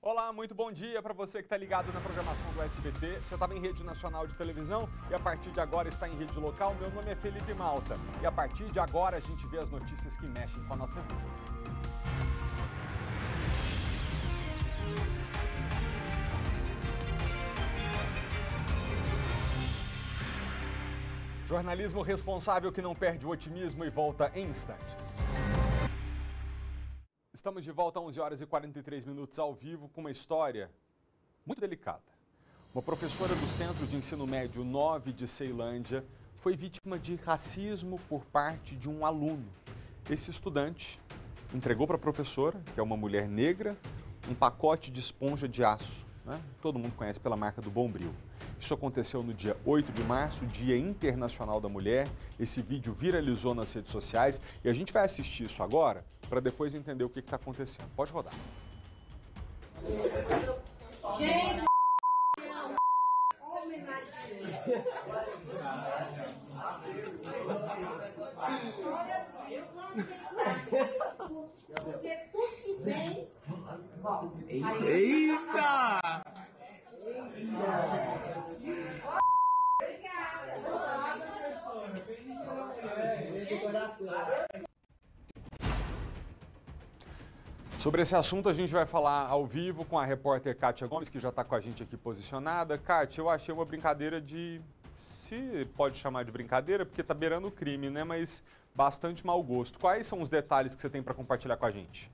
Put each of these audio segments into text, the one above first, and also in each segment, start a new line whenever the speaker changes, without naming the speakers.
Olá, muito bom dia para você que está ligado na programação do SBT. Você estava em rede nacional de televisão e a partir de agora está em rede local. Meu nome é Felipe Malta e a partir de agora a gente vê as notícias que mexem com a nossa vida. Jornalismo responsável que não perde o otimismo e volta em instantes. Estamos de volta a 11 horas e 43 minutos ao vivo com uma história muito delicada. Uma professora do Centro de Ensino Médio 9 de Ceilândia foi vítima de racismo por parte de um aluno. Esse estudante entregou para a professora, que é uma mulher negra, um pacote de esponja de aço, né? Todo mundo conhece pela marca do Bombril. Isso aconteceu no dia 8 de março, Dia Internacional da Mulher. Esse vídeo viralizou nas redes sociais e a gente vai assistir isso agora para depois entender o que está acontecendo. Pode rodar.
Gente, porque tudo que vem.
Eita!
Sobre esse assunto a gente vai falar ao vivo com a repórter Kátia Gomes, que já está com a gente aqui posicionada. Kátia, eu achei uma brincadeira se pode chamar de brincadeira, porque está beirando o crime, né? Mas bastante mau gosto. Quais são os detalhes que você tem para compartilhar com a gente?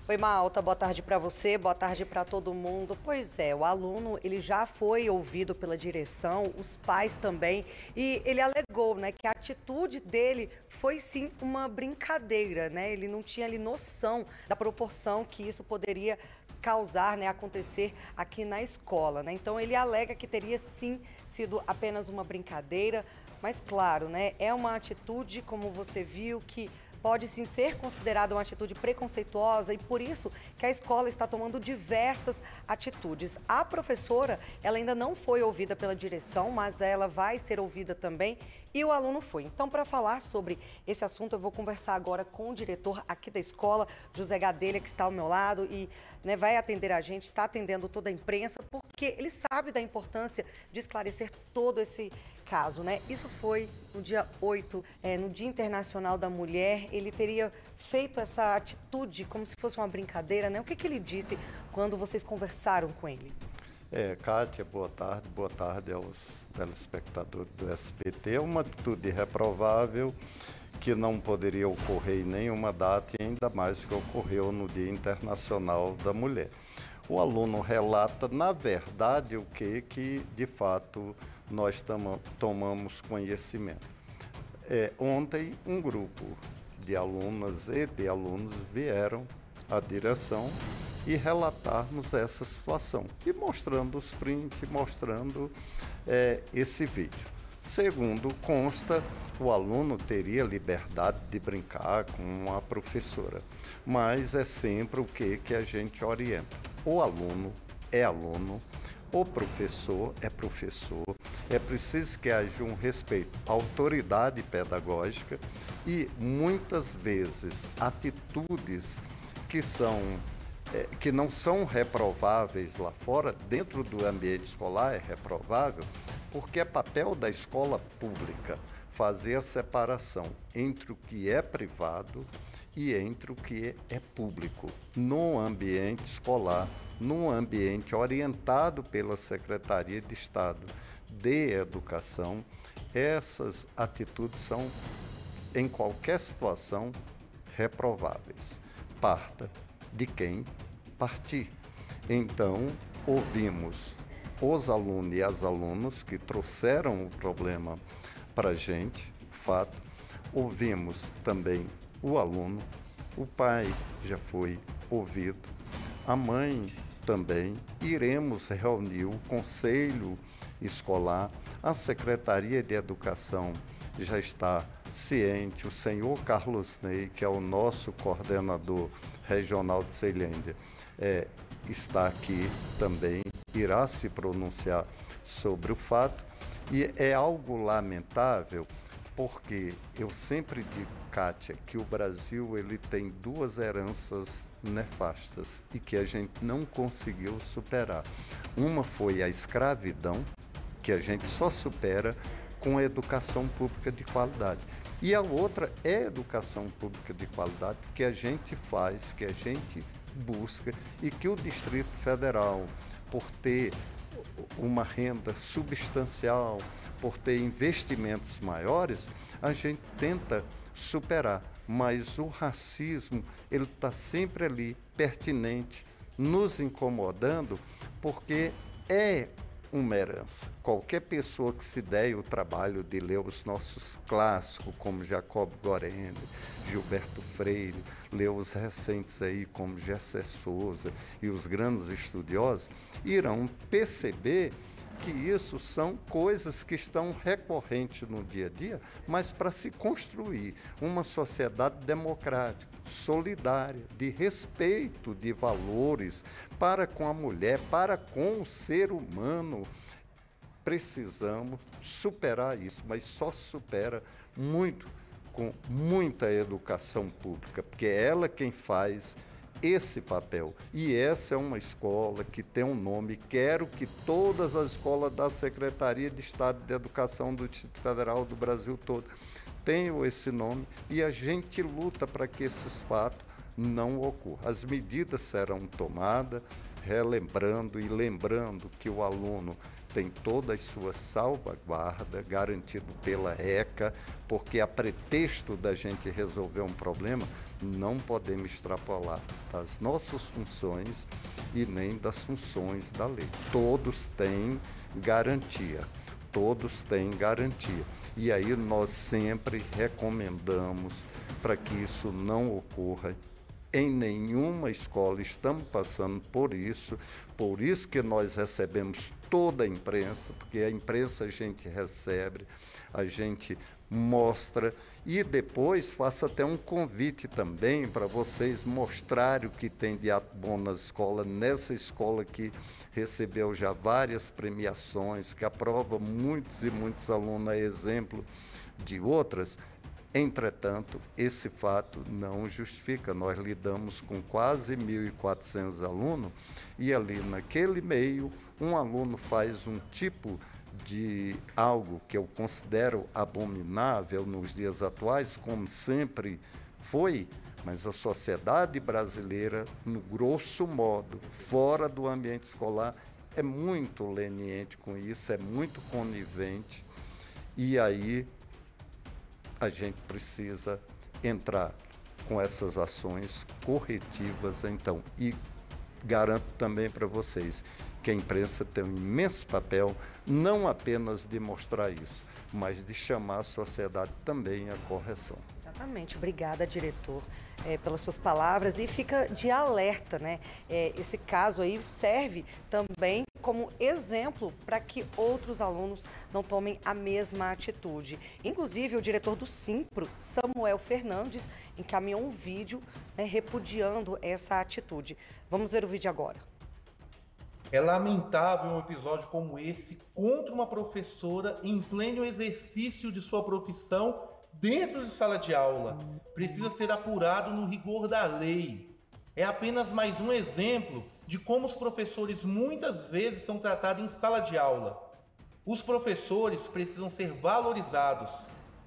Oi, Malta, boa tarde para você, boa tarde para todo mundo. Pois é, o aluno, ele já foi ouvido pela direção, os pais também, e ele alegou, né, que a atitude dele foi sim uma brincadeira, né? Ele não tinha ali noção da proporção que isso poderia causar, né, acontecer aqui na escola, né? Então ele alega que teria sim sido apenas uma brincadeira, mas claro, né, é uma atitude, como você viu, que pode sim ser considerada uma atitude preconceituosa e por isso que a escola está tomando diversas atitudes. A professora, ela ainda não foi ouvida pela direção, mas ela vai ser ouvida também e o aluno foi. Então, para falar sobre esse assunto, eu vou conversar agora com o diretor aqui da escola, José Gadelha, que está ao meu lado e, né, vai atender a gente, está atendendo toda a imprensa, porque ele sabe da importância de esclarecer todo esse caso, né? Isso foi no dia 8, no Dia Internacional da Mulher. Ele teria feito essa atitude como se fosse uma brincadeira, né? O que ele disse quando vocês conversaram com ele?
Kátia, boa tarde aos telespectadores do SBT. É uma atitude reprovável que não poderia ocorrer em nenhuma data e ainda mais que ocorreu no Dia Internacional da Mulher. O aluno relata, na verdade, o que de fato nós tomamos conhecimento. Ontem, um grupo de alunas e de alunos vieram à direção e relatar-nos essa situação. E mostrando os prints, mostrando esse vídeo. Segundo consta, o aluno teria liberdade de brincar com a professora. Mas é sempre o que a gente orienta. O aluno é aluno, o professor é professor. É preciso que haja um respeito à autoridade pedagógica e, muitas vezes, atitudes que não são reprováveis lá fora, dentro do ambiente escolar é reprovável, porque é papel da escola pública fazer a separação entre o que é privado e entre o que é público, no ambiente escolar, num ambiente orientado pela Secretaria de Estado de Educação. Essas atitudes são, em qualquer situação, reprováveis. Parta de quem partir. Então, ouvimos os alunos e as alunas que trouxeram o problema para a gente, o fato. Ouvimos também o aluno, o pai já foi ouvido, a mãe também. Iremos reunir o conselho escolar, a Secretaria de Educação já está ciente, o senhor Carlos Ney, que é o nosso coordenador regional de Ceilândia, está aqui também, irá se pronunciar sobre o fato, e é algo lamentável, porque eu sempre digo, Kátia, que o Brasil ele tem duas heranças nefastas e que a gente não conseguiu superar. Uma foi a escravidão, que a gente só supera com a educação pública de qualidade. E a outra é a educação pública de qualidade que a gente faz, que a gente busca e que o Distrito Federal, por ter uma renda substancial, por ter investimentos maiores, a gente tenta superar. Mas o racismo, ele está sempre ali, pertinente, nos incomodando, porque é uma herança. Qualquer pessoa que se der o trabalho de ler os nossos clássicos, como Jacob Gorende, Gilberto Freire, ler os recentes aí, como Gessé Souza e os grandes estudiosos, irão perceber que isso são coisas que estão recorrentes no dia a dia, mas para se construir uma sociedade democrática, solidária, de respeito de valores para com a mulher, para com o ser humano, precisamos superar isso, mas só supera muito com muita educação pública, porque é ela quem faz esse papel. E essa é uma escola que tem um nome. Quero que todas as escolas da Secretaria de Estado de Educação do Distrito Federal do Brasil todo tenham esse nome e a gente luta para que esses fatos não ocorram. As medidas serão tomadas, relembrando e lembrando que o aluno tem toda a sua salvaguarda garantido pela ECA, porque a pretexto da gente resolver um problema, não podemos extrapolar das nossas funções e nem das funções da lei. Todos têm garantia, todos têm garantia. E aí nós sempre recomendamos para que isso não ocorra em nenhuma escola. Estamos passando por isso que nós recebemos toda a imprensa, porque a imprensa a gente recebe, a gente mostra e depois faço até um convite também para vocês mostrarem o que tem de ato bom nas escolas, nessa escola que recebeu já várias premiações, que aprova muitos e muitos alunos, a exemplo de outras. Entretanto, esse fato não justifica. Nós lidamos com quase 1.400 alunos e ali naquele meio um aluno faz um tipo de algo que eu considero abominável nos dias atuais, como sempre foi, mas a sociedade brasileira, no grosso modo, fora do ambiente escolar, é muito leniente com isso, é muito conivente, e aí a gente precisa entrar com essas ações corretivas, então, e garanto também para vocês que a imprensa tem um imenso papel, não apenas de mostrar isso, mas de chamar a sociedade também à correção.
Exatamente. Obrigada, diretor, pelas suas palavras e fica de alerta, né? Esse caso aí serve também como exemplo para que outros alunos não tomem a mesma atitude. Inclusive, o diretor do Simpro, Samuel Fernandes, encaminhou um vídeo, né, repudiando essa atitude. Vamos ver o vídeo agora.
É lamentável um episódio como esse contra uma professora em pleno exercício de sua profissão dentro de sala de aula. Precisa ser apurado no rigor da lei. É apenas mais um exemplo de como os professores muitas vezes são tratados em sala de aula. Os professores precisam ser valorizados.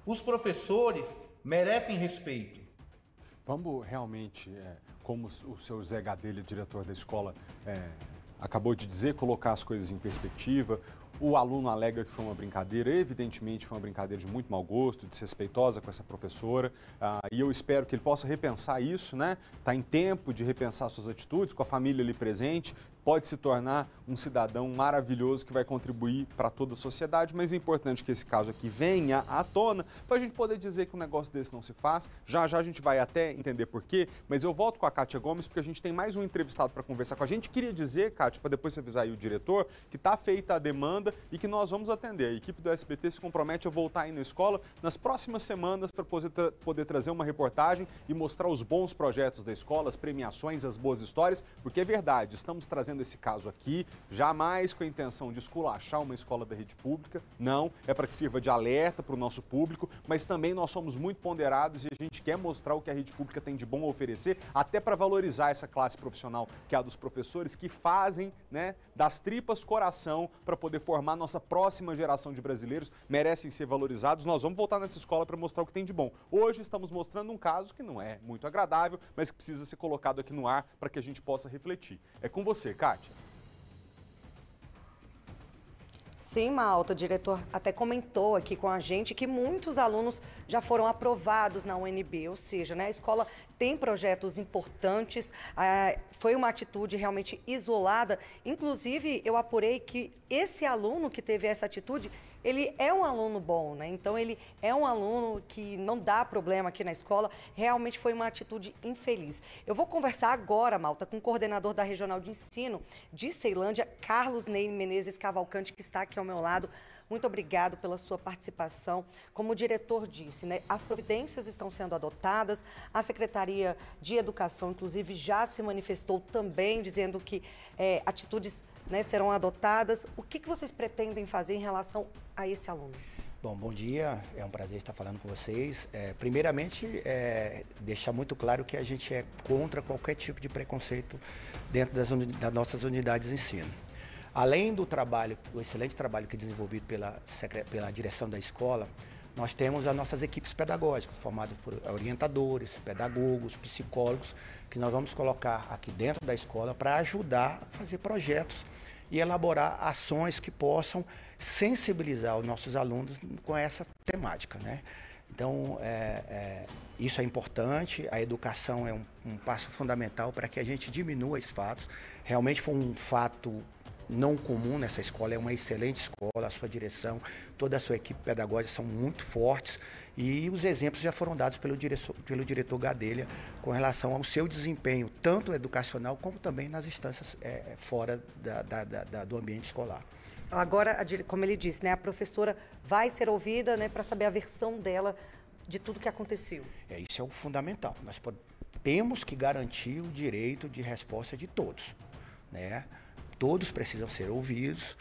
Os professores merecem respeito.
Vamos realmente, como o seu Zé Gadelha, diretor da escola, acabou de dizer, colocar as coisas em perspectiva. O aluno alega que foi uma brincadeira, evidentemente foi uma brincadeira de muito mau gosto, desrespeitosa com essa professora, e eu espero que ele possa repensar isso, né? Está em tempo de repensar suas atitudes, com a família ali presente, pode se tornar um cidadão maravilhoso que vai contribuir para toda a sociedade, mas é importante que esse caso aqui venha à tona para a gente poder dizer que um negócio desse não se faz. Já já a gente vai até entender por quê, mas eu volto com a Kátia Gomes porque a gente tem mais um entrevistado para conversar com a gente. Queria dizer, Kátia, para depois você avisar aí o diretor, que está feita a demanda demanda e que nós vamos atender. A equipe do SBT se compromete a voltar aí na escola nas próximas semanas para poder trazer uma reportagem e mostrar os bons projetos da escola, as premiações, as boas histórias, porque é verdade, estamos trazendo esse caso aqui, jamais com a intenção de esculachar uma escola da rede pública, não, é para que sirva de alerta para o nosso público, mas também nós somos muito ponderados e a gente quer mostrar o que a rede pública tem de bom a oferecer, até para valorizar essa classe profissional que é a dos professores que fazem, né, das tripas coração para poder formar nossa próxima geração de brasileiros, merecem ser valorizados. Nós vamos voltar nessa escola para mostrar o que tem de bom. Hoje estamos mostrando um caso que não é muito agradável, mas que precisa ser colocado aqui no ar para que a gente possa refletir. É com você, Kátia.
Sim, Malta, o diretor até comentou aqui com a gente que muitos alunos já foram aprovados na UNB, ou seja, né, a escola tem projetos importantes, foi uma atitude realmente isolada. Inclusive, eu apurei que esse aluno que teve essa atitude, ele é um aluno bom, né? Então, ele é um aluno que não dá problema aqui na escola, realmente foi uma atitude infeliz. Eu vou conversar agora, Malta, com o coordenador da Regional de Ensino de Ceilândia, Carlos Ney Menezes Cavalcante, que está aqui ao meu lado. Muito obrigado pela sua participação. Como o diretor disse, né, as providências estão sendo adotadas, a Secretaria de Educação, inclusive, já se manifestou também, dizendo que atitudes, né, serão adotadas. O que vocês pretendem fazer em relação a esse aluno?
Bom dia, é um prazer estar falando com vocês. Primeiramente, deixar muito claro que a gente é contra qualquer tipo de preconceito dentro das nossas unidades de ensino. Além do trabalho, o excelente trabalho que é desenvolvido pela direção da escola, nós temos as nossas equipes pedagógicas, formadas por orientadores, pedagogos, psicólogos, que nós vamos colocar aqui dentro da escola para ajudar a fazer projetos e elaborar ações que possam sensibilizar os nossos alunos com essa temática, né? Então, isso é importante, a educação é um passo fundamental para que a gente diminua esses fatos. Realmente foi um fato não comum nessa escola, é uma excelente escola, a sua direção, toda a sua equipe pedagógica são muito fortes e os exemplos já foram dados pelo diretor Gadelha com relação ao seu desempenho, tanto educacional como também nas instâncias fora do ambiente escolar.
Agora, como ele disse, né, a professora vai ser ouvida, né, para saber a versão dela de tudo que aconteceu.
Isso é o fundamental. Nós temos que garantir o direito de resposta de todos, né? Todos precisam ser ouvidos,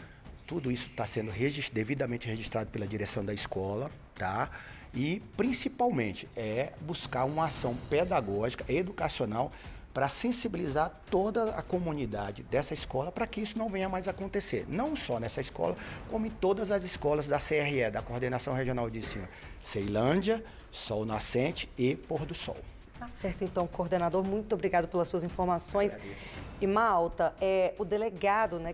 tudo isso está sendo devidamente registrado pela direção da escola, tá? E, principalmente, buscar uma ação pedagógica, educacional, para sensibilizar toda a comunidade dessa escola para que isso não venha mais acontecer. Não só nessa escola, como em todas as escolas da CRE, da Coordenação Regional de Ensino. Ceilândia, Sol Nascente e Pôr do Sol.
Tá certo, então, coordenador, muito obrigado pelas suas informações. E, Malta, o delegado, né,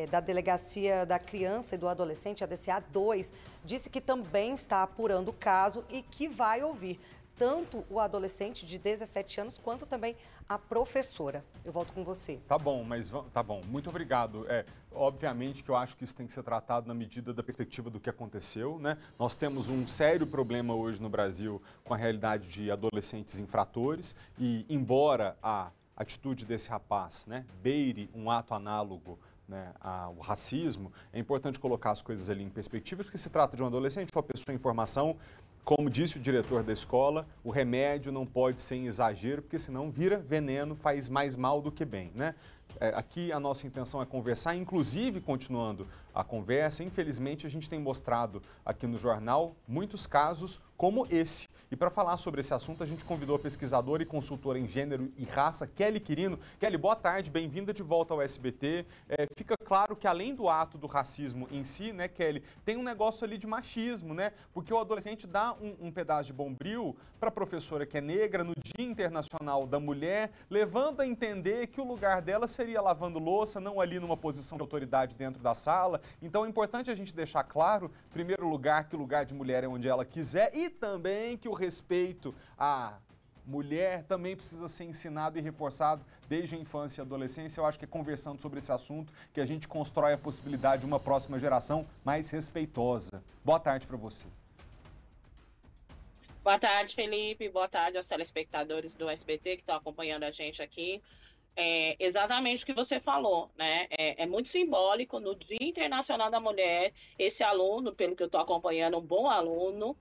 da Delegacia da Criança e do Adolescente, a DCA-2, disse que também está apurando o caso e que vai ouvir tanto o adolescente de 17 anos quanto também a professora. Eu volto com você.
Tá bom, tá bom. Muito obrigado. Obviamente que eu acho que isso tem que ser tratado na medida da perspectiva do que aconteceu, né? Nós temos um sério problema hoje no Brasil com a realidade de adolescentes infratores e, embora a atitude desse rapaz, né, beire um ato análogo, né, ao racismo, é importante colocar as coisas ali em perspectiva, porque se trata de um adolescente, uma pessoa em formação. Como disse o diretor da escola, o remédio não pode ser em exagero, porque senão vira veneno, faz mais mal do que bem, né? Aqui a nossa intenção é conversar, inclusive continuando a conversa, infelizmente a gente tem mostrado aqui no jornal muitos casos como esse. E para falar sobre esse assunto, a gente convidou a pesquisadora e consultora em gênero e raça, Kelly Quirino. Kelly, boa tarde, bem-vinda de volta ao SBT. Fica claro que além do ato do racismo em si, né, Kelly, tem um negócio ali de machismo, né? Porque o adolescente dá um pedaço de bombril para a professora que é negra no Dia Internacional da Mulher, levando a entender que o lugar dela seria lavando louça, não ali numa posição de autoridade dentro da sala. Então é importante a gente deixar claro, em primeiro lugar, que o lugar de mulher é onde ela quiser e também que o respeito à mulher também precisa ser ensinado e reforçado desde a infância e adolescência. Eu acho que é conversando sobre esse assunto que a gente constrói a possibilidade de uma próxima geração mais respeitosa. Boa tarde para você.
Boa tarde, Felipe. Boa tarde aos telespectadores do SBT que estão acompanhando a gente aqui. É exatamente o que você falou, né? É muito simbólico no Dia Internacional da Mulher, esse aluno, pelo que eu estou acompanhando, um bom aluno,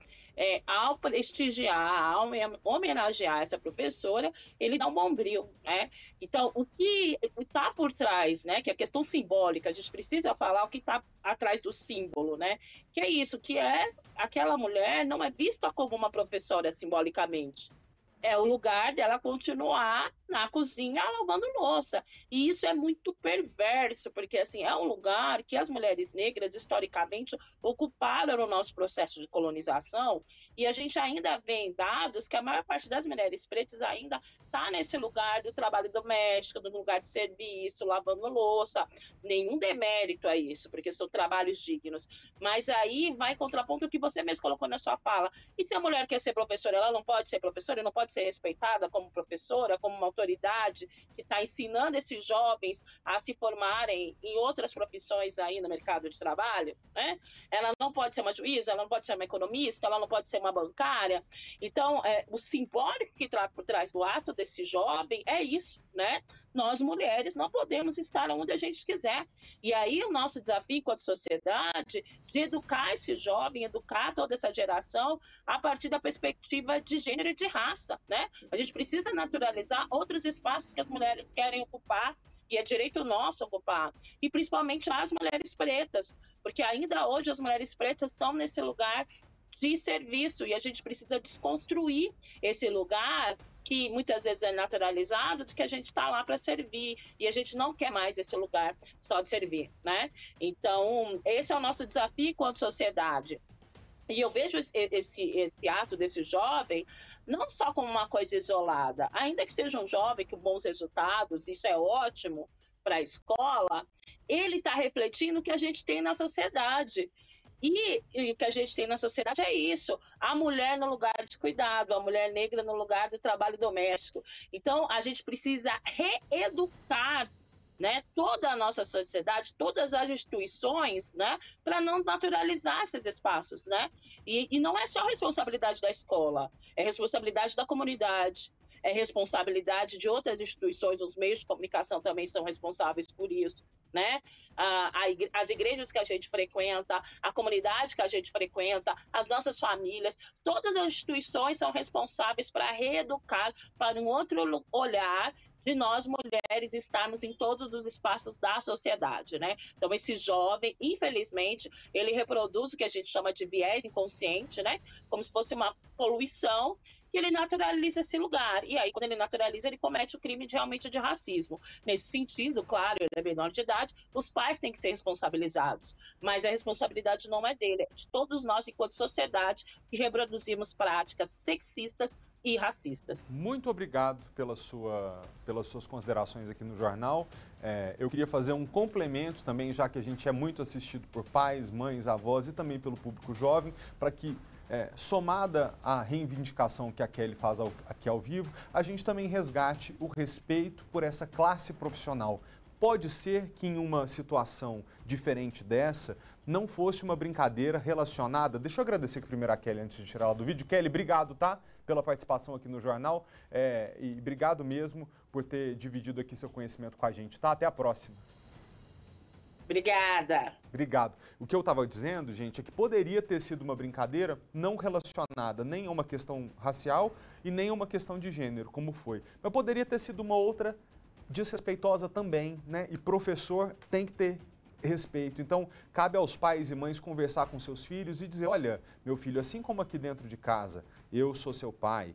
ao prestigiar, ao homenagear essa professora, ele dá um bombril, né? Então, o que está por trás, né? Que é a questão simbólica, a gente precisa falar o que está atrás do símbolo, né? Que é isso, que é aquela mulher não é vista como uma professora simbolicamente. É o lugar dela continuar na cozinha lavando louça. E isso é muito perverso, porque assim, é um lugar que as mulheres negras, historicamente, ocuparam no nosso processo de colonização, e a gente ainda vê em dados que a maior parte das mulheres pretas ainda está nesse lugar do trabalho doméstico, no lugar de serviço, lavando louça. Nenhum demérito a isso, porque são trabalhos dignos. Mas aí vai contraponto o que você mesmo colocou na sua fala. E se a mulher quer ser professora, ela não pode ser professora, não pode ser respeitada como professora, como uma autoridade que está ensinando esses jovens a se formarem em outras profissões aí no mercado de trabalho, né? Ela não pode ser uma juíza, ela não pode ser uma economista, ela não pode ser uma bancária. Então, o simbólico que está por trás do ato desse jovem é isso, né? Nós, mulheres, não podemos estar onde a gente quiser. E aí o nosso desafio enquanto sociedade de educar esse jovem, educar toda essa geração a partir da perspectiva de gênero e de raça, né? A gente precisa naturalizar outros espaços que as mulheres querem ocupar, e é direito nosso ocupar, e principalmente as mulheres pretas, porque ainda hoje as mulheres pretas estão nesse lugar de serviço, e a gente precisa desconstruir esse lugar que muitas vezes é naturalizado, de que a gente está lá para servir, e a gente não quer mais esse lugar só de servir, né? Então, esse é o nosso desafio enquanto sociedade. E eu vejo esse ato desse jovem não só como uma coisa isolada, ainda que seja um jovem com bons resultados, isso é ótimo para a escola, ele está refletindo o que a gente tem na sociedade. E o que a gente tem na sociedade é isso, a mulher no lugar de cuidado, a mulher negra no lugar do trabalho doméstico. Então, a gente precisa reeducar, né, toda a nossa sociedade, todas as instituições, né, para não naturalizar esses espaços, né? E não é só responsabilidade da escola, é responsabilidade da comunidade, é responsabilidade de outras instituições, os meios de comunicação também são responsáveis por isso, né? As igrejas que a gente frequenta, a comunidade que a gente frequenta, as nossas famílias, todas as instituições são responsáveis para reeducar para um outro olhar de nós mulheres estarmos em todos os espaços da sociedade, né? Então, esse jovem, infelizmente, ele reproduz o que a gente chama de viés inconsciente, né? Como se fosse uma poluição, que ele naturaliza esse lugar. E aí, quando ele naturaliza, ele comete o crime realmente de racismo. Nesse sentido, claro, ele é menor de idade, os pais têm que ser responsabilizados. Mas a responsabilidade não é dele, é de todos nós, enquanto sociedade, que reproduzimos práticas sexistas e racistas.
Muito obrigado pelas suas considerações aqui no jornal. Eu queria fazer um complemento também, já que a gente é muito assistido por pais, mães, avós e também pelo público jovem, para que, somada à reivindicação que a Kelly faz aqui ao vivo, a gente também resgate o respeito por essa classe profissional. Pode ser que em uma situação diferente dessa, não fosse uma brincadeira relacionada... Deixa eu agradecer aqui primeiro a Kelly antes de tirar ela do vídeo. Kelly, obrigado, tá? Pela participação aqui no jornal e obrigado mesmo por ter dividido aqui seu conhecimento com a gente, tá? Até a próxima.
Obrigada.
Obrigado. O que eu estava dizendo, gente, é que poderia ter sido uma brincadeira não relacionada nem a uma questão racial e nem a uma questão de gênero, como foi. Mas poderia ter sido uma outra desrespeitosa também, né? E professor tem que ter respeito. Então, cabe aos pais e mães conversar com seus filhos e dizer, olha, meu filho, assim como aqui dentro de casa, eu sou seu pai,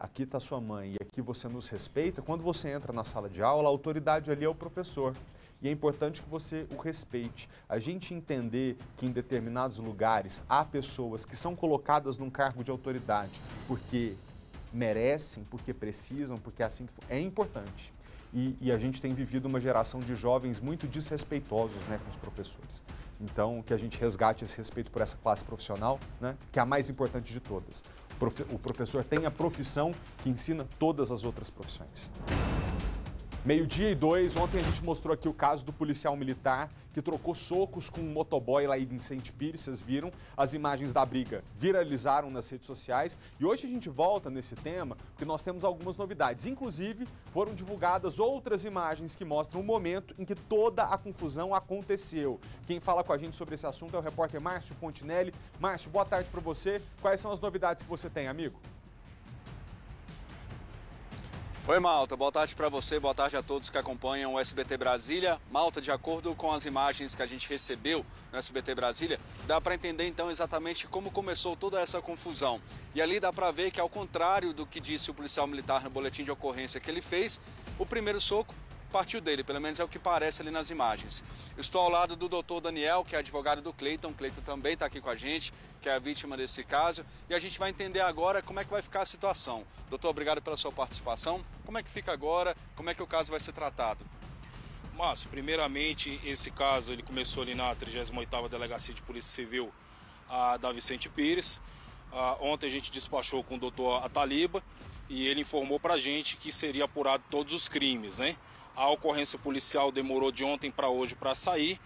aqui está sua mãe e aqui você nos respeita, quando você entra na sala de aula, a autoridade ali é o professor. E é importante que você o respeite. A gente entender que em determinados lugares há pessoas que são colocadas num cargo de autoridade porque merecem, porque precisam, porque assim é importante. E a gente tem vivido uma geração de jovens muito desrespeitosos, né, com os professores. Então, que a gente resgate esse respeito por essa classe profissional, né, que é a mais importante de todas. O professor tem a profissão que ensina todas as outras profissões. 12:02, ontem a gente mostrou aqui o caso do policial militar que trocou socos com um motoboy lá em Vicente Pires, vocês viram, as imagens da briga viralizaram nas redes sociais e hoje a gente volta nesse tema porque nós temos algumas novidades, inclusive foram divulgadas outras imagens que mostram o momento em que toda a confusão aconteceu. Quem fala com a gente sobre esse assunto é o repórter Márcio Fontinelli. Márcio, boa tarde para você, quais são as novidades que você tem, amigo?
Oi, Malta. Boa tarde para você, boa tarde a todos que acompanham o SBT Brasília. Malta, de acordo com as imagens que a gente recebeu no SBT Brasília, dá para entender então exatamente como começou toda essa confusão. E ali dá para ver que, ao contrário do que disse o policial militar no boletim de ocorrência que ele fez, o primeiro soco partiu dele, pelo menos é o que parece ali nas imagens. Eu estou ao lado do doutor Daniel, que é advogado do Cleiton. Cleiton também está aqui com a gente, que é a vítima desse caso. E a gente vai entender agora como é que vai ficar a situação. Doutor, obrigado pela sua participação. Como é que fica agora? Como é que o caso vai ser tratado?
Márcio, primeiramente, esse caso ele começou ali na 38ª Delegacia de Polícia Civil da Vicente Pires. Ontem a gente despachou com o doutor Ataliba e ele informou para a gente que seria apurado todos os crimes, né? A ocorrência policial demorou de ontem para hoje para sair.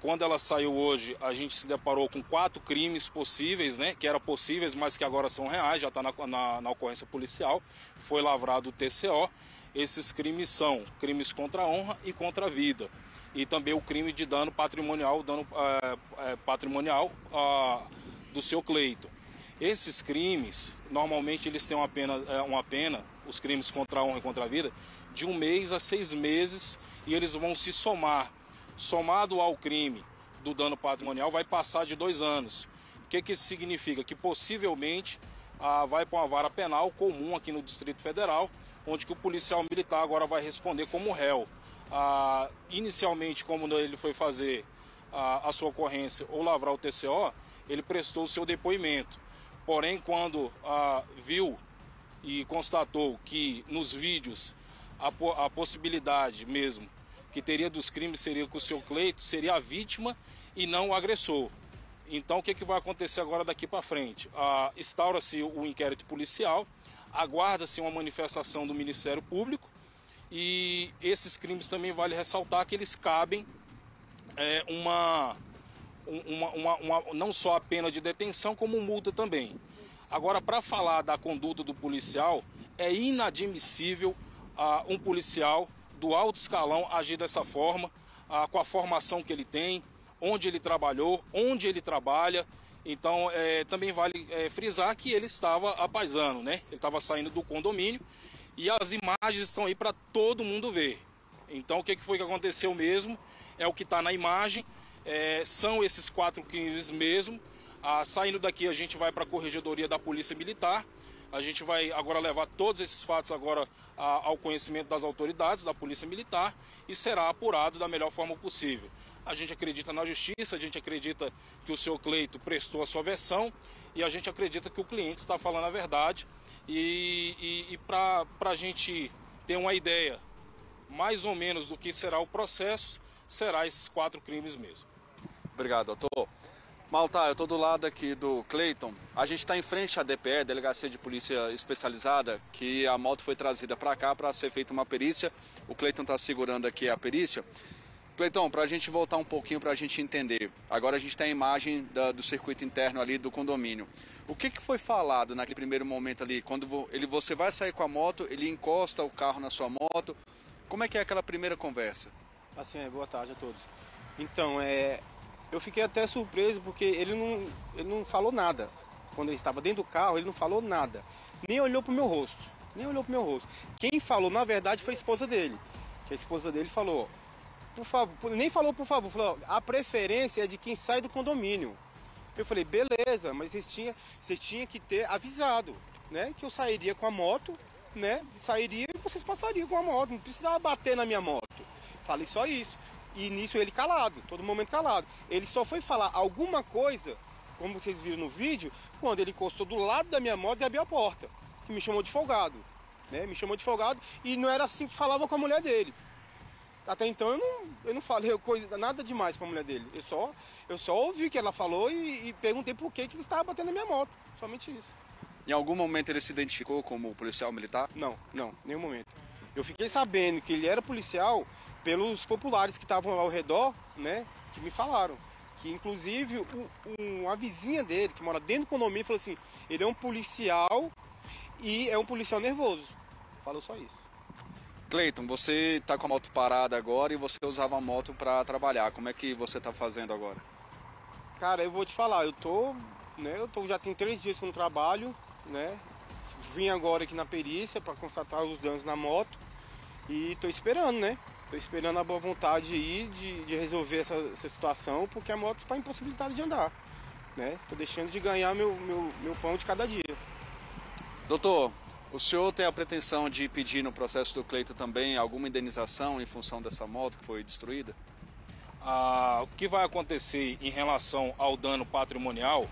Quando ela saiu hoje, a gente se deparou com 4 crimes possíveis, né? Que eram possíveis, mas que agora são reais, já está na ocorrência policial. Foi lavrado o TCO. Esses crimes são crimes contra a honra e contra a vida. E também o crime de dano patrimonial, patrimonial do seu Cleiton. Esses crimes, normalmente eles têm uma pena, os crimes contra a honra e contra a vida, de 1 mês a 6 meses, e eles vão se somar. Somado ao crime do dano patrimonial, vai passar de 2 anos. O que isso significa? Que possivelmente vai para uma vara penal comum aqui no Distrito Federal, onde que o policial militar agora vai responder como réu. Inicialmente, como ele foi fazer a sua ocorrência ou lavrar o TCO, ele prestou o seu depoimento. Porém, quando viu e constatou que nos vídeos a possibilidade mesmo que teria dos crimes seria que o seu Cleiton seria a vítima e não o agressor. Então o que vai acontecer agora daqui para frente? Instaura-se o inquérito policial, aguarda-se uma manifestação do Ministério Público e esses crimes também vale ressaltar que eles cabem não só a pena de detenção como multa também. Agora, para falar da conduta do policial, é inadmissível um policial do alto escalão agir dessa forma, com a formação que ele tem, onde ele trabalhou, onde ele trabalha. Então, também vale frisar que ele estava à paisano, né? Ele estava saindo do condomínio e as imagens estão aí para todo mundo ver. Então, o que foi que aconteceu mesmo? É o que está na imagem, são esses 4 crimes mesmo. Saindo daqui, a gente vai para a Corregedoria da Polícia Militar. A gente vai agora levar todos esses fatos agora ao conhecimento das autoridades, da Polícia Militar, e será apurado da melhor forma possível. A gente acredita na justiça, a gente acredita que o seu Cleiton prestou a sua versão e a gente acredita que o cliente está falando a verdade. E para a gente ter uma ideia mais ou menos do que será o processo, será esses 4 crimes mesmo.
Obrigado, doutor. Malta, eu estou do lado aqui do Cleiton. A gente está em frente à DPE, Delegacia de Polícia Especializada, que a moto foi trazida para cá para ser feita uma perícia. O Cleiton está segurando aqui a perícia. Cleiton, para a gente voltar um pouquinho, para a gente entender. Agora a gente tem a imagem do circuito interno ali do condomínio. O que foi falado naquele primeiro momento ali? Quando você vai sair com a moto, ele encosta o carro na sua moto. Como é que é aquela primeira conversa?
Assim, boa tarde a todos. Então, eu fiquei até surpreso porque ele não falou nada. Quando ele estava dentro do carro, ele não falou nada. Nem olhou pro meu rosto. Quem falou, na verdade, foi a esposa dele. Que a esposa dele falou, por favor, nem falou por favor, falou, a preferência é de quem sai do condomínio. Eu falei, beleza, mas vocês tinham que ter avisado, né? Que eu sairia com a moto, né? Sairia e vocês passariam com a moto. Não precisava bater na minha moto. Falei só isso. E nisso ele calado, todo momento calado. Ele só foi falar alguma coisa, como vocês viram no vídeo, quando ele encostou do lado da minha moto e abriu a porta. Que me chamou de folgado, né? Me chamou de folgado e não era assim que falava com a mulher dele. Até então eu não falei nada demais com a mulher dele. Eu só ouvi o que ela falou e perguntei por que ele estava batendo na minha moto. Somente isso.
Em algum momento ele se identificou como policial militar?
Não, nenhum momento. Eu fiquei sabendo que ele era policial pelos populares que estavam ao redor, né, que me falaram. Que inclusive a vizinha dele, que mora dentro do condomínio, falou assim, ele é um policial e é um policial nervoso. Falou só isso.
Cleiton, você está com a moto parada agora e você usava a moto para trabalhar. Como é que você está fazendo agora?
Cara, eu vou te falar, já tem 3 dias que eu não trabalho, né? Vim agora aqui na perícia para constatar os danos na moto e tô esperando, né? Tô esperando a boa vontade aí de resolver essa situação, porque a moto está impossibilitada de andar, né? Tô deixando de ganhar meu pão de cada dia.
Doutor, o senhor tem a pretensão de pedir no processo do Cleiton também alguma indenização em função dessa moto que foi destruída?
O que vai acontecer em relação ao dano patrimonial,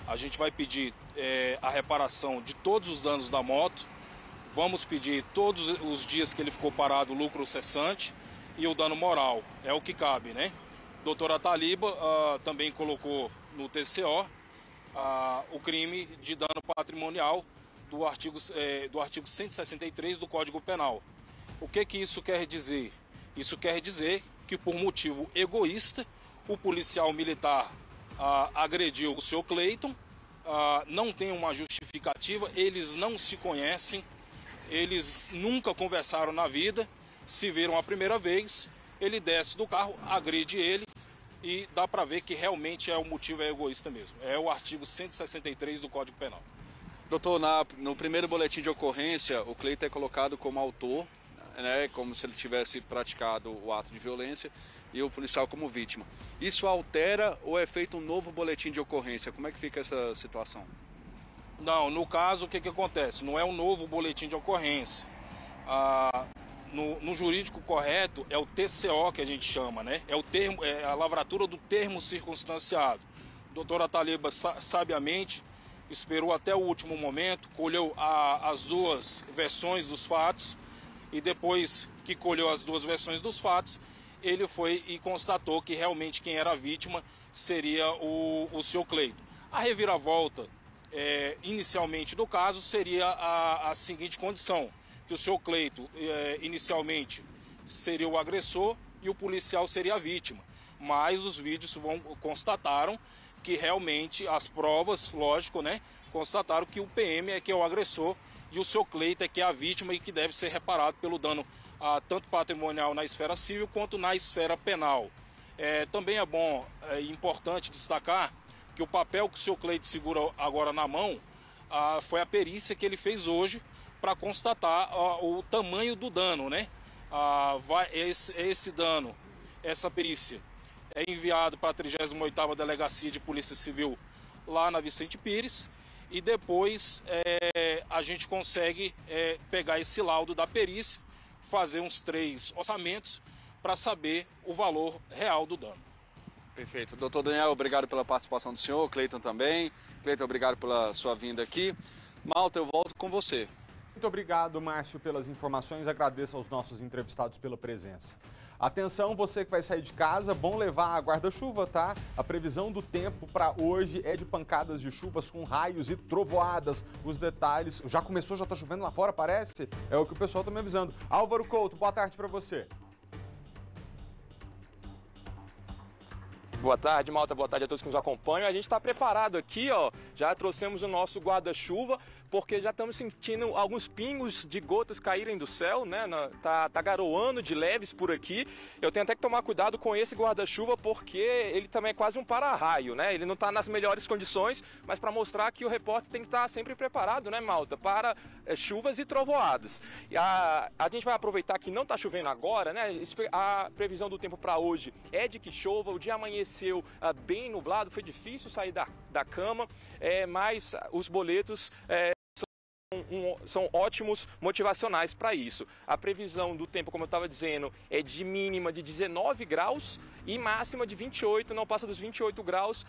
a gente vai pedir a reparação de todos os danos da moto, vamos pedir todos os dias que ele ficou parado o lucro cessante e o dano moral, é o que cabe, né? Doutora Taliba também colocou no TCO o crime de dano patrimonial do artigo 163 do Código Penal. O que isso quer dizer? Isso quer dizer que por motivo egoísta o policial militar agrediu o senhor Cleiton, não tem uma justificativa, eles não se conhecem, eles nunca conversaram na vida, se viram a primeira vez, ele desce do carro, agride ele e dá para ver que realmente o motivo é egoísta mesmo. É o artigo 163 do Código Penal.
Doutor, no primeiro boletim de ocorrência, o Cleiton é colocado como autor, né, como se ele tivesse praticado o ato de violência, e o policial como vítima. Isso altera ou é feito um novo boletim de ocorrência? Como é que fica essa situação?
Não, no caso, o que acontece? Não é um novo boletim de ocorrência. No jurídico correto, é o TCO que a gente chama, né? É a lavratura do termo circunstanciado. A doutora Taliba, sabiamente, esperou até o último momento, colheu as 2 versões dos fatos e depois que colheu as 2 versões dos fatos, ele foi e constatou que realmente quem era a vítima seria o seu Cleiton. A reviravolta, inicialmente do caso, seria a seguinte condição, que o seu Cleiton, inicialmente, seria o agressor e o policial seria a vítima. Mas os vídeos constataram que realmente as provas, lógico, né, constataram que o PM é que é o agressor e o seu Cleiton é que é a vítima e que deve ser reparado pelo dano tanto patrimonial na esfera civil quanto na esfera penal. Também é importante destacar que o papel que o seu Cleiton segura agora na mão foi a perícia que ele fez hoje para constatar o tamanho do dano, né? Esse dano, essa perícia é enviado para a 38ª Delegacia de Polícia Civil lá na Vicente Pires e depois a gente consegue pegar esse laudo da perícia, fazer uns 3 orçamentos para saber o valor real do dano.
Perfeito. Doutor Daniel, obrigado pela participação do senhor, Cleiton também. Cleiton, obrigado pela sua vinda aqui. Malta, eu volto com você.
Muito obrigado, Márcio, pelas informações. Agradeço aos nossos entrevistados pela presença. Atenção, você que vai sair de casa, bom levar a guarda-chuva, tá? A previsão do tempo para hoje é de pancadas de chuvas com raios e trovoadas. Os detalhes, já começou, já tá chovendo lá fora, parece? É o que o pessoal tá me avisando. Álvaro Couto, boa tarde para você.
Boa tarde, Malta. Boa tarde a todos que nos acompanham. A gente está preparado aqui, ó. Já trouxemos o nosso guarda-chuva, porque já estamos sentindo alguns pingos de gotas caírem do céu, né? Tá garoando de leves por aqui. Eu tenho até que tomar cuidado com esse guarda-chuva, porque ele também é quase um para-raio, né? Ele não está nas melhores condições, mas para mostrar que o repórter tem que estar sempre preparado, né, Malta, para chuvas e trovoadas. E a gente vai aproveitar que não está chovendo agora, né? A previsão do tempo para hoje é de que chova. O dia amanheceu bem nublado, foi difícil sair da cama, mas os boletos são ótimos motivacionais para isso. A previsão do tempo, como eu estava dizendo, é de mínima de 19 graus e máxima de 28, não passa dos 28 graus.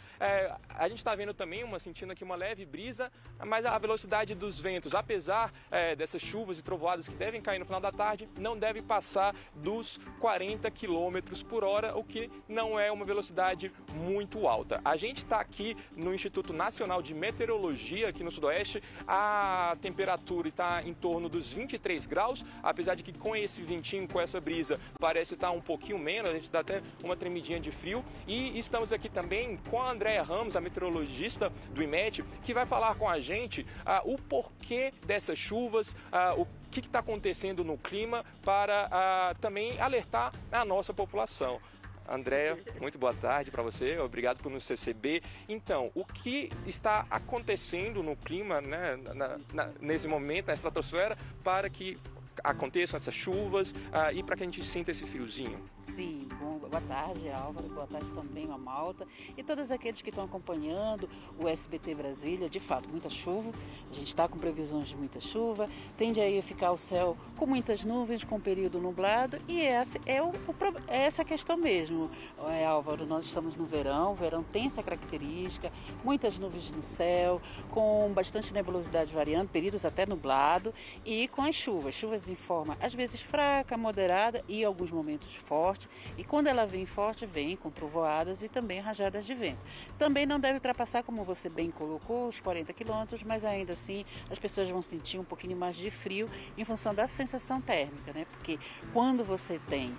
A gente está vendo também, sentindo aqui uma leve brisa, mas a velocidade dos ventos, apesar dessas chuvas e trovoadas que devem cair no final da tarde, não deve passar dos 40 km por hora, o que não é uma velocidade muito alta. A gente está aqui no Instituto Nacional de Meteorologia, aqui no Sudoeste. A temperatura está em torno dos 23 graus, apesar de que com esse ventinho, com essa brisa, parece estar um pouquinho menos, a gente dá até uma tremidinha de frio. E estamos aqui também com a Andréia Ramos, a meteorologista do IMET, que vai falar com a gente o porquê dessas chuvas, o que está acontecendo no clima, para também alertar a nossa população. Andréia, muito boa tarde para você, obrigado por nos receber. Então, o que está acontecendo no clima, né, nesse momento, na estratosfera, para que aconteçam essas chuvas e para que a gente sinta esse friozinho?
Sim, boa tarde, Álvaro, boa tarde também a Malta e todos aqueles que estão acompanhando o SBT Brasília. De fato, muita chuva, a gente está com previsões de muita chuva, tende aí a ficar o céu com muitas nuvens, com período nublado, e essa é essa a questão mesmo, Álvaro. Nós estamos no verão, o verão tem essa característica, muitas nuvens no céu, com bastante nebulosidade variando, períodos até nublado, e com as chuvas em forma às vezes fraca, moderada e em alguns momentos forte. E quando ela vem forte, vem com trovoadas e também rajadas de vento. Também não deve ultrapassar, como você bem colocou, os 40 quilômetros, mas ainda assim as pessoas vão sentir um pouquinho mais de frio em função da sensação térmica, né? Porque quando você tem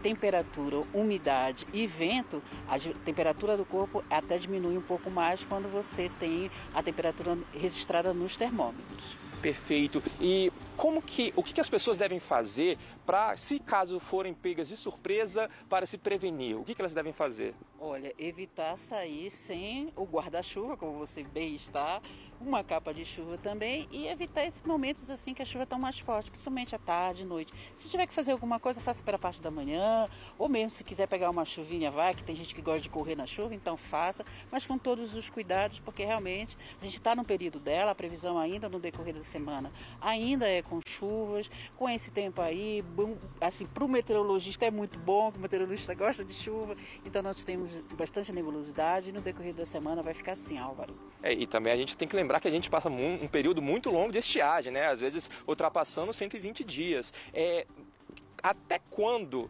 temperatura, umidade e vento, a temperatura do corpo até diminui um pouco mais quando você tem a temperatura registrada nos termômetros.
Perfeito. E o que as pessoas devem fazer para, se caso forem pegas de surpresa, para se prevenir? O que elas devem fazer?
Olha, evitar sair sem o guarda-chuva, como você bem está, uma capa de chuva também, e evitar esses momentos assim que a chuva está mais forte, principalmente à tarde, noite. Se tiver que fazer alguma coisa, faça pela parte da manhã, ou mesmo se quiser pegar uma chuvinha, vai, que tem gente que gosta de correr na chuva, então faça, mas com todos os cuidados, porque realmente a gente está no período dela, a previsão ainda no decorrer da semana ainda é com chuvas, com esse tempo aí, assim, para o meteorologista é muito bom, que o meteorologista gosta de chuva, então nós temos bastante nebulosidade e no decorrer da semana vai ficar assim, Álvaro.
E também a gente tem que lembrar que a gente passa um período muito longo de estiagem, né? Às vezes ultrapassando 120 dias. Até quando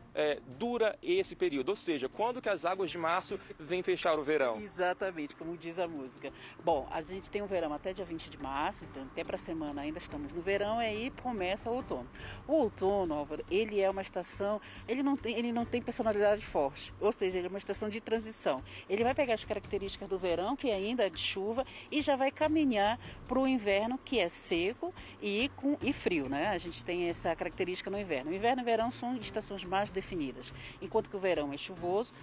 dura esse período? Ou seja, quando que as águas de março vêm fechar o verão?
Exatamente, como diz a música. Bom, a gente tem o verão até dia 20 de março, então até para a semana ainda estamos no verão, e aí começa o outono. O outono, Álvaro, ele é uma estação, ele não tem personalidade forte, ou seja, ele é uma estação de transição. Ele vai pegar as características do verão, que ainda é de chuva, e já vai caminhar para o inverno, que é seco e frio, né? A gente tem essa característica no inverno. O inverno e verão são estações mais definidas. Enquanto que o verão é chuvoso,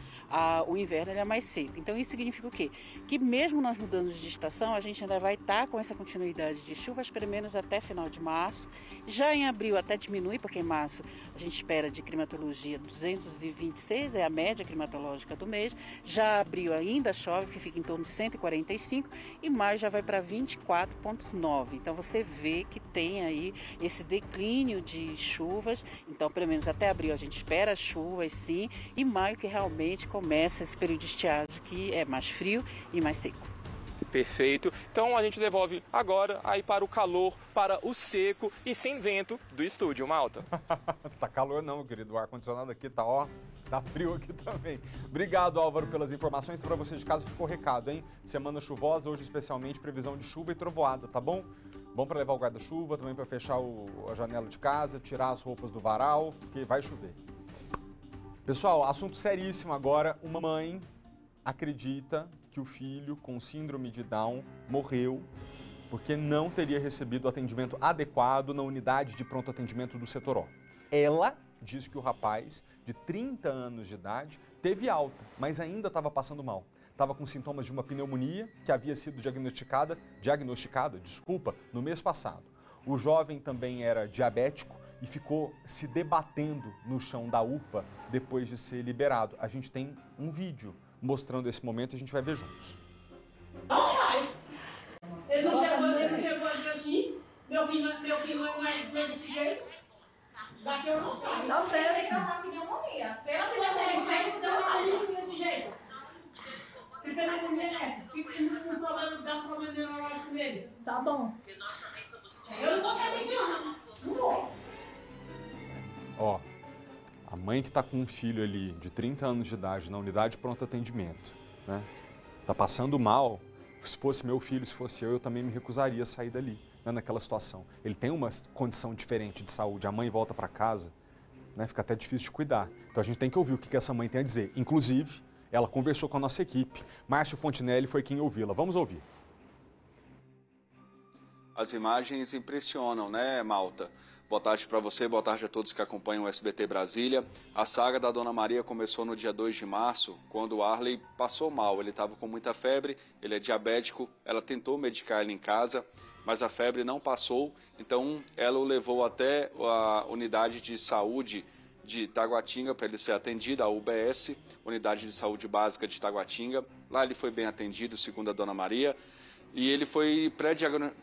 o inverno ele é mais seco. Então isso significa o quê? Que mesmo nós mudando de estação, a gente ainda vai estar com essa continuidade de chuvas, pelo menos até final de março. Já em abril até diminui, porque em março a gente espera de climatologia 226, é a média climatológica do mês. Já abril ainda chove, que fica em torno de 145, e maio já vai para 24,9. Então você vê que tem aí esse declínio de chuvas. Então, pelo menos até abril a gente espera chuvas, sim, e maio que realmente começa esse período de estiagem, que é mais frio e mais seco.
Perfeito. Então a gente devolve agora aí para o calor, para o seco e sem vento do estúdio, Malta.
Tá calor não, querido. O ar-condicionado aqui tá frio aqui também. Obrigado, Álvaro, pelas informações. Para você de casa ficou o recado, hein? Semana chuvosa, hoje especialmente previsão de chuva e trovoada, tá bom? Bom para levar o guarda-chuva, também para fechar a janela de casa, tirar as roupas do varal, porque vai chover. Pessoal, assunto seríssimo agora. Uma mãe acredita que o filho com síndrome de Down morreu porque não teria recebido atendimento adequado na unidade de pronto atendimento do setor O. Ela diz que o rapaz, de 30 anos de idade, teve alta, mas ainda estava passando mal. Estava com sintomas de uma pneumonia que havia sido diagnosticada, no mês passado. O jovem também era diabético e ficou se debatendo no chão da UPA depois de ser liberado. A gente tem um vídeo mostrando esse momento e a gente vai ver juntos.
Não sai. Ele não chegou assim. Meu filho não é desse jeito. Daqui eu não saio.
Não sei, eu sei que ela tá pneumonia. Pelo que eu sei, o médico deu uma
Porque na mulher é essa. Porque não dá um problema neurológico nele.
Tá bom.
Eu não vou saber que não vou.
Ó, a mãe que está com um filho ali de 30 anos de idade na unidade de pronto atendimento, né? Tá passando mal. Se fosse meu filho, se fosse eu também me recusaria a sair dali, né, naquela situação. Ele tem uma condição diferente de saúde, a mãe volta para casa, né, fica até difícil de cuidar. Então a gente tem que ouvir o que essa mãe tem a dizer. Inclusive, ela conversou com a nossa equipe. Márcio Fontinelli foi quem ouvi-la. Vamos ouvir.
As imagens impressionam, né, Malta? Boa tarde para você, boa tarde a todos que acompanham o SBT Brasília. A saga da Dona Maria começou no dia 2 de março, quando o Arley passou mal. Ele estava com muita febre, ele é diabético, ela tentou medicar ele em casa, mas a febre não passou. Então, ela o levou até a unidade de saúde de Taguatinga para ele ser atendido, a UBS, Unidade de Saúde Básica de Taguatinga. Lá ele foi bem atendido, segundo a Dona Maria, e ele foi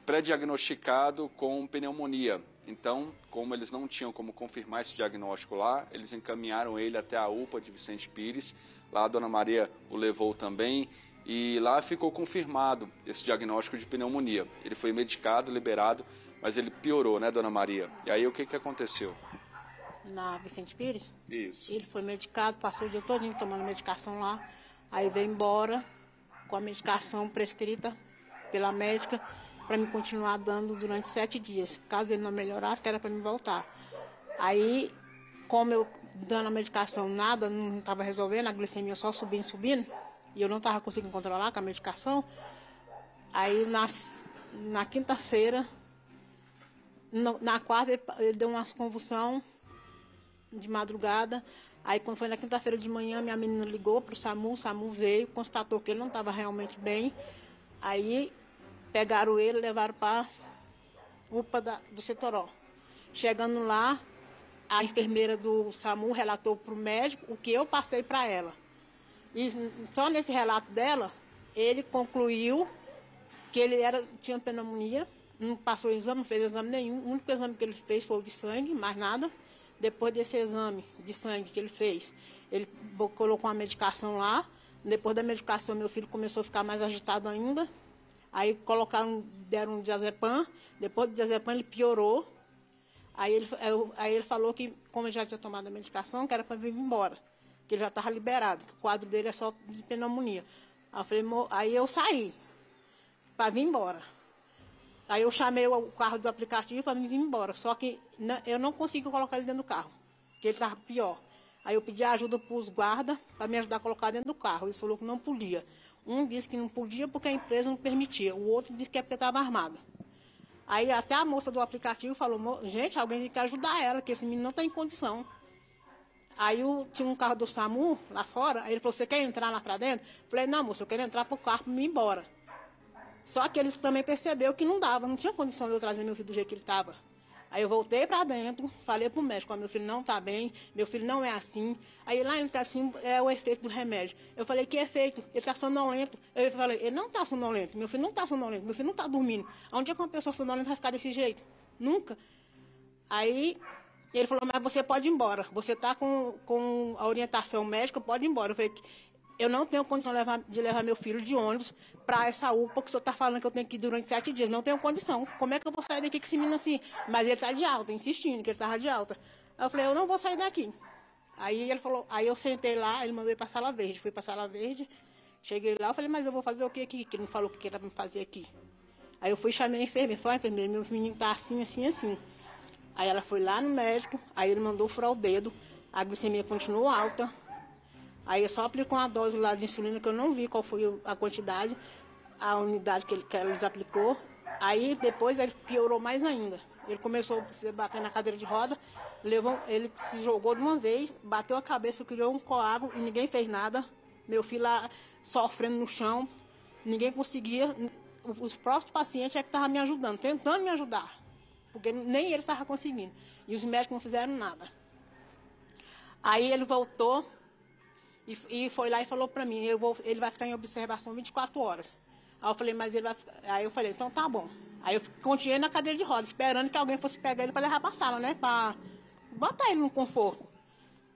pré-diagnosticado com pneumonia. Então, como eles não tinham como confirmar esse diagnóstico lá, eles encaminharam ele até a UPA de Vicente Pires. Lá a Dona Maria o levou também e lá ficou confirmado esse diagnóstico de pneumonia. Ele foi medicado, liberado, mas ele piorou, né, Dona Maria? E aí o que aconteceu?
Na Vicente Pires?
Isso.
Ele foi medicado, passou o dia todinho tomando medicação lá, aí veio embora com a medicação prescrita pela médica para me continuar dando durante 7 dias. Caso ele não melhorasse, que era para me voltar. Aí, como eu dando a medicação, nada, não estava resolvendo, a glicemia só subindo, e eu não estava conseguindo controlar com a medicação, aí na quinta-feira, na quarta, ele deu uma convulsão de madrugada. Aí, quando foi na quinta-feira de manhã, minha menina ligou para o SAMU veio, constatou que ele não estava realmente bem. Aí, pegaram ele e levaram para a UPA do Setoró. Chegando lá, a enfermeira do SAMU relatou para o médico o que eu passei para ela. E só nesse relato dela, ele concluiu que ele tinha pneumonia, não passou exame, não fez exame nenhum. O único exame que ele fez foi o de sangue, mais nada. Depois desse exame de sangue que ele fez, ele colocou uma medicação lá. Depois da medicação, meu filho começou a ficar mais agitado ainda. Aí deram um diazepam. Depois do diazepam, ele piorou. Aí ele falou que, como ele já tinha tomado a medicação, que era para vir embora, que ele já estava liberado, que o quadro dele é só de pneumonia. Aí eu saí para vir embora. Aí eu chamei o carro do aplicativo para vir embora, só que eu não consegui colocar ele dentro do carro, porque ele estava pior. Aí eu pedi ajuda para os guardas para me ajudar a colocar dentro do carro. Ele falou que não podia. Um disse que não podia porque a empresa não permitia, o outro disse que é porque estava armado. Aí até a moça do aplicativo falou, gente, alguém tem que ajudar ela, que esse menino não está em condição. Aí tinha um carro do SAMU lá fora, aí ele falou, você quer entrar lá para dentro? Eu falei, não, moça, eu quero entrar para o carro para me ir embora. Só que eles também perceberam que não dava, não tinha condição de eu trazer meu filho do jeito que ele estava. Aí eu voltei para dentro, falei para o médico, meu filho não está bem, meu filho não é assim. Aí lá ele está assim, é o efeito do remédio. Eu falei, que efeito? Ele está sonolento. Eu falei, ele não está sonolento, meu filho não está sonolento, meu filho não está dormindo. Onde é que uma pessoa sonolenta vai ficar desse jeito? Nunca. Aí ele falou, mas você pode ir embora, você está com a orientação médica, pode ir embora. Eu falei, eu não tenho condição de levar meu filho de ônibus para essa UPA, que o senhor está falando que eu tenho que ir durante 7 dias. Não tenho condição. Como é que eu vou sair daqui com esse menino assim? Mas ele está de alta, insistindo que ele estava de alta. Aí eu falei, eu não vou sair daqui. Aí ele falou, aí eu sentei lá, ele mandou ir para a sala verde. Fui para a sala verde, cheguei lá, eu falei, mas eu vou fazer o que aqui? Que ele não falou o que era para fazer aqui. Aí eu fui, chamei a enfermeira, falei, enfermeira, meu menino está assim, assim, assim. Aí ela foi lá no médico, aí ele mandou furar o dedo, a glicemia continuou alta. Aí só aplicou uma dose lá de insulina, que eu não vi qual foi a quantidade, a unidade que eles aplicou. Aí depois ele piorou mais ainda. Ele começou a se bater na cadeira de roda, ele se jogou de uma vez, bateu a cabeça, criou um coágulo e ninguém fez nada. Meu filho lá sofrendo no chão, ninguém conseguia. Os próprios pacientes é que estavam me ajudando, tentando me ajudar, porque nem eles estavam conseguindo. E os médicos não fizeram nada. Aí ele voltou e foi lá e falou para mim, ele vai ficar em observação 24 horas. Aí eu falei, mas ele vai... Aí eu falei, então tá bom. Aí eu continuei na cadeira de rodas, esperando que alguém fosse pegar ele para levar para a sala, né? Para botar ele no conforto.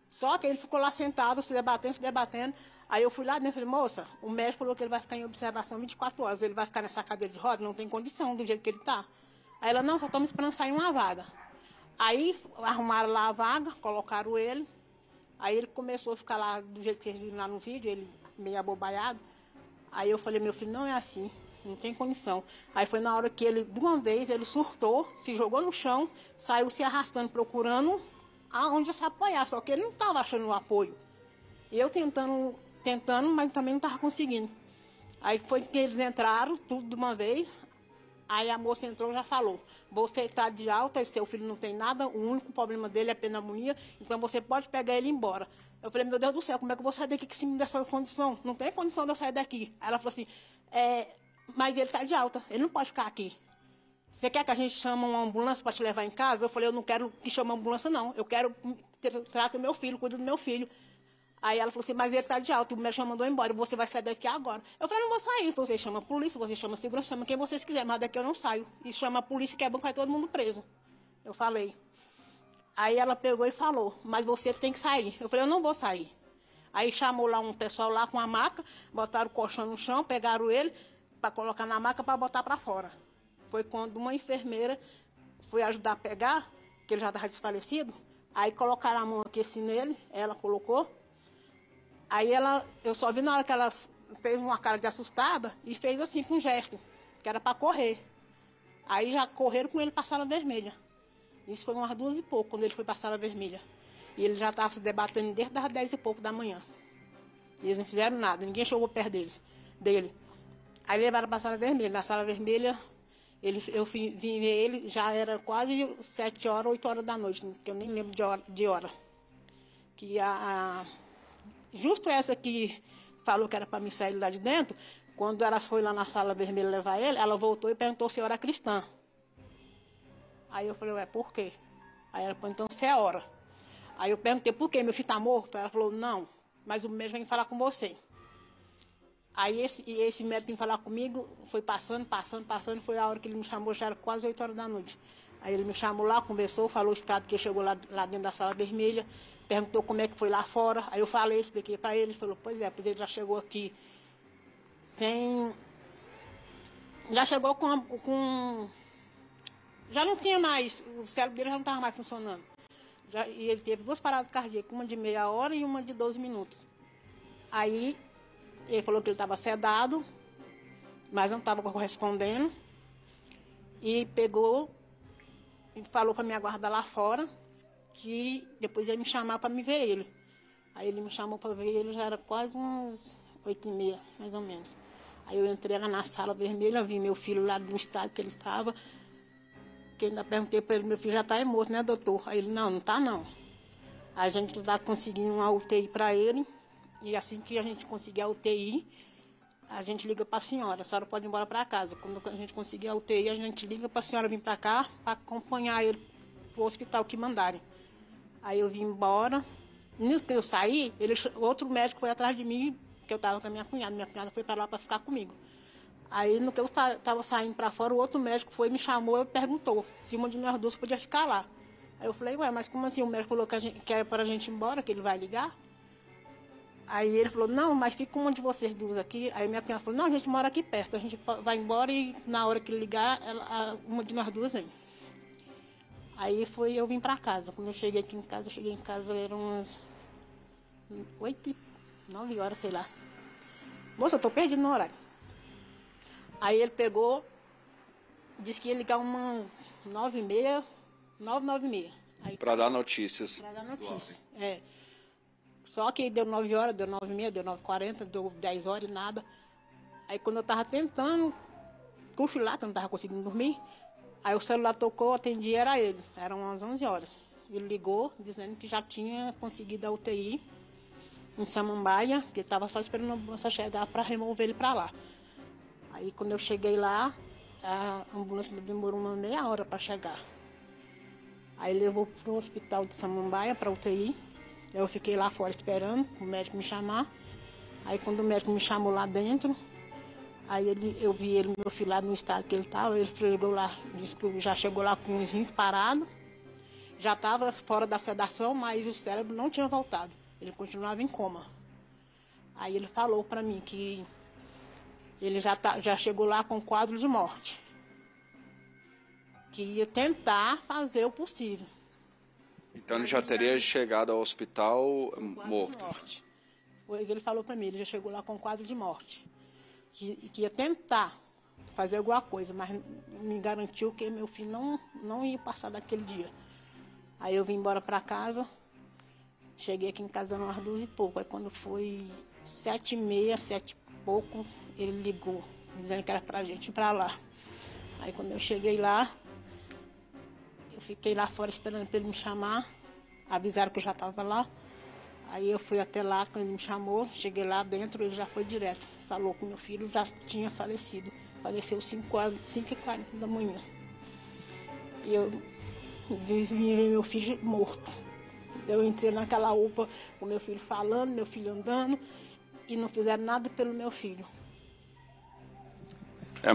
Só que ele ficou lá sentado, se debatendo. Aí eu fui lá dentro e falei, moça, o médico falou que ele vai ficar em observação 24 horas. Ele vai ficar nessa cadeira de roda, não tem condição do jeito que ele está. Aí ela, não, só estamos esperando sair uma vaga. Aí arrumaram lá a vaga, colocaram ele. Aí ele começou a ficar lá do jeito que vocês viram lá no vídeo, ele meio abobaiado. Aí eu falei, meu filho, não é assim, não tem condição. Aí foi na hora que ele, de uma vez, ele surtou, se jogou no chão, saiu se arrastando, procurando aonde se apoiar. Só que ele não estava achando o apoio. E eu tentando, mas também não estava conseguindo. Aí foi que eles entraram, tudo de uma vez. Aí a moça entrou e já falou, você está de alta e seu filho não tem nada, o único problema dele é pneumonia, então você pode pegar ele embora. Eu falei, meu Deus do céu, como é que eu vou sair daqui que se me dessa condição? Não tem condição de eu sair daqui. Aí ela falou assim, mas ele está de alta, ele não pode ficar aqui. Você quer que a gente chame uma ambulância para te levar em casa? Eu falei, eu não quero que chame uma ambulância não, eu quero tratar do meu filho, cuida do meu filho. Aí ela falou assim, mas ele está de alta, o médico mandou embora, você vai sair daqui agora. Eu falei, não vou sair. Você chama a polícia, você chama a segurança, chama quem vocês quiserem, mas daqui eu não saio. E chama a polícia que é bom que vai todo mundo preso. Eu falei. Aí ela pegou e falou, mas você tem que sair. Eu falei, eu não vou sair. Aí chamou lá um pessoal lá com a maca, botaram o colchão no chão, pegaram ele para colocar na maca para botar para fora. Foi quando uma enfermeira foi ajudar a pegar, que ele já estava desfalecido, aí colocaram a mão aqui assim nele, ela colocou. Aí eu só vi na hora que ela fez uma cara de assustada e fez assim com um gesto, que era para correr. Aí já correram com ele para a sala vermelha. Isso foi umas 2 e pouco, quando ele foi para a sala vermelha. E ele já estava se debatendo desde as 10 e pouco da manhã. E eles não fizeram nada, ninguém chegou perto dele. Aí levaram para a sala vermelha. Na sala vermelha, eu vim ver ele, já era quase 7 horas, 8 horas da noite, que eu nem lembro de hora. Que justo essa que falou que era para me sair lá de dentro, quando ela foi lá na sala vermelha levar ele, ela voltou e perguntou se eu era cristã. Aí eu falei, ué, por quê? Aí ela falou, então você é hora. Aí eu perguntei, por quê? Meu filho está morto? Ela falou, não, mas o médico vem falar com você. Aí esse médico vem falar comigo, foi passando, foi a hora que ele me chamou, já era quase 8 horas da noite. Aí ele me chamou lá, conversou, falou o estado que chegou lá dentro da sala vermelha, perguntou como é que foi lá fora. Aí eu falei, expliquei para ele, ele falou, pois ele já chegou aqui já chegou com... Já não tinha mais, o cérebro dele já não estava mais funcionando. E ele teve 2 paradas cardíacas, uma de meia hora e uma de 12 minutos. Aí ele falou que ele estava sedado, mas não estava correspondendo. E pegou e falou para me aguardar lá fora, que depois ia me chamar para me ver ele. Aí ele me chamou para ver ele, já era quase umas 8h30, mais ou menos. Aí eu entrei lá na sala vermelha, vi meu filho lá do estado que ele estava, que ainda perguntei para ele, meu filho já está morto, né, doutor? Aí ele, não está não. A gente está conseguindo uma UTI para ele, e assim que a gente conseguir a UTI, a gente liga para a senhora pode ir embora para casa. Quando a gente conseguir a UTI, a gente liga para a senhora vir para cá, para acompanhar ele para o hospital que mandarem. Aí eu vim embora. Nisso que eu saí, outro médico foi atrás de mim, que eu estava com a minha cunhada foi para lá para ficar comigo. Aí no que eu estava saindo para fora, o outro médico foi, me chamou e perguntou se uma de nós 2 podia ficar lá. Aí eu falei, ué, mas como assim? O médico falou que é para a gente ir embora, que ele vai ligar? Aí ele falou, não, mas fica uma de vocês 2 aqui. Aí minha cunhada falou, não, a gente mora aqui perto, a gente vai embora e na hora que ele ligar, uma de nós 2 vem. Aí eu vim para casa. Quando eu cheguei aqui em casa, eram umas 9 horas, sei lá. Moça, eu tô perdido no horário. Aí ele pegou, disse que ia ligar umas 9h30, 9h30.
Para dar notícias.
Para dar notícias, Só que deu 9 horas, deu 9h30, deu 9h40, deu 10 horas e nada. Aí quando eu tava tentando cochilar, que eu não tava conseguindo dormir, aí o celular tocou, atendi, era ele. Eram umas 11 horas. Ele ligou, dizendo que já tinha conseguido a UTI em Samambaia, que ele estava só esperando a ambulância chegar para remover ele para lá. Aí quando eu cheguei lá, a ambulância demorou uma meia hora para chegar. Aí levou para o hospital de Samambaia, para a UTI. Eu fiquei lá fora esperando o médico me chamar. Aí quando o médico me chamou lá dentro, aí eu vi meu filho lá no estado que ele estava, ele chegou lá, disse que já chegou lá com os rins parados, já estava fora da sedação, mas o cérebro não tinha voltado, ele continuava em coma. Aí ele falou para mim que ele já chegou lá com quadro de morte. Que ia tentar fazer o possível.
Então ele já teria chegado ao hospital morto.
Foi o que ele falou para mim, ele já chegou lá com quadro de morte. Que ia tentar fazer alguma coisa, mas me garantiu que meu filho não ia passar daquele dia. Aí eu vim embora para casa, cheguei aqui em casa umas 2 e pouco. Aí quando foi 7h30, 7 e pouco, ele ligou, dizendo que era pra gente ir para lá. Aí quando eu cheguei lá, eu fiquei lá fora esperando para ele me chamar, avisaram que eu já estava lá. Aí eu fui até lá, quando ele me chamou, cheguei lá dentro, ele já foi direto. Falou que meu filho já tinha falecido. Faleceu 5h40 da manhã. E eu vi meu filho morto. Eu entrei naquela UPA com meu filho falando, meu filho andando, e não fizeram nada pelo meu filho.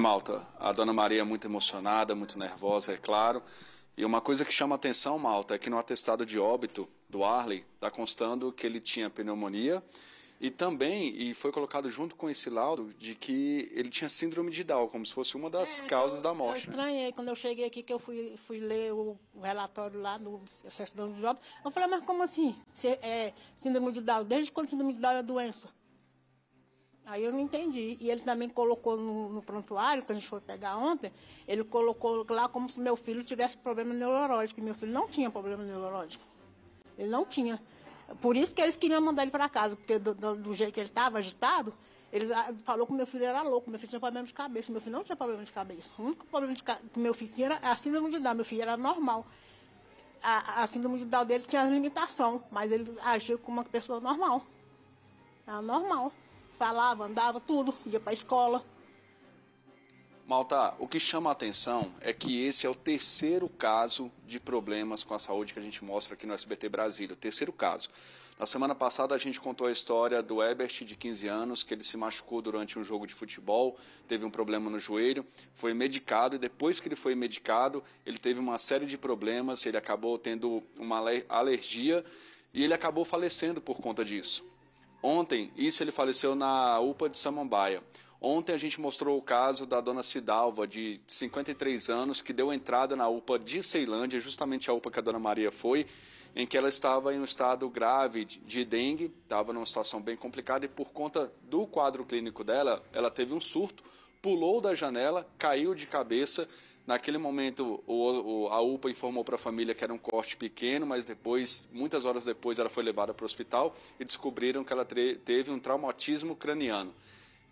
Malta, a dona Maria é muito emocionada, muito nervosa, é claro. E uma coisa que chama atenção, Malta, é que no atestado de óbito do Arley está constando que ele tinha pneumonia e também, e foi colocado junto com esse laudo, de que ele tinha síndrome de Down, como se fosse uma das causas da morte.
Eu estranhei, quando eu cheguei aqui, que eu fui ler o relatório lá do certidão de óbito, eu falei, mas como assim? Síndrome de Down? Desde quando síndrome de Down é doença? Aí eu não entendi. E ele também colocou no prontuário, que a gente foi pegar ontem, ele colocou lá como se meu filho tivesse problema neurológico. E meu filho não tinha problema neurológico. Ele não tinha. Por isso que eles queriam mandar ele para casa, porque do jeito que ele estava, agitado, eles falou que meu filho era louco, meu filho tinha problema de cabeça. Meu filho não tinha problema de cabeça. O único problema que meu filho tinha era a síndrome de Down. Meu filho era normal. A síndrome de Down dele tinha limitação, mas ele agiu como uma pessoa normal. Era normal. Falava, andava, tudo, ia para a escola.
Malta, o que chama a atenção é que esse é o 3º caso de problemas com a saúde que a gente mostra aqui no SBT Brasília. O 3º caso. Na semana passada a gente contou a história do Ebert, de 15 anos, que ele se machucou durante um jogo de futebol, teve um problema no joelho, foi medicado e depois que ele foi medicado, ele teve uma série de problemas, ele acabou tendo uma alergia e ele acabou falecendo por conta disso. Ontem, ele faleceu na UPA de Samambaia. Ontem a gente mostrou o caso da dona Cidalva, de 53 anos, que deu entrada na UPA de Ceilândia, justamente a UPA que a dona Maria foi, em que ela estava em um estado grave de dengue, estava numa situação bem complicada e por conta do quadro clínico dela, ela teve um surto, pulou da janela, caiu de cabeça. Naquele momento, a UPA informou para a família que era um corte pequeno, mas depois, muitas horas depois, ela foi levada para o hospital e descobriram que ela teve um traumatismo craniano.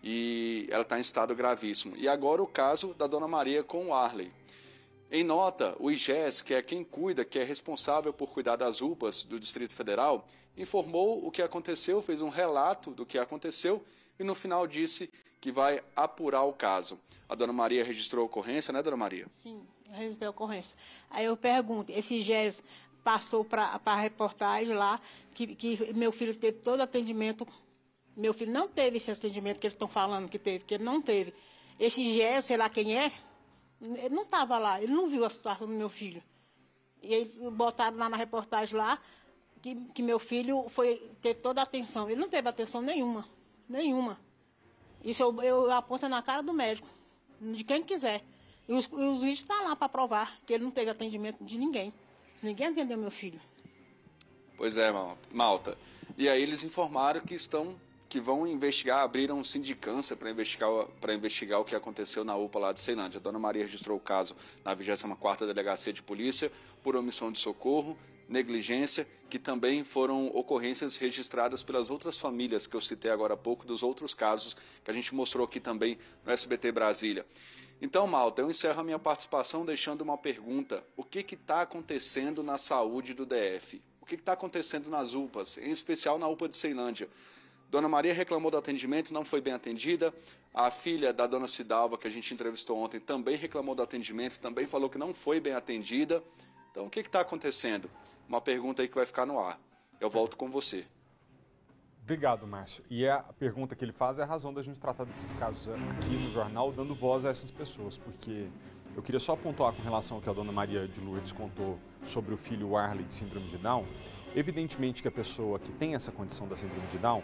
E ela está em estado gravíssimo. E agora o caso da dona Maria com o Arley. Em nota, o IGES, que é quem cuida, que é responsável por cuidar das UPAs do Distrito Federal, informou o que aconteceu, fez um relato do que aconteceu e no final disse que vai apurar o caso. A dona Maria registrou a ocorrência, né, dona Maria?
Sim, eu registrei a ocorrência. Aí eu pergunto, esse IGES passou para a reportagem lá, que meu filho teve todo atendimento. Meu filho não teve esse atendimento que eles estão falando que teve, que ele não teve. Esse IGES, sei lá quem é, ele não estava lá, ele não viu a situação do meu filho. E eles botaram lá na reportagem lá que meu filho teve toda a atenção. Ele não teve atenção nenhuma, nenhuma. Isso eu aponto na cara do médico, de quem quiser. E os vídeos estão lá para provar que ele não teve atendimento de ninguém. Ninguém atendeu meu filho.
Pois é, Malta. E aí eles informaram que vão investigar, abriram um sindicância para investigar o que aconteceu na UPA lá de Ceilândia. A dona Maria registrou o caso na 24ª Delegacia de Polícia por omissão de socorro, negligência, que também foram ocorrências registradas pelas outras famílias que eu citei agora há pouco, dos outros casos que a gente mostrou aqui também no SBT Brasília. Então, Malta, eu encerro a minha participação deixando uma pergunta. O que está acontecendo na saúde do DF? O que está acontecendo nas UPAs, em especial na UPA de Ceilândia? Dona Maria reclamou do atendimento, não foi bem atendida. A filha da dona Cidalva, que a gente entrevistou ontem, também reclamou do atendimento, também falou que não foi bem atendida. Então, o que está acontecendo? Uma pergunta aí que vai ficar no ar. Eu volto com você.
Obrigado, Márcio. E a pergunta que ele faz é a razão da gente tratar desses casos aqui no jornal, dando voz a essas pessoas, porque eu queria só pontuar com relação ao que a dona Maria de Lourdes contou sobre o filho Arley de síndrome de Down. Evidentemente que a pessoa que tem essa condição da síndrome de Down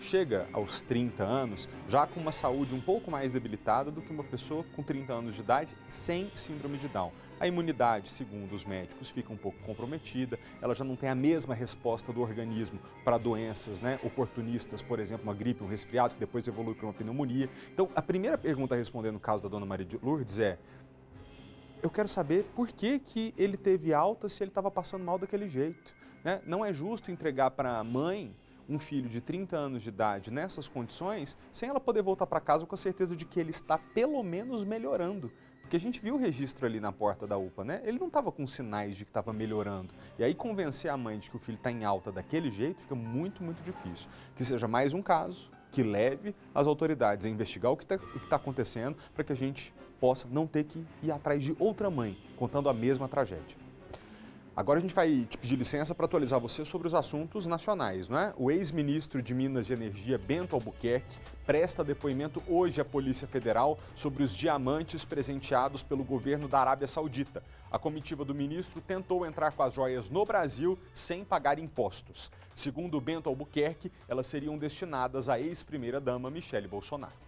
chega aos 30 anos já com uma saúde um pouco mais debilitada do que uma pessoa com 30 anos de idade sem síndrome de Down. A imunidade, segundo os médicos, fica um pouco comprometida, ela já não tem a mesma resposta do organismo para doenças, né, oportunistas, por exemplo, uma gripe, um resfriado, que depois evolui para uma pneumonia. Então, a primeira pergunta a responder no caso da dona Maria de Lourdes é: eu quero saber por que ele teve alta se ele estava passando mal daquele jeito, né? Não é justo entregar para a mãe um filho de 30 anos de idade nessas condições, sem ela poder voltar para casa com a certeza de que ele está pelo menos melhorando. Porque a gente viu o registro ali na porta da UPA, né? Ele não estava com sinais de que estava melhorando. E aí convencer a mãe de que o filho está em alta daquele jeito fica muito, muito difícil. Que seja mais um caso que leve as autoridades a investigar o que está acontecendo para que a gente possa não ter que ir atrás de outra mãe contando a mesma tragédia. Agora a gente vai te pedir licença para atualizar você sobre os assuntos nacionais, não é? O ex-ministro de Minas e Energia, Bento Albuquerque, presta depoimento hoje à Polícia Federal sobre os diamantes presenteados pelo governo da Arábia Saudita. A comitiva do ministro tentou entrar com as joias no Brasil sem pagar impostos. Segundo Bento Albuquerque, elas seriam destinadas à ex-primeira-dama Michele Bolsonaro.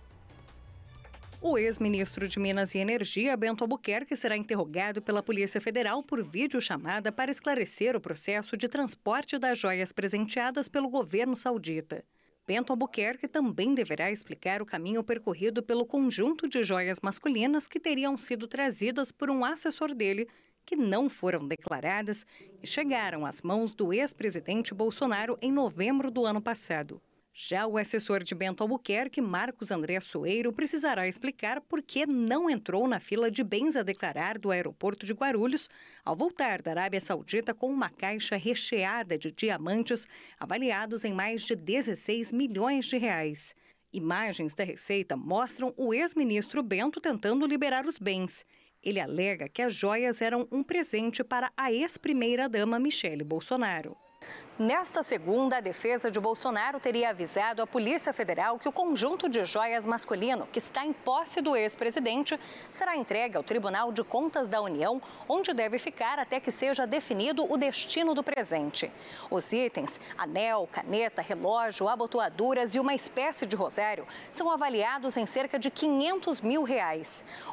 O ex-ministro de Minas e Energia, Bento Albuquerque, será interrogado pela Polícia Federal por videochamada para esclarecer o processo de transporte das joias presenteadas pelo governo saudita. Bento Albuquerque também deverá explicar o caminho percorrido pelo conjunto de joias masculinas que teriam sido trazidas por um assessor dele, que não foram declaradas e chegaram às mãos do ex-presidente Bolsonaro em novembro do ano passado. Já o assessor de Bento Albuquerque, Marcos André Soeiro, precisará explicar por que não entrou na fila de bens a declarar do aeroporto de Guarulhos ao voltar da Arábia Saudita com uma caixa recheada de diamantes avaliados em mais de 16 milhões de reais. Imagens da Receita mostram o ex-ministro Bento tentando liberar os bens. Ele alega que as joias eram um presente para a ex-primeira-dama Michele Bolsonaro. Nesta segunda, a defesa de Bolsonaro teria avisado à Polícia Federal que o conjunto de joias masculino que está em posse do ex-presidente será entregue ao Tribunal de Contas da União, onde deve ficar até que seja definido o destino do presente. Os itens, anel, caneta, relógio, abotoaduras e uma espécie de rosário, são avaliados em cerca de R$500 mil.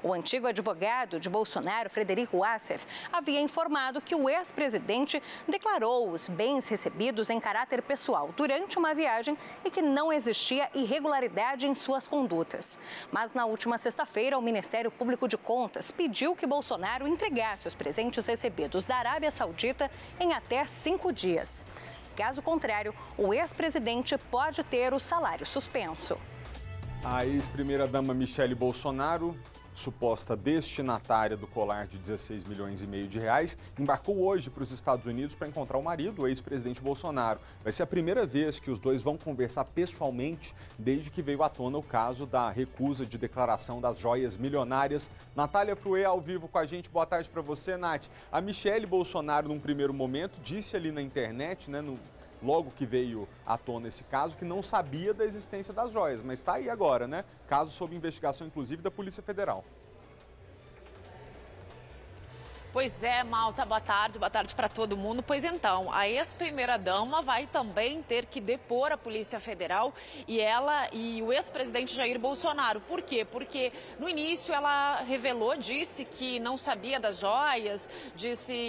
O antigo advogado de Bolsonaro, Frederico Wassef, havia informado que o ex-presidente declarou os bens recebidos em caráter pessoal durante uma viagem e que não existia irregularidade em suas condutas. Mas na última sexta-feira, o Ministério Público de Contas pediu que Bolsonaro entregasse os presentes recebidos da Arábia Saudita em até 5 dias. Caso contrário, o ex-presidente pode ter o salário suspenso.
A ex-primeira-dama Michele Bolsonaro, suposta destinatária do colar de 16 milhões e meio de reais, embarcou hoje para os Estados Unidos para encontrar o marido, o ex-presidente Bolsonaro. Vai ser a primeira vez que os dois vão conversar pessoalmente desde que veio à tona o caso da recusa de declaração das joias milionárias. Natália Fruê, ao vivo com a gente. Boa tarde para você, Nath. A Michele Bolsonaro, num primeiro momento, disse ali na internet, né, logo que veio à tona esse caso, que não sabia da existência das joias, mas está aí agora, né? Caso sob investigação, inclusive, da Polícia Federal.
Pois é, Malta, boa tarde para todo mundo. Pois então, a ex-primeira-dama vai também ter que depor a Polícia Federal e ela e o ex-presidente Jair Bolsonaro. Por quê? Porque no início ela disse que não sabia das joias,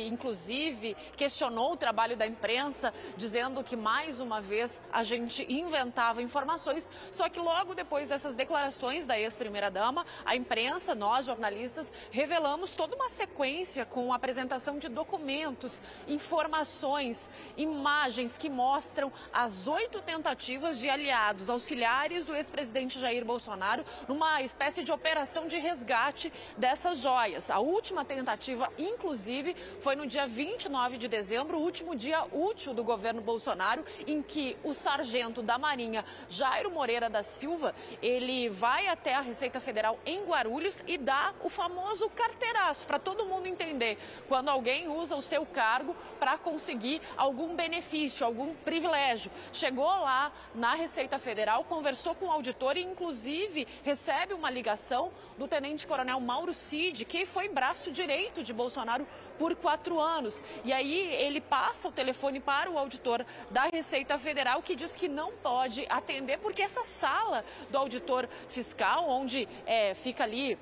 inclusive, questionou o trabalho da imprensa, dizendo que mais uma vez a gente inventava informações. Só que logo depois dessas declarações da ex-primeira-dama, a imprensa, nós jornalistas, revelamos toda uma sequência com a apresentação de documentos, informações, imagens que mostram as 8 tentativas de aliados auxiliares do ex-presidente Jair Bolsonaro numa espécie de operação de resgate dessas joias. A última tentativa, inclusive, foi no dia 29 de dezembro, o último dia útil do governo Bolsonaro, em que o sargento da Marinha, Jairo Moreira da Silva, ele vai até a Receita Federal em Guarulhos e dá o famoso carteiraço, para todo mundo entender entender quando alguém usa o seu cargo para conseguir algum benefício, algum privilégio. Chegou lá na Receita Federal, conversou com o auditor e, inclusive, recebe uma ligação do tenente-coronel Mauro Cid, que foi braço direito de Bolsonaro por 4 anos. E aí ele passa o telefone para o auditor da Receita Federal, que diz que não pode atender, porque essa sala do auditor fiscal, onde fica ali,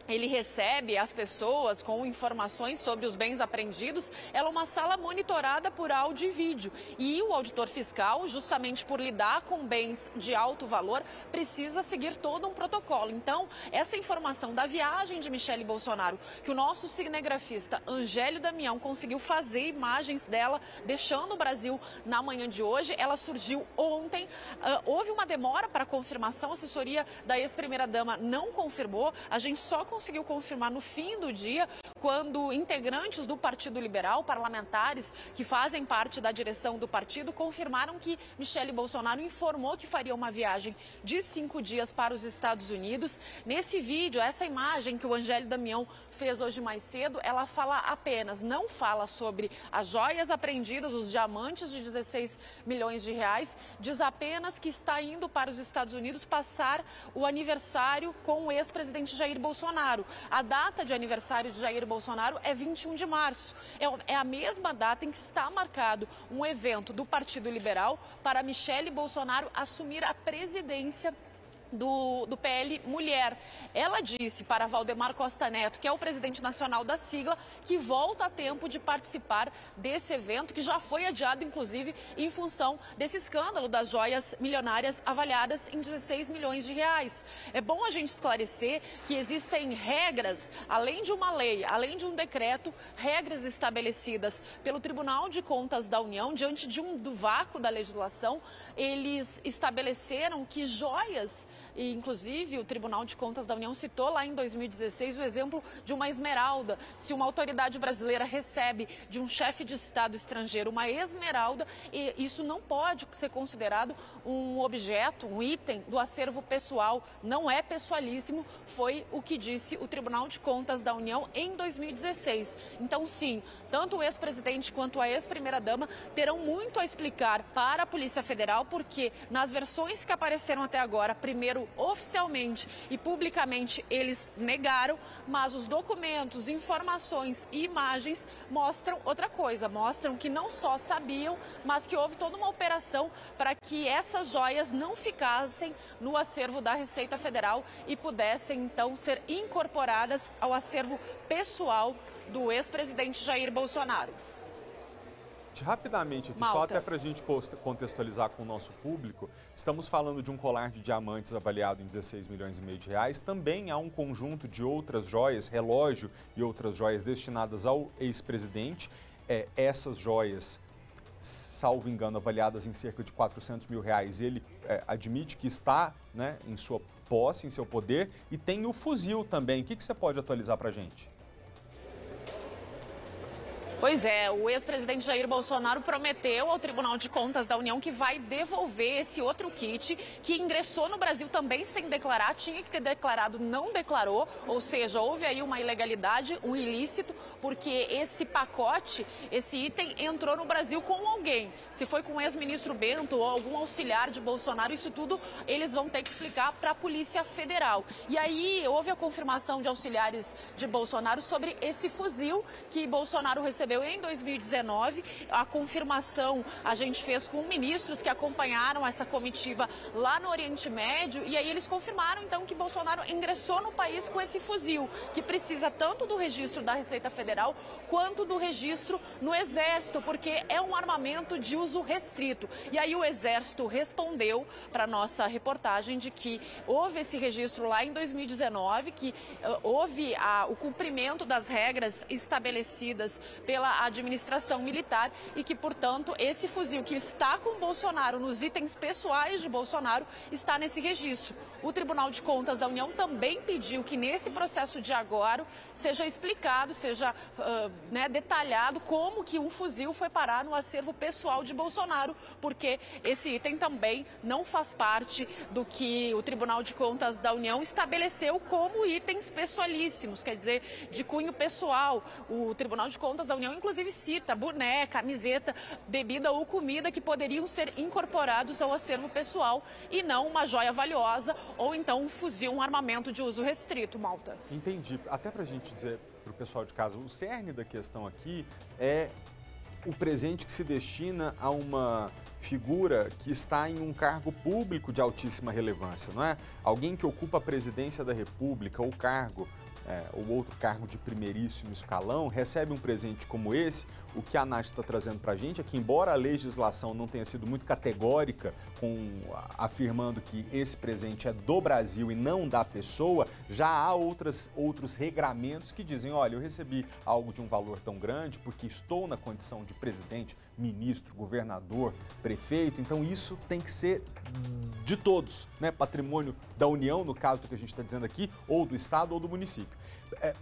ele recebe as pessoas com informações sobre os bens apreendidos, ela é uma sala monitorada por áudio e vídeo. E o auditor fiscal, justamente por lidar com bens de alto valor, precisa seguir todo um protocolo. Então, essa informação da viagem de Michele Bolsonaro, que o nosso cinegrafista Angélio Damião conseguiu fazer imagens dela, deixando o Brasil na manhã de hoje, ela surgiu ontem. Houve uma demora para confirmação, a assessoria da ex-primeira-dama não confirmou, a gente só conseguiu confirmar no fim do dia, quando integrantes do Partido Liberal, parlamentares que fazem parte da direção do partido, confirmaram que Michele Bolsonaro informou que faria uma viagem de 5 dias para os Estados Unidos. Nesse vídeo, essa imagem que o Angélio Damião fez hoje mais cedo, ela fala apenas, não fala sobre as joias apreendidas, os diamantes de 16 milhões de reais, diz apenas que está indo para os Estados Unidos passar o aniversário com o ex-presidente Jair Bolsonaro. A data de aniversário de Jair Bolsonaro é 21 de março. É a mesma data em que está marcado um evento do Partido Liberal para Michele Bolsonaro assumir a presidência do PL Mulher. Ela disse para Valdemar Costa Neto, que é o presidente nacional da sigla, que volta a tempo de participar desse evento, que já foi adiado, inclusive, em função desse escândalo das joias milionárias avaliadas em 16 milhões de reais. É bom a gente esclarecer que existem regras, além de uma lei, além de um decreto, regras estabelecidas pelo Tribunal de Contas da União, diante do vácuo da legislação. Eles estabeleceram que joias, e inclusive o Tribunal de Contas da União citou lá em 2016 o exemplo de uma esmeralda. Se uma autoridade brasileira recebe de um chefe de Estado estrangeiro uma esmeralda, isso não pode ser considerado um objeto, um item do acervo pessoal, não é pessoalíssimo, foi o que disse o Tribunal de Contas da União em 2016. Então, sim, tanto o ex-presidente quanto a ex-primeira-dama terão muito a explicar para a Polícia Federal, porque nas versões que apareceram até agora, primeiro oficialmente e publicamente eles negaram, mas os documentos, informações e imagens mostram outra coisa, mostram que não só sabiam, mas que houve toda uma operação para que essas joias não ficassem no acervo da Receita Federal e pudessem então ser incorporadas ao acervo pessoal do ex-presidente Jair Bolsonaro.
Rapidamente aqui, só até para a gente contextualizar com o nosso público, estamos falando de um colar de diamantes avaliado em 16 milhões e meio de reais. Também há um conjunto de outras joias, relógio e outras joias destinadas ao ex-presidente. Essas joias, salvo engano, avaliadas em cerca de 400 mil reais. Ele admite que está, né, em sua posse, em seu poder, e tem o fuzil também. O que você pode atualizar para a gente?
Pois é, o ex-presidente Jair Bolsonaro prometeu ao Tribunal de Contas da União que vai devolver esse outro kit que ingressou no Brasil também sem declarar, tinha que ter declarado, não declarou, ou seja, houve aí uma ilegalidade, um ilícito, porque esse pacote, esse item entrou no Brasil com alguém. Se foi com o ex-ministro Bento ou algum auxiliar de Bolsonaro, isso tudo eles vão ter que explicar para a Polícia Federal. E aí houve a confirmação de auxiliares de Bolsonaro sobre esse fuzil que Bolsonaro recebeu em 2019, a confirmação a gente fez com ministros que acompanharam essa comitiva lá no Oriente Médio, e aí eles confirmaram então que Bolsonaro ingressou no país com esse fuzil, que precisa tanto do registro da Receita Federal quanto do registro no Exército, porque é um armamento de uso restrito. E aí o Exército respondeu para nossa reportagem de que houve esse registro lá em 2019, que houve o cumprimento das regras estabelecidas pelo pela administração militar e que, portanto, esse fuzil que está com Bolsonaro nos itens pessoais de Bolsonaro está nesse registro. O Tribunal de Contas da União também pediu que nesse processo de agora seja explicado, seja detalhado como que um fuzil foi parar no acervo pessoal de Bolsonaro, porque esse item também não faz parte do que o Tribunal de Contas da União estabeleceu como itens pessoalíssimos, quer dizer, de cunho pessoal. O Tribunal de Contas da União, inclusive, cita boné, camiseta, bebida ou comida que poderiam ser incorporados ao acervo pessoal e não uma joia valiosa ou então um fuzil, um armamento de uso restrito, Malta.
Entendi. Até para a gente dizer para o pessoal de casa, o cerne da questão aqui é o presente que se destina a uma figura que está em um cargo público de altíssima relevância, não é? Alguém que ocupa a presidência da República ou cargo, ou outro cargo de primeiríssimo escalão, recebe um presente como esse. O que a Nath está trazendo para a gente é que, embora a legislação não tenha sido muito categórica, afirmando que esse presente é do Brasil e não da pessoa, já há outros regramentos que dizem, olha, eu recebi algo de um valor tão grande porque estou na condição de presidente, ministro, governador, prefeito, então isso tem que ser de todos, né? Patrimônio da União, no caso do que a gente está dizendo aqui, ou do Estado ou do município.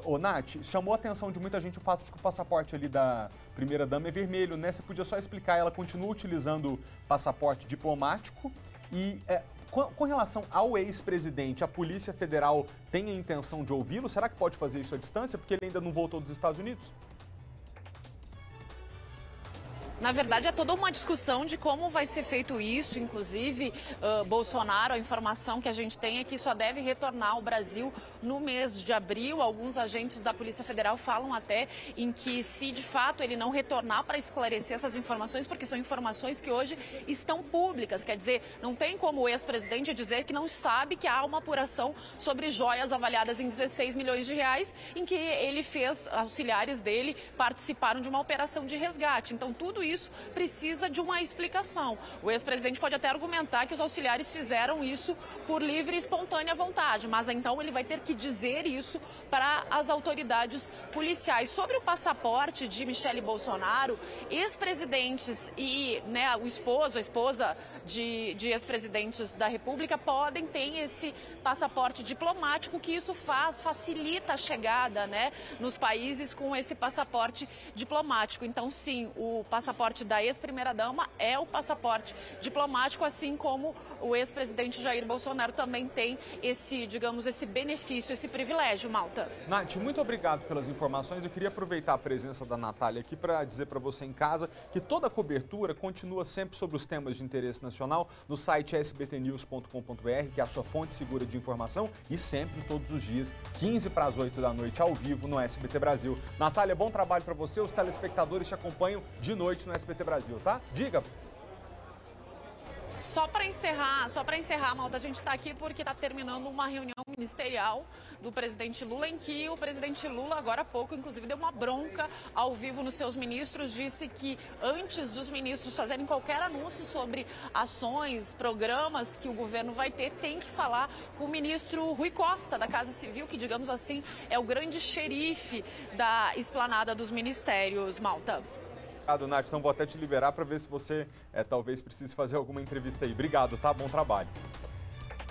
Ô, Nath, chamou a atenção de muita gente o fato de que o passaporte ali da primeira-dama é vermelho, né? Você podia só explicar, ela continua utilizando passaporte diplomático e... Com relação ao ex-presidente, a Polícia Federal tem a intenção de ouvi-lo? Será que pode fazer isso à distância, porque ele ainda não voltou dos Estados Unidos?
Na verdade, é toda uma discussão de como vai ser feito isso. Inclusive, Bolsonaro, a informação que a gente tem é que só deve retornar ao Brasil no mês de abril. Alguns agentes da Polícia Federal falam até em que, se de fato ele não retornar para esclarecer essas informações, porque são informações que hoje estão públicas, quer dizer, não tem como o ex-presidente dizer que não sabe que há uma apuração sobre joias avaliadas em 16 milhões de reais, em que ele fez, auxiliares dele participaram de uma operação de resgate. Então, tudo isso precisa de uma explicação. O ex-presidente pode até argumentar que os auxiliares fizeram isso por livre e espontânea vontade, mas então ele vai ter que dizer isso para as autoridades policiais. Sobre o passaporte de Michele Bolsonaro, ex-presidentes e o esposo, a esposa de ex-presidentes da República podem ter esse passaporte diplomático, que isso facilita a chegada, nos países com esse passaporte diplomático. Então, sim, o passaporte da ex-primeira-dama é o passaporte diplomático, assim como o ex-presidente Jair Bolsonaro também tem esse benefício, esse privilégio, Malta.
Nath, muito obrigado pelas informações. Eu queria aproveitar a presença da Natália aqui para dizer para você em casa que toda a cobertura continua sempre sobre os temas de interesse nacional no site sbtnews.com.br, que é a sua fonte segura de informação, e sempre, todos os dias, 15 para as 8 da noite, ao vivo no SBT Brasil. Natália, bom trabalho para você. Os telespectadores te acompanham de noite no SBT Brasil, tá? Diga.
Só para encerrar, Malta, a gente está aqui porque está terminando uma reunião ministerial do presidente Lula, em que o presidente Lula, agora há pouco, inclusive, deu uma bronca ao vivo nos seus ministros, disse que antes dos ministros fazerem qualquer anúncio sobre ações, programas que o governo vai ter, tem que falar com o ministro Rui Costa, da Casa Civil, que, digamos assim, é o grande xerife da esplanada dos ministérios, Malta.
Obrigado, Nath. Então vou até te liberar para ver se você talvez precise fazer alguma entrevista aí. Obrigado, tá? Bom trabalho.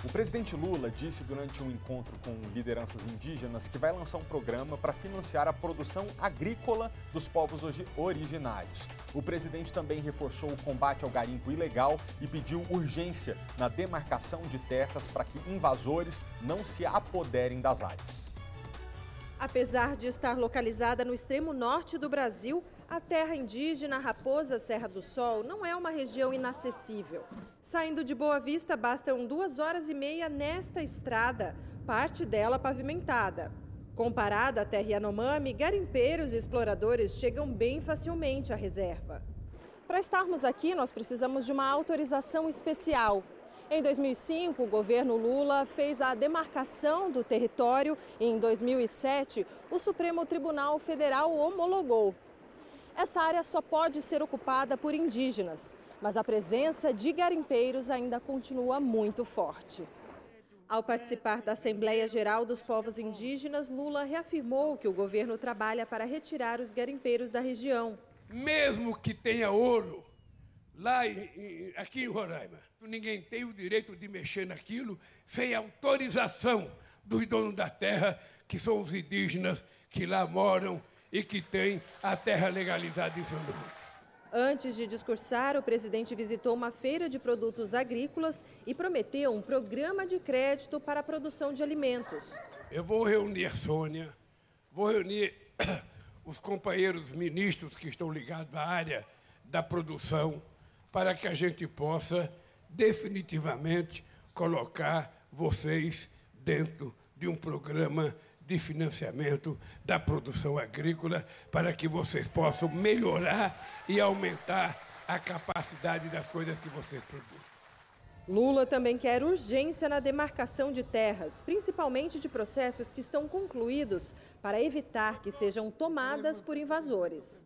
O presidente Lula disse durante um encontro com lideranças indígenas que vai lançar um programa para financiar a produção agrícola dos povos originários. O presidente também reforçou o combate ao garimpo ilegal e pediu urgência na demarcação de terras para que invasores não se apoderem das áreas.
Apesar de estar localizada no extremo norte do Brasil, a terra indígena Raposa Serra do Sol não é uma região inacessível. Saindo de Boa Vista, bastam 2h30 nesta estrada, parte dela pavimentada. Comparada à terra Yanomami, garimpeiros e exploradores chegam bem facilmente à reserva. Para estarmos aqui, nós precisamos de uma autorização especial. Em 2005, o governo Lula fez a demarcação do território e, em 2007, o Supremo Tribunal Federal homologou. Essa área só pode ser ocupada por indígenas, mas a presença de garimpeiros ainda continua muito forte. Ao participar da Assembleia Geral dos Povos Indígenas, Lula reafirmou que o governo trabalha para retirar os garimpeiros da região.
Mesmo que tenha ouro lá aqui em Roraima, ninguém tem o direito de mexer naquilo sem autorização dos donos da terra, que são os indígenas que lá moram e que têm a terra legalizada em seu nome.
Antes de discursar, o presidente visitou uma feira de produtos agrícolas e prometeu um programa de crédito para a produção de alimentos.
Eu vou reunir a Sônia, vou reunir os companheiros ministros que estão ligados à área da produção, para que a gente possa definitivamente colocar vocês dentro de um programa de financiamento da produção agrícola, para que vocês possam melhorar e aumentar a capacidade das coisas que vocês produzem.
Lula também quer urgência na demarcação de terras, principalmente de processos que estão concluídos, para evitar que sejam tomadas por invasores.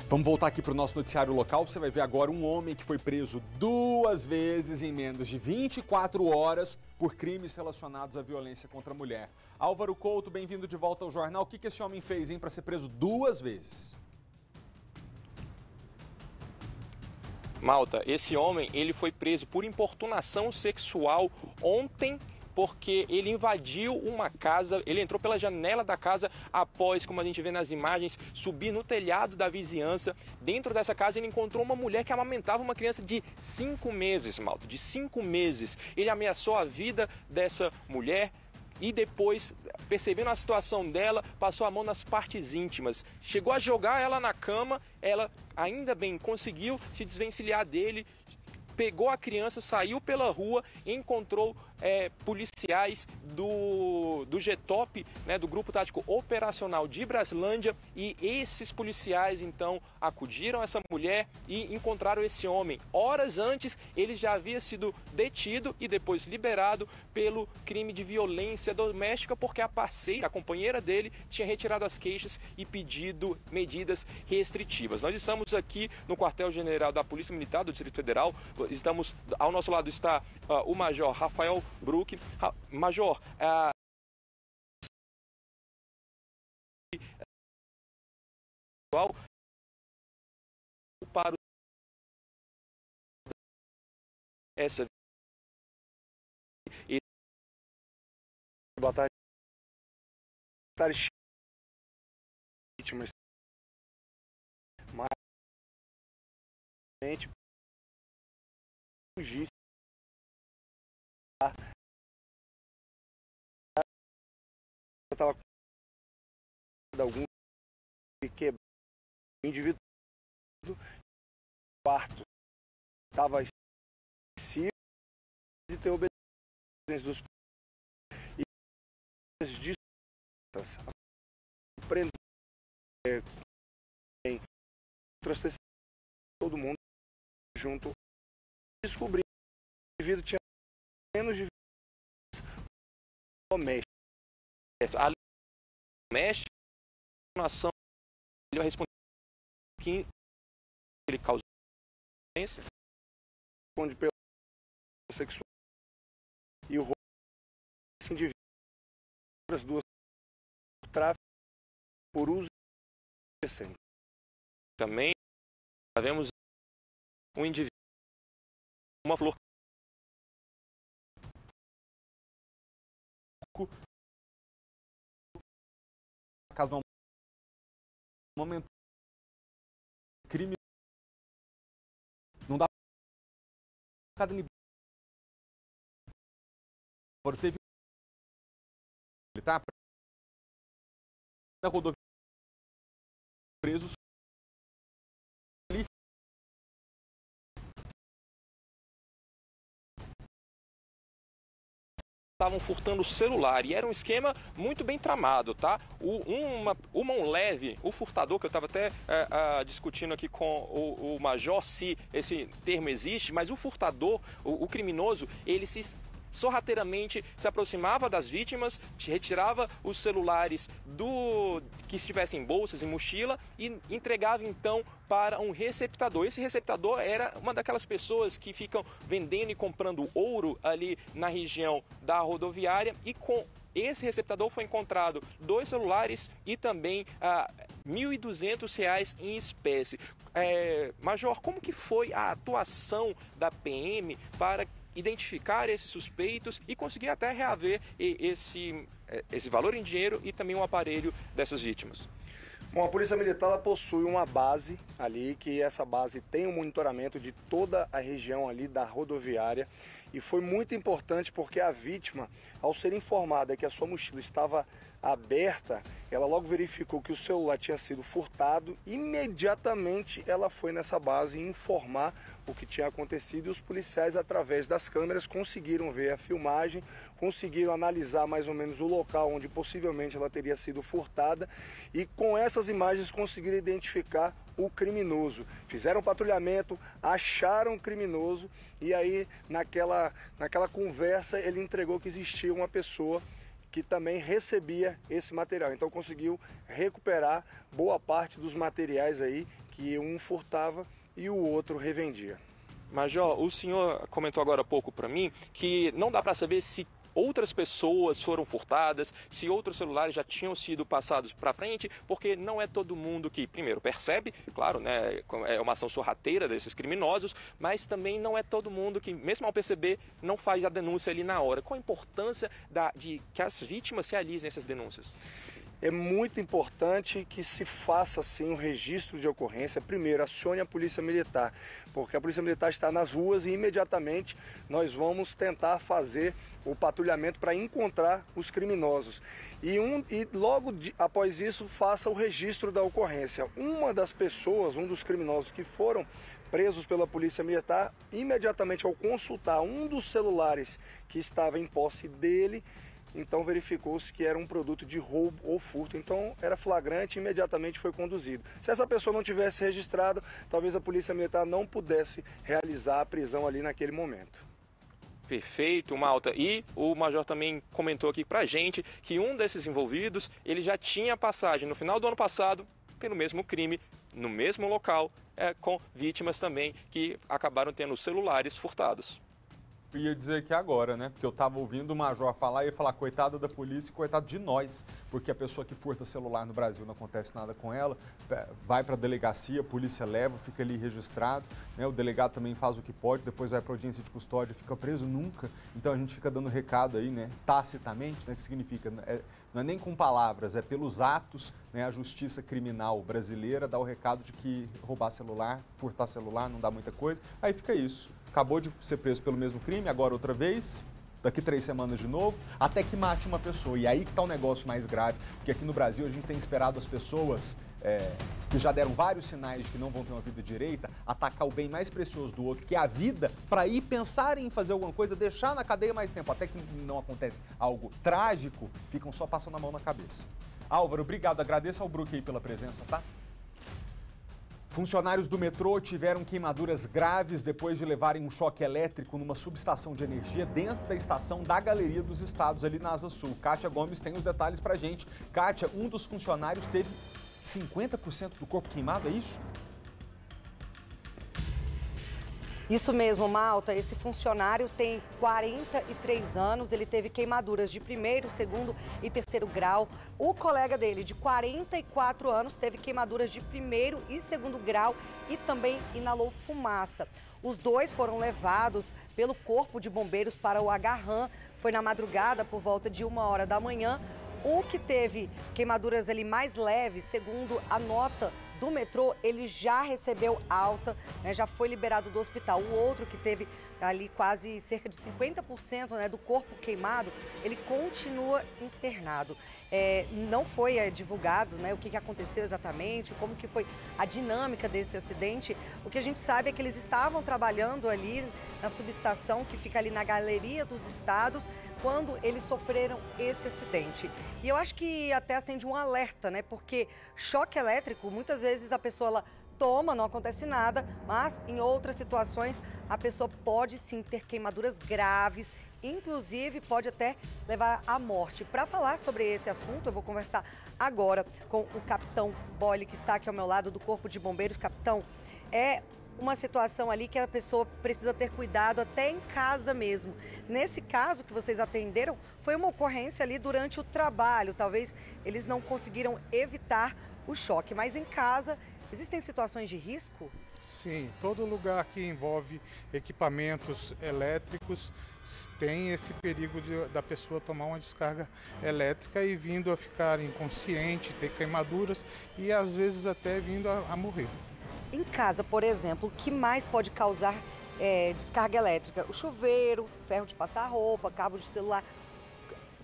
Vamos voltar aqui para o nosso noticiário local. Você vai ver agora um homem que foi preso 2 vezes em menos de 24 horas por crimes relacionados à violência contra a mulher. Álvaro Couto, bem-vindo de volta ao jornal. O que esse homem fez, hein, para ser preso 2 vezes?
Malta, esse homem ele foi preso por importunação sexual ontem, porque ele invadiu uma casa, ele entrou pela janela da casa após, como a gente vê nas imagens, subir no telhado da vizinhança. Dentro dessa casa ele encontrou uma mulher que amamentava uma criança de 5 meses, Malta, de 5 meses. Ele ameaçou a vida dessa mulher e depois, percebendo a situação dela, passou a mão nas partes íntimas. Chegou a jogar ela na cama, ela ainda bem conseguiu se desvencilhar dele, pegou a criança, saiu pela rua e encontrou policiais do GTOP, né, do Grupo Tático Operacional de Braslândia, e esses policiais então acudiram a essa mulher e encontraram esse homem. Horas antes ele já havia sido detido e depois liberado pelo crime de violência doméstica, porque a parceira, a companheira dele, tinha retirado as queixas e pedido medidas restritivas. Nós estamos aqui no quartel-general da Polícia Militar do Distrito Federal. Estamos, ao nosso lado está o Major Rafael Brook. Major, para essa
boa tarde, vítimas, mas gente fugir estava com algum que o indivíduo quarto estava esquecido de ter obediência dos e disso prender todo mundo junto, descobrir que o indivíduo tinha menos de doméstica.
A doméstica, a ação, ele vai responder que ele causou violência,
responde pelo sexual e o roubo desse indivíduo, as duas por tráfico, por uso indecente.
Também vemos um indivíduo, uma flor
caso de um momento crime não dá cada teve militar na rodovia presos ali
estavam furtando o celular e era um esquema muito bem tramado, tá? Uma mão leve, o furtador, que eu estava até discutindo aqui com o Major se esse termo existe, mas o furtador, o criminoso, ele se sorrateiramente se aproximava das vítimas, retirava os celulares que estivessem em bolsas e mochila e entregava então para um receptador. Esse receptador era uma daquelas pessoas que ficam vendendo e comprando ouro ali na região da rodoviária, e com esse receptador foi encontrado 2 celulares e também R$ 1.200 em espécie. Major, como que foi a atuação da PM para identificar esses suspeitos e conseguir até reaver esse valor em dinheiro e também o aparelho dessas vítimas?
Bom, a Polícia Militar ela possui uma base ali, que essa base tem um monitoramento de toda a região ali da rodoviária, e foi muito importante porque a vítima, ao ser informada que a sua mochila estava aberta, ela logo verificou que o celular tinha sido furtado. Imediatamente ela foi nessa base informar o que tinha acontecido, e os policiais, através das câmeras, conseguiram ver a filmagem, conseguiram analisar mais ou menos o local onde possivelmente ela teria sido furtada, e com essas imagens conseguiram identificar o criminoso. Fizeram patrulhamento, acharam o criminoso, e aí naquela conversa ele entregou que existia uma pessoa que também recebia esse material. Então conseguiu recuperar boa parte dos materiais aí que um furtava e o outro revendia.
Major, o senhor comentou agora há pouco para mim que não dá para saber se outras pessoas foram furtadas, se outros celulares já tinham sido passados para frente, porque não é todo mundo que, primeiro, percebe, claro, né, é uma ação sorrateira desses criminosos, mas também não é todo mundo que, mesmo ao perceber, não faz a denúncia ali na hora. Qual a importância de que as vítimas realizem essas denúncias?
É muito importante que se faça sim um registro de ocorrência. Primeiro, acione a Polícia Militar, porque a Polícia Militar está nas ruas e imediatamente nós vamos tentar fazer o patrulhamento para encontrar os criminosos. E logo após isso, faça o registro da ocorrência. Uma das pessoas, um dos criminosos que foram presos pela Polícia Militar, imediatamente ao consultar um dos celulares que estava em posse dele, então verificou-se que era um produto de roubo ou furto. Então era flagrante e imediatamente foi conduzido. Se essa pessoa não tivesse registrado, talvez a Polícia Militar não pudesse realizar a prisão ali naquele momento.
Perfeito, Malta. E o Major também comentou aqui pra gente que um desses envolvidos, ele já tinha passagem no final do ano passado pelo mesmo crime, no mesmo local, com vítimas também que acabaram tendo celulares furtados.
Eu ia dizer que agora, né? Porque eu estava ouvindo o Major falar e ia falar coitada da polícia e coitado de nós, porque a pessoa que furta celular no Brasil não acontece nada com ela, vai para a delegacia, a polícia leva, fica ali registrado, né? O delegado também faz o que pode, depois vai para audiência de custódia, fica preso nunca. Então a gente fica dando recado aí, né? Tacitamente, né? Que significa, não é nem com palavras, é pelos atos, né? A justiça criminal brasileira dá o recado de que roubar celular, furtar celular, não dá muita coisa, aí fica isso. Acabou de ser preso pelo mesmo crime, agora outra vez, daqui 3 semanas de novo, até que mate uma pessoa. E aí que está o negócio mais grave, porque aqui no Brasil a gente tem esperado as pessoas que já deram vários sinais de que não vão ter uma vida direita, atacar o bem mais precioso do outro, que é a vida, para ir pensar em fazer alguma coisa, deixar na cadeia mais tempo, até que não acontece algo trágico, ficam só passando a mão na cabeça. Álvaro, obrigado, agradeço ao Brook aí pela presença, tá? Funcionários do metrô tiveram queimaduras graves depois de levarem um choque elétrico numa subestação de energia dentro da estação da Galeria dos Estados, ali na Asa Sul. Kátia Gomes tem os detalhes pra gente. Kátia, um dos funcionários teve 50% do corpo queimado, é isso?
Isso mesmo, Malta. Esse funcionário tem 43 anos, ele teve queimaduras de 1º, 2º e 3º grau. O colega dele, de 44 anos, teve queimaduras de 1º e 2º grau e também inalou fumaça. Os dois foram levados pelo Corpo de Bombeiros para o Agarram. Foi na madrugada, por volta de 1h da manhã. O que teve queimaduras ali mais leves, segundo a nota do metrô, ele já recebeu alta, né, já foi liberado do hospital. O outro que teve ali quase cerca de 50%, né, do corpo queimado, ele continua internado. Não foi divulgado, né, o que aconteceu exatamente, como que foi a dinâmica desse acidente. O que a gente sabe é que eles estavam trabalhando ali na subestação que fica ali na Galeria dos Estados, quando eles sofreram esse acidente. E eu acho que até acende um alerta, né? Porque choque elétrico, muitas vezes a pessoa ela sintoma, não acontece nada, mas em outras situações a pessoa pode sim ter queimaduras graves, inclusive pode até levar à morte. Para falar sobre esse assunto, eu vou conversar agora com o capitão Boyle, que está aqui ao meu lado, do Corpo de Bombeiros. Capitão, é uma situação ali que a pessoa precisa ter cuidado até em casa mesmo. Nesse caso que vocês atenderam, foi uma ocorrência ali durante o trabalho. Talvez eles não conseguiram evitar o choque, mas em casa existem situações de risco?
Sim, todo lugar que envolve equipamentos elétricos tem esse perigo da pessoa tomar uma descarga elétrica e vindo a ficar inconsciente, ter queimaduras e às vezes até vindo a morrer.
Em casa, por exemplo, o que mais pode causar descarga elétrica? O chuveiro, ferro de passar roupa, cabo de celular.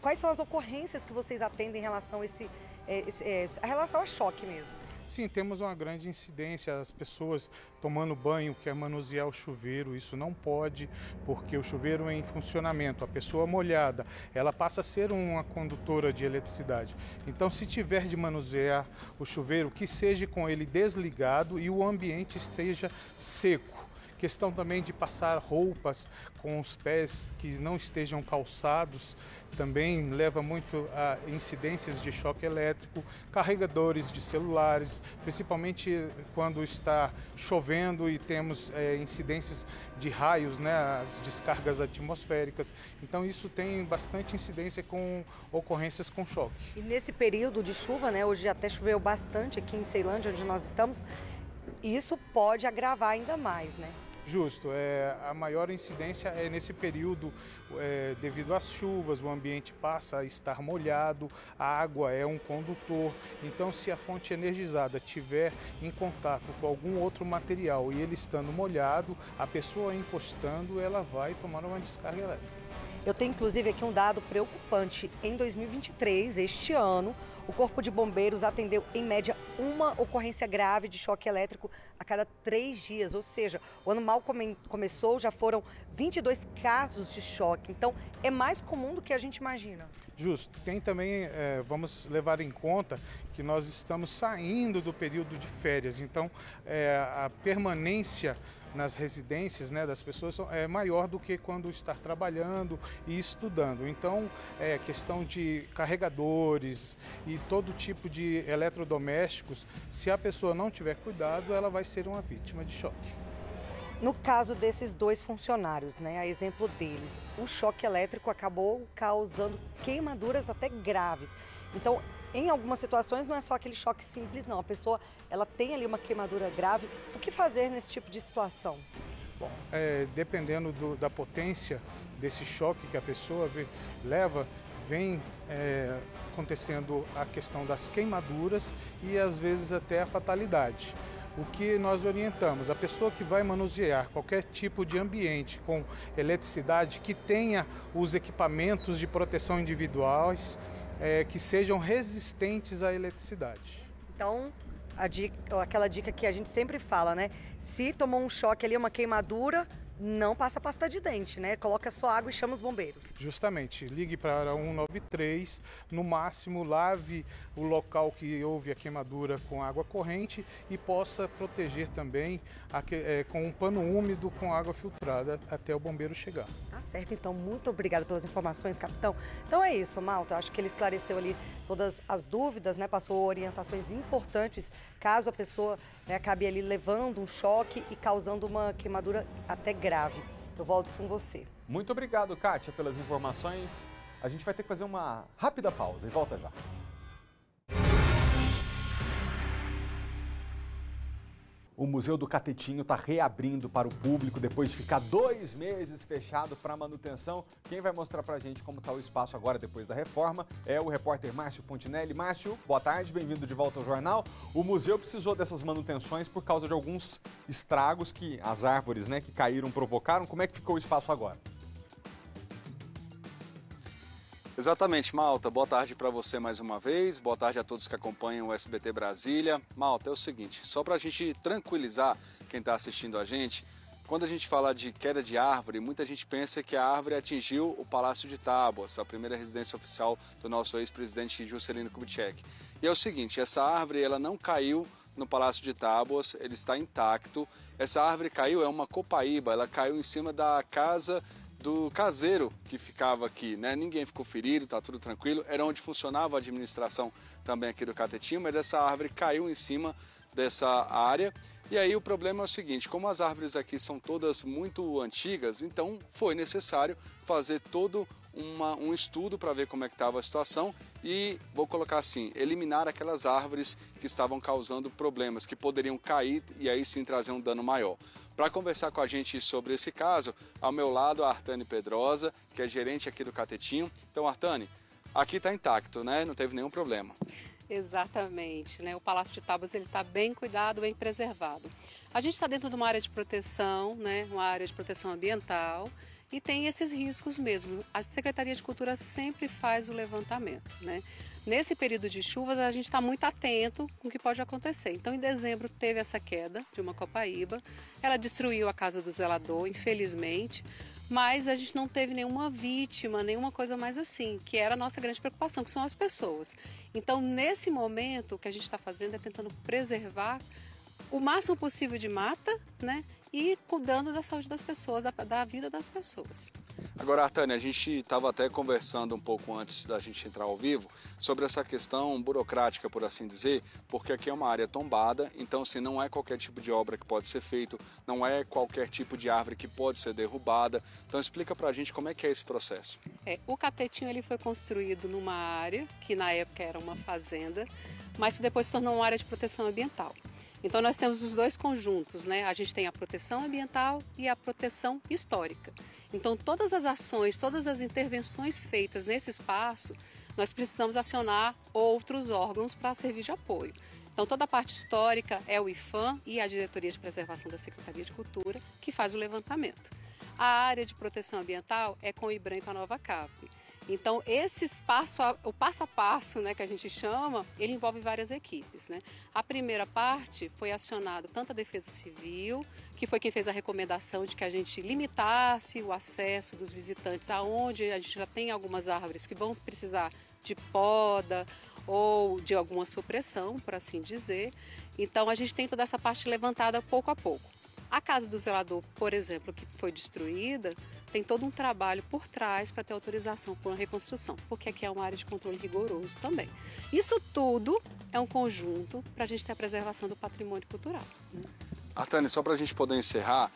Quais são as ocorrências que vocês atendem em relação a relação a choque mesmo?
Sim, temos uma grande incidência, as pessoas tomando banho, quer manusear o chuveiro, isso não pode, porque o chuveiro é em funcionamento, a pessoa molhada, ela passa a ser uma condutora de eletricidade. Então, se tiver de manusear o chuveiro, que seja com ele desligado e o ambiente esteja seco. Questão também de passar roupas com os pés que não estejam calçados, também leva muito a incidências de choque elétrico, carregadores de celulares, principalmente quando está chovendo e temos incidências de raios, né, as descargas atmosféricas. Então isso tem bastante incidência com ocorrências com choque.
E nesse período de chuva, né, hoje até choveu bastante aqui em Ceilândia, onde nós estamos, isso pode agravar ainda mais, né?
Justo, a maior incidência é nesse período devido às chuvas, o ambiente passa a estar molhado, a água é um condutor, então se a fonte energizada estiver em contato com algum outro material e ele estando molhado, a pessoa encostando, ela vai tomar uma descarga elétrica.
Eu tenho inclusive aqui um dado preocupante. Em 2023, este ano, o Corpo de Bombeiros atendeu em média uma ocorrência grave de choque elétrico a cada 3 dias. Ou seja, o ano mal começou, já foram 22 casos de choque. Então, é mais comum do que a gente imagina.
Justo. Tem também, vamos levar em conta que nós estamos saindo do período de férias. Então, a permanência nas residências, né, das pessoas é maior do que quando está trabalhando e estudando. Então, questão de carregadores e todo tipo de eletrodomésticos, se a pessoa não tiver cuidado, ela vai ser uma vítima de choque.
No caso desses 2 funcionários, né, a exemplo deles, o choque elétrico acabou causando queimaduras até graves. Então, em algumas situações não é só aquele choque simples, não. A pessoa, ela tem ali uma queimadura grave. O que fazer nesse tipo de situação?
Bom, dependendo da potência desse choque que a pessoa leva, vem acontecendo a questão das queimaduras e às vezes até a fatalidade. O que nós orientamos, a pessoa que vai manusear qualquer tipo de ambiente com eletricidade, que tenha os equipamentos de proteção individuais, que sejam resistentes à eletricidade.
Então, aquela dica que a gente sempre fala, né? Se tomou um choque ali, uma queimadura, não passa pasta de dente, né? Coloca só água e chama os bombeiros.
Justamente, ligue para 193, no máximo lave o local que houve a queimadura com água corrente e possa proteger também com um pano úmido com água filtrada até o bombeiro chegar.
Tá certo, então muito obrigada pelas informações, capitão. Então é isso, malta, acho que ele esclareceu ali todas as dúvidas, né? Passou orientações importantes caso a pessoa, né, acabe ali levando um choque e causando uma queimadura até grave. Eu volto com você.
Muito obrigado, Kátia, pelas informações. A gente vai ter que fazer uma rápida pausa e volta já. O Museu do Catetinho está reabrindo para o público depois de ficar 2 meses fechado para manutenção. Quem vai mostrar para a gente como está o espaço agora depois da reforma é o repórter Márcio Fontinelli. Márcio, boa tarde, bem-vindo de volta ao jornal. O museu precisou dessas manutenções por causa de alguns estragos que as árvores, né, que caíram provocaram. Como é que ficou o espaço agora?
Exatamente, Malta. Boa tarde para você mais uma vez. Boa tarde a todos que acompanham o SBT Brasília. Malta, é o seguinte, só para a gente tranquilizar quem está assistindo a gente, quando a gente fala de queda de árvore, muita gente pensa que a árvore atingiu o Palácio de Tábuas, a primeira residência oficial do nosso ex-presidente Juscelino Kubitschek. E é o seguinte, essa árvore ela não caiu no Palácio de Tábuas, ele está intacto. Essa árvore caiu, é uma copaíba, ela caiu em cima da casa do caseiro que ficava aqui, né? Ninguém ficou ferido, tá tudo tranquilo. Era onde funcionava a administração também aqui do Catetinho, mas essa árvore caiu em cima dessa área. E aí o problema é o seguinte, como as árvores aqui são todas muito antigas, então foi necessário fazer todo um estudo para ver como é que estava a situação e, vou colocar assim, eliminar aquelas árvores que estavam causando problemas, que poderiam cair e aí sim trazer um dano maior. Para conversar com a gente sobre esse caso, ao meu lado a Artane Pedrosa, que é gerente aqui do Catetinho. Então, Artane, aqui está intacto, né? Não teve nenhum problema.
Exatamente, né? O Palácio de Tábuas ele está bem cuidado, bem preservado. A gente está dentro de uma área de proteção, né? Uma área de proteção ambiental e tem esses riscos mesmo. A Secretaria de Cultura sempre faz o levantamento, né? Nesse período de chuvas a gente está muito atento com o que pode acontecer. Então em dezembro teve essa queda de uma copaíba, ela destruiu a casa do zelador, infelizmente, mas a gente não teve nenhuma vítima, nenhuma coisa mais assim, que era a nossa grande preocupação, que são as pessoas. Então, nesse momento, o que a gente está fazendo é tentando preservar o máximo possível de mata, né? E cuidando da saúde das pessoas, da vida das pessoas.
Agora, Artane, a gente estava até conversando um pouco antes da gente entrar ao vivo sobre essa questão burocrática, por assim dizer, porque aqui é uma área tombada, então assim, não é qualquer tipo de obra que pode ser feito, não é qualquer tipo de árvore que pode ser derrubada. Então explica pra gente como é que é esse processo.
O Catetinho ele foi construído numa área que na época era uma fazenda, mas que depois se tornou uma área de proteção ambiental. Então nós temos os dois conjuntos, né? A gente tem a proteção ambiental e a proteção histórica. Então todas as ações, todas as intervenções feitas nesse espaço, nós precisamos acionar outros órgãos para servir de apoio. Então toda a parte histórica é o IFAM e a Diretoria de Preservação da Secretaria de Cultura que faz o levantamento. A área de proteção ambiental é com o IBRAM e com a Nova Cap. Então, o passo a passo, né, que a gente chama, ele envolve várias equipes, né? A primeira parte foi acionado tanto a Defesa Civil, que foi quem fez a recomendação de que a gente limitasse o acesso dos visitantes aonde a gente já tem algumas árvores que vão precisar de poda ou de alguma supressão, por assim dizer. Então, a gente tem toda essa parte levantada pouco a pouco. A casa do zelador, por exemplo, que foi destruída, tem todo um trabalho por trás para ter autorização por uma reconstrução, porque aqui é uma área de controle rigoroso também. Isso tudo é um conjunto para a gente ter a preservação do patrimônio cultural, né?
Artane, só para a gente poder encerrar,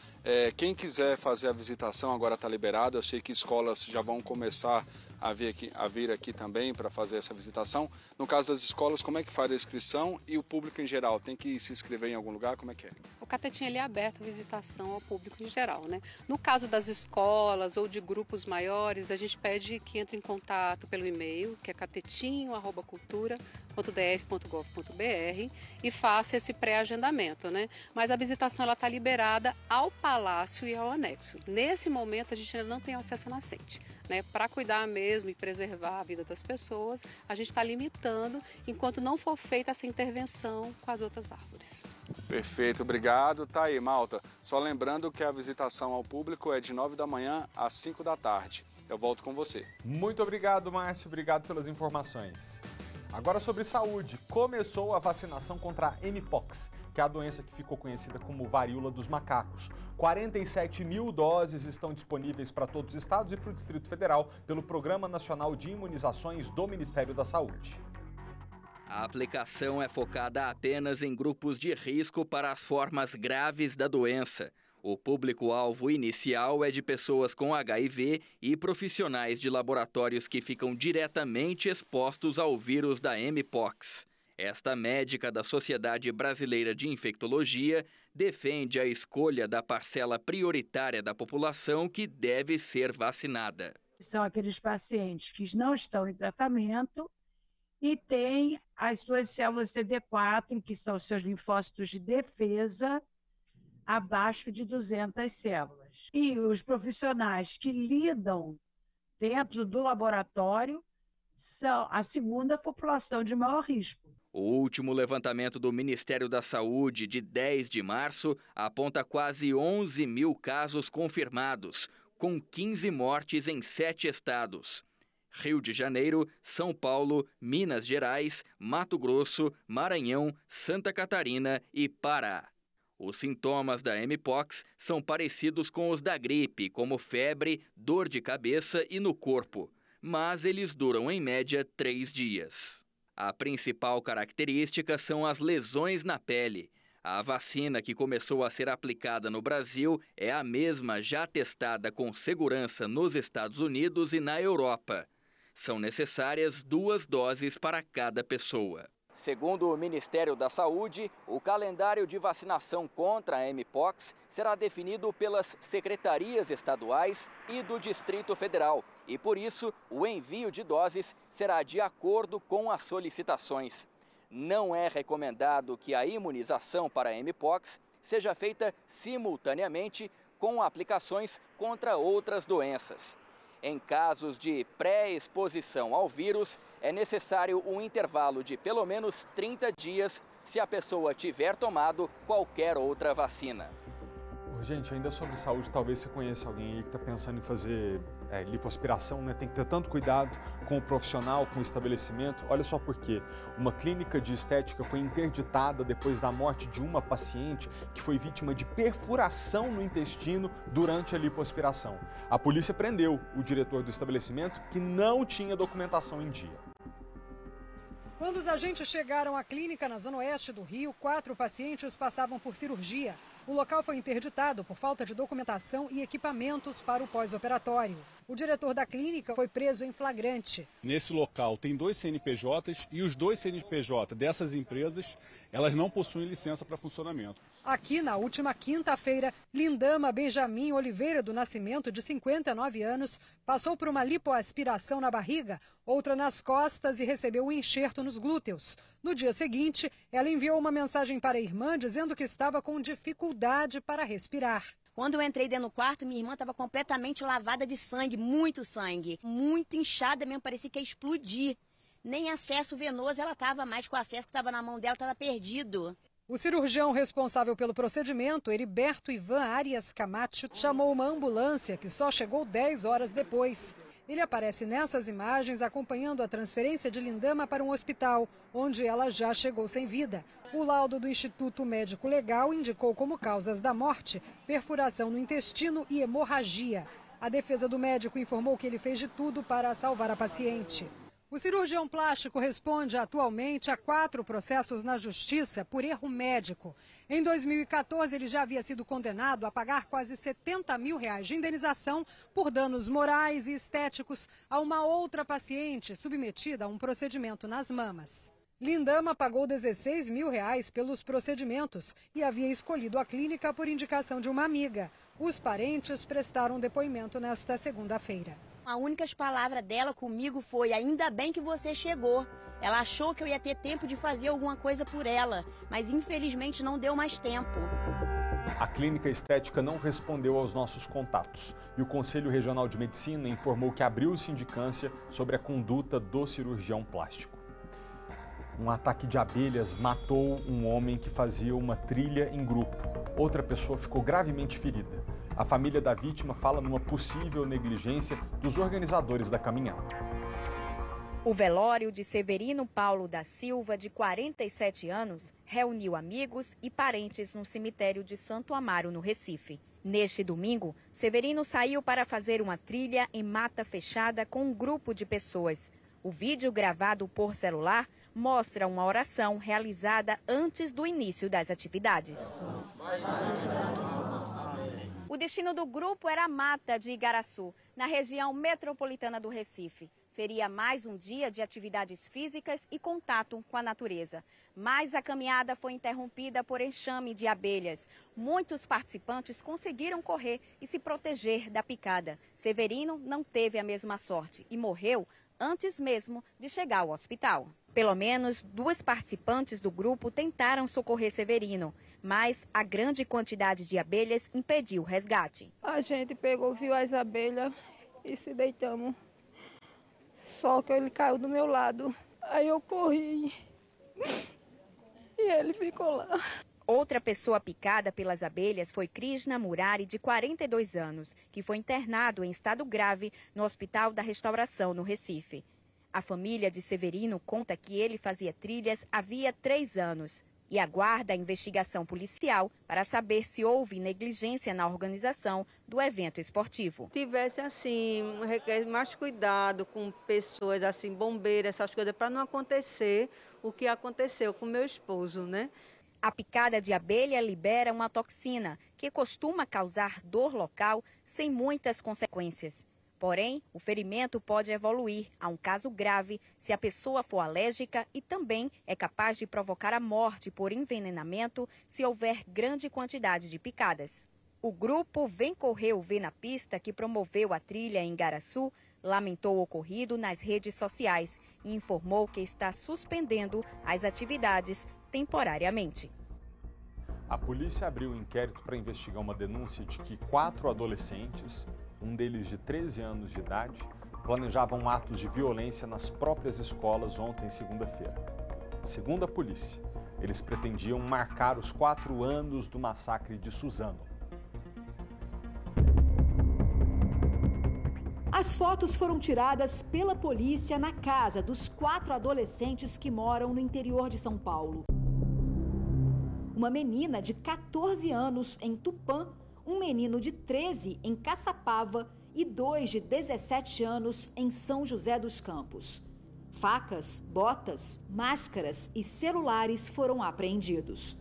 quem quiser fazer a visitação agora está liberado. Eu sei que escolas já vão começar a vir aqui também para fazer essa visitação. No caso das escolas, como é que faz a inscrição e o público em geral? Tem que se inscrever em algum lugar? Como é que é?
O Catetinho ele é aberto à visitação ao público em geral, né? No caso das escolas ou de grupos maiores, a gente pede que entre em contato pelo e-mail, que é catetinho@cultura.df.gov.br e faça esse pré-agendamento, né? Mas a visitação ela está liberada ao palácio e ao anexo. Nesse momento a gente ainda não tem acesso à nascente, né? Para cuidar mesmo e preservar a vida das pessoas, a gente está limitando enquanto não for feita essa intervenção com as outras árvores.
Perfeito, obrigado. Tá aí, malta. Só lembrando que a visitação ao público é de 9 da manhã às 5 da tarde. Eu volto com você.
Muito obrigado, Márcio. Obrigado pelas informações. Agora sobre saúde. Começou a vacinação contra a Mpox, que é a doença que ficou conhecida como varíola dos macacos. 47 mil doses estão disponíveis para todos os estados e para o Distrito Federal pelo Programa Nacional de Imunizações do Ministério da Saúde.
A aplicação é focada apenas em grupos de risco para as formas graves da doença. O público-alvo inicial é de pessoas com HIV e profissionais de laboratórios que ficam diretamente expostos ao vírus da Mpox. Esta médica da Sociedade Brasileira de Infectologia defende a escolha da parcela prioritária da população que deve ser vacinada.
São aqueles pacientes que não estão em tratamento e têm as suas células CD4, que são os seus linfócitos de defesa, abaixo de 200 células. E os profissionais que lidam dentro do laboratório são a segunda população de maior risco.
O último levantamento do Ministério da Saúde, de 10 de março, aponta quase 11 mil casos confirmados, com 15 mortes em 7 estados. Rio de Janeiro, São Paulo, Minas Gerais, Mato Grosso, Maranhão, Santa Catarina e Pará. Os sintomas da mpox são parecidos com os da gripe, como febre, dor de cabeça e no corpo, mas eles duram em média 3 dias. A principal característica são as lesões na pele. A vacina que começou a ser aplicada no Brasil é a mesma já testada com segurança nos Estados Unidos e na Europa. São necessárias 2 doses para cada pessoa. Segundo o Ministério da Saúde, o calendário de vacinação contra a mpox será definido pelas secretarias estaduais e do Distrito Federal. E por isso, o envio de doses será de acordo com as solicitações. Não é recomendado que a imunização para a mpox seja feita simultaneamente com aplicações contra outras doenças. Em casos de pré-exposição ao vírus, é necessário um intervalo de pelo menos 30 dias se a pessoa tiver tomado qualquer outra vacina.
Gente, ainda sobre saúde, talvez você conheça alguém aí que está pensando em fazer lipoaspiração, né? Tem que ter tanto cuidado com o profissional, com o estabelecimento. Olha só por quê. Uma clínica de estética foi interditada depois da morte de uma paciente que foi vítima de perfuração no intestino durante a lipoaspiração. A polícia prendeu o diretor do estabelecimento que não tinha documentação em dia.
Quando os agentes chegaram à clínica na zona oeste do Rio, 4 pacientes passavam por cirurgia. O local foi interditado por falta de documentação e equipamentos para o pós-operatório. O diretor da clínica foi preso em flagrante.
Nesse local tem 2 CNPJs e os 2 CNPJ dessas empresas, elas não possuem licença para funcionamento.
Aqui, na última quinta-feira, Lindama Benjamin Oliveira do Nascimento, de 59 anos, passou por uma lipoaspiração na barriga, outra nas costas e recebeu um enxerto nos glúteos. No dia seguinte, ela enviou uma mensagem para a irmã dizendo que estava com dificuldade para respirar.
Quando eu entrei dentro do quarto, minha irmã estava completamente lavada de sangue, muito inchada mesmo, parecia que ia explodir. Nem acesso venoso ela estava mais, com o acesso que estava na mão dela estava perdido.
O cirurgião responsável pelo procedimento, Heriberto Ivan Arias Camacho, chamou uma ambulância que só chegou 10 horas depois. Ele aparece nessas imagens acompanhando a transferência de Lindama para um hospital, onde ela já chegou sem vida. O laudo do Instituto Médico Legal indicou como causas da morte perfuração no intestino e hemorragia. A defesa do médico informou que ele fez de tudo para salvar a paciente. O cirurgião plástico responde atualmente a 4 processos na justiça por erro médico. Em 2014, ele já havia sido condenado a pagar quase R$70 mil de indenização por danos morais e estéticos a uma outra paciente submetida a um procedimento nas mamas. Lindama pagou R$16 mil pelos procedimentos e havia escolhido a clínica por indicação de uma amiga. Os parentes prestaram depoimento nesta segunda-feira.
As únicas palavras dela comigo foi: ainda bem que você chegou. Ela achou que eu ia ter tempo de fazer alguma coisa por ela, mas infelizmente não deu mais tempo.
A clínica estética não respondeu aos nossos contatos e o Conselho Regional de Medicina informou que abriu sindicância sobre a conduta do cirurgião plástico. Um ataque de abelhas matou um homem que fazia uma trilha em grupo. Outra pessoa ficou gravemente ferida. A família da vítima fala numa possível negligência dos organizadores da caminhada.
O velório de Severino Paulo da Silva, de 47 anos, reuniu amigos e parentes no cemitério de Santo Amaro, no Recife. Neste domingo, Severino saiu para fazer uma trilha em mata fechada com um grupo de pessoas. O vídeo gravado por celular mostra uma oração realizada antes do início das atividades. O destino do grupo era a Mata de Igaraçu, na região metropolitana do Recife. Seria mais um dia de atividades físicas e contato com a natureza. Mas a caminhada foi interrompida por enxame de abelhas. Muitos participantes conseguiram correr e se proteger da picada. Severino não teve a mesma sorte e morreu antes mesmo de chegar ao hospital. Pelo menos 2 participantes do grupo tentaram socorrer Severino, mas a grande quantidade de abelhas impediu o resgate.
A gente viu as abelhas e se deitamos. Só que ele caiu do meu lado. Aí eu corri e ele ficou lá.
Outra pessoa picada pelas abelhas foi Krishna Murari, de 42 anos, que foi internado em estado grave no Hospital da Restauração, no Recife. A família de Severino conta que ele fazia trilhas havia 3 anos e aguarda a investigação policial para saber se houve negligência na organização do evento esportivo.
Tivesse assim, mais cuidado com pessoas assim, bombeiros, essas coisas, para não acontecer o que aconteceu com meu esposo, né?
A picada de abelha libera uma toxina que costuma causar dor local sem muitas consequências. Porém, o ferimento pode evoluir a um caso grave se a pessoa for alérgica e também é capaz de provocar a morte por envenenamento se houver grande quantidade de picadas. O grupo Vem Correr o Vê na Pista, que promoveu a trilha em Igaraçu, lamentou o ocorrido nas redes sociais e informou que está suspendendo as atividades temporariamente.
A polícia abriu um inquérito para investigar uma denúncia de que 4 adolescentes, um deles de 13 anos de idade, planejavam atos de violência nas próprias escolas ontem, segunda-feira. Segundo a polícia, eles pretendiam marcar os 4 anos do massacre de Suzano.
As fotos foram tiradas pela polícia na casa dos 4 adolescentes que moram no interior de São Paulo. Uma menina de 14 anos em Tupã, um menino de 13 em Caçapava e 2 de 17 anos em São José dos Campos. Facas, botas, máscaras e celulares foram apreendidos.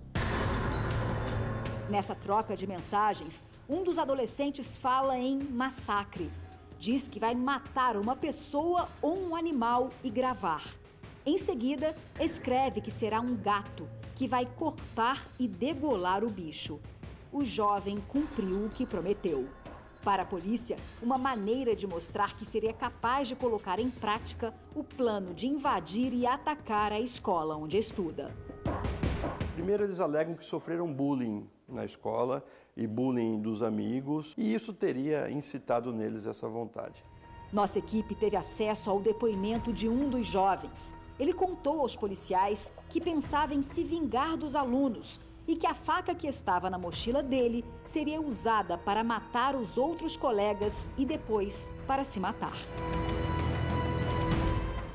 Nessa troca de mensagens, um dos adolescentes fala em massacre. Diz que vai matar uma pessoa ou um animal e gravar. Em seguida, escreve que será um gato, que vai cortar e degolar o bicho. O jovem cumpriu o que prometeu. Para a polícia, uma maneira de mostrar que seria capaz de colocar em prática o plano de invadir e atacar a escola onde estuda.
Primeiro, eles alegam que sofreram bullying na escola e bullying dos amigos, e isso teria incitado neles essa vontade.
Nossa equipe teve acesso ao depoimento de um dos jovens. Ele contou aos policiais que pensava em se vingar dos alunos e que a faca que estava na mochila dele seria usada para matar os outros colegas e depois para se matar.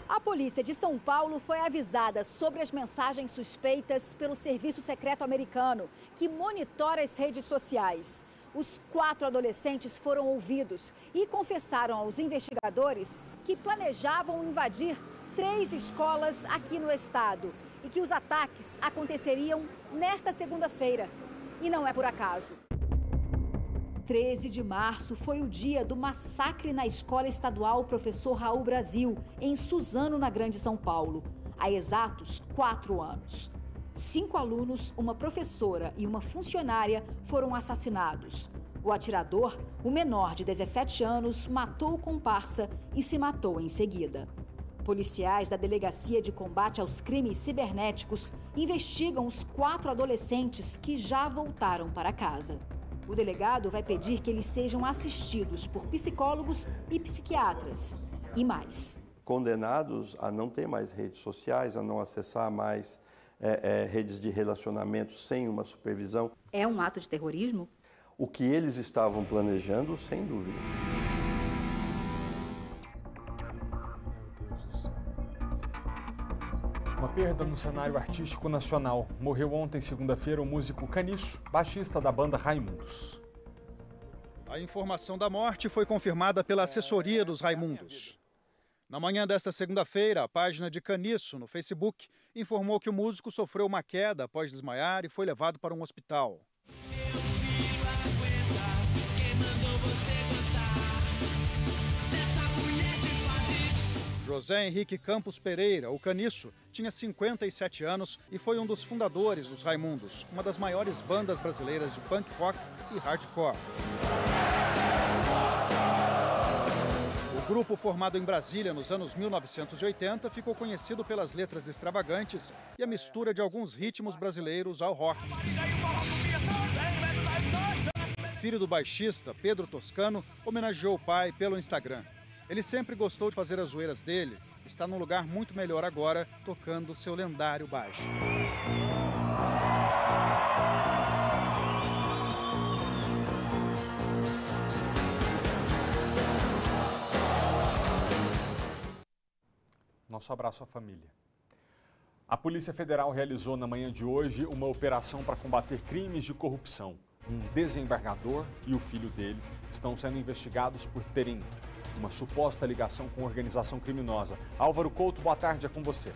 A polícia de São Paulo foi avisada sobre as mensagens suspeitas pelo Serviço Secreto Americano, que monitora as redes sociais. Os 4 adolescentes foram ouvidos e confessaram aos investigadores que planejavam invadir 3 escolas aqui no estado e que os ataques aconteceriam nesta segunda-feira. E não é por acaso. 13 de março foi o dia do massacre na Escola Estadual Professor Raul Brasil, em Suzano, na Grande São Paulo, há exatos 4 anos. 5 alunos, uma professora e uma funcionária foram assassinados. O atirador, o menor de 17 anos, matou o comparsa e se matou em seguida. Policiais da Delegacia de Combate aos Crimes Cibernéticos investigam os 4 adolescentes que já voltaram para casa. O delegado vai pedir que eles sejam assistidos por psicólogos e psiquiatras. E mais.
Condenados a não ter mais redes sociais, a não acessar mais redes de relacionamento sem uma supervisão.
É um ato de terrorismo?
O que eles estavam planejando, sem dúvida.
Uma perda no cenário artístico nacional. Morreu ontem, segunda-feira, o músico Caniço, baixista da banda Raimundos.
A informação da morte foi confirmada pela assessoria dos Raimundos. Na manhã desta segunda-feira, a página de Caniço no Facebook informou que o músico sofreu uma queda após desmaiar e foi levado para um hospital. José Henrique Campos Pereira, o Caniço, tinha 57 anos e foi um dos fundadores dos Raimundos, uma das maiores bandas brasileiras de punk rock e hardcore. O grupo, formado em Brasília nos anos 1980, ficou conhecido pelas letras extravagantes e a mistura de alguns ritmos brasileiros ao rock. Filho do baixista Pedro Toscano, homenageou o pai pelo Instagram. Ele sempre gostou de fazer as zoeiras dele, está num lugar muito melhor agora, tocando seu lendário baixo.
Nosso abraço à família. A Polícia Federal realizou na manhã de hoje uma operação para combater crimes de corrupção. Um desembargador e o filho dele estão sendo investigados por terem uma suposta ligação com organização criminosa. Álvaro Couto, boa tarde, é com você.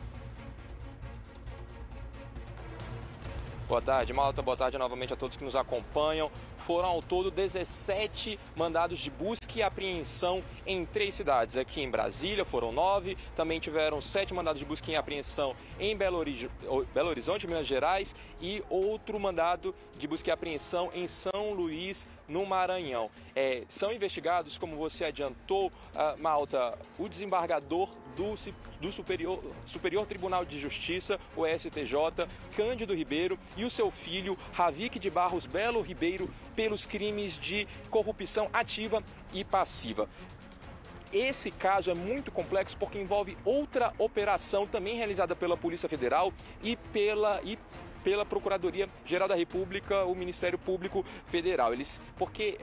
Boa tarde, Malta. Boa tarde novamente a todos que nos acompanham. Foram ao todo 17 mandados de busca e apreensão em 3 cidades. Aqui em Brasília foram 9, também tiveram 7 mandados de busca e apreensão em Belo Horizonte, Minas Gerais, e outro mandado de busca e apreensão em São Luís, no Maranhão. São investigados, como você adiantou, Malta, o desembargador do Superior Tribunal de Justiça, o STJ, Cândido Ribeiro, e o seu filho, Ravik de Barros Belo Ribeiro, pelos crimes de corrupção ativa e passiva. Esse caso é muito complexo porque envolve outra operação também realizada pela Polícia Federal e pela Procuradoria-Geral da República, o Ministério Público Federal. Porque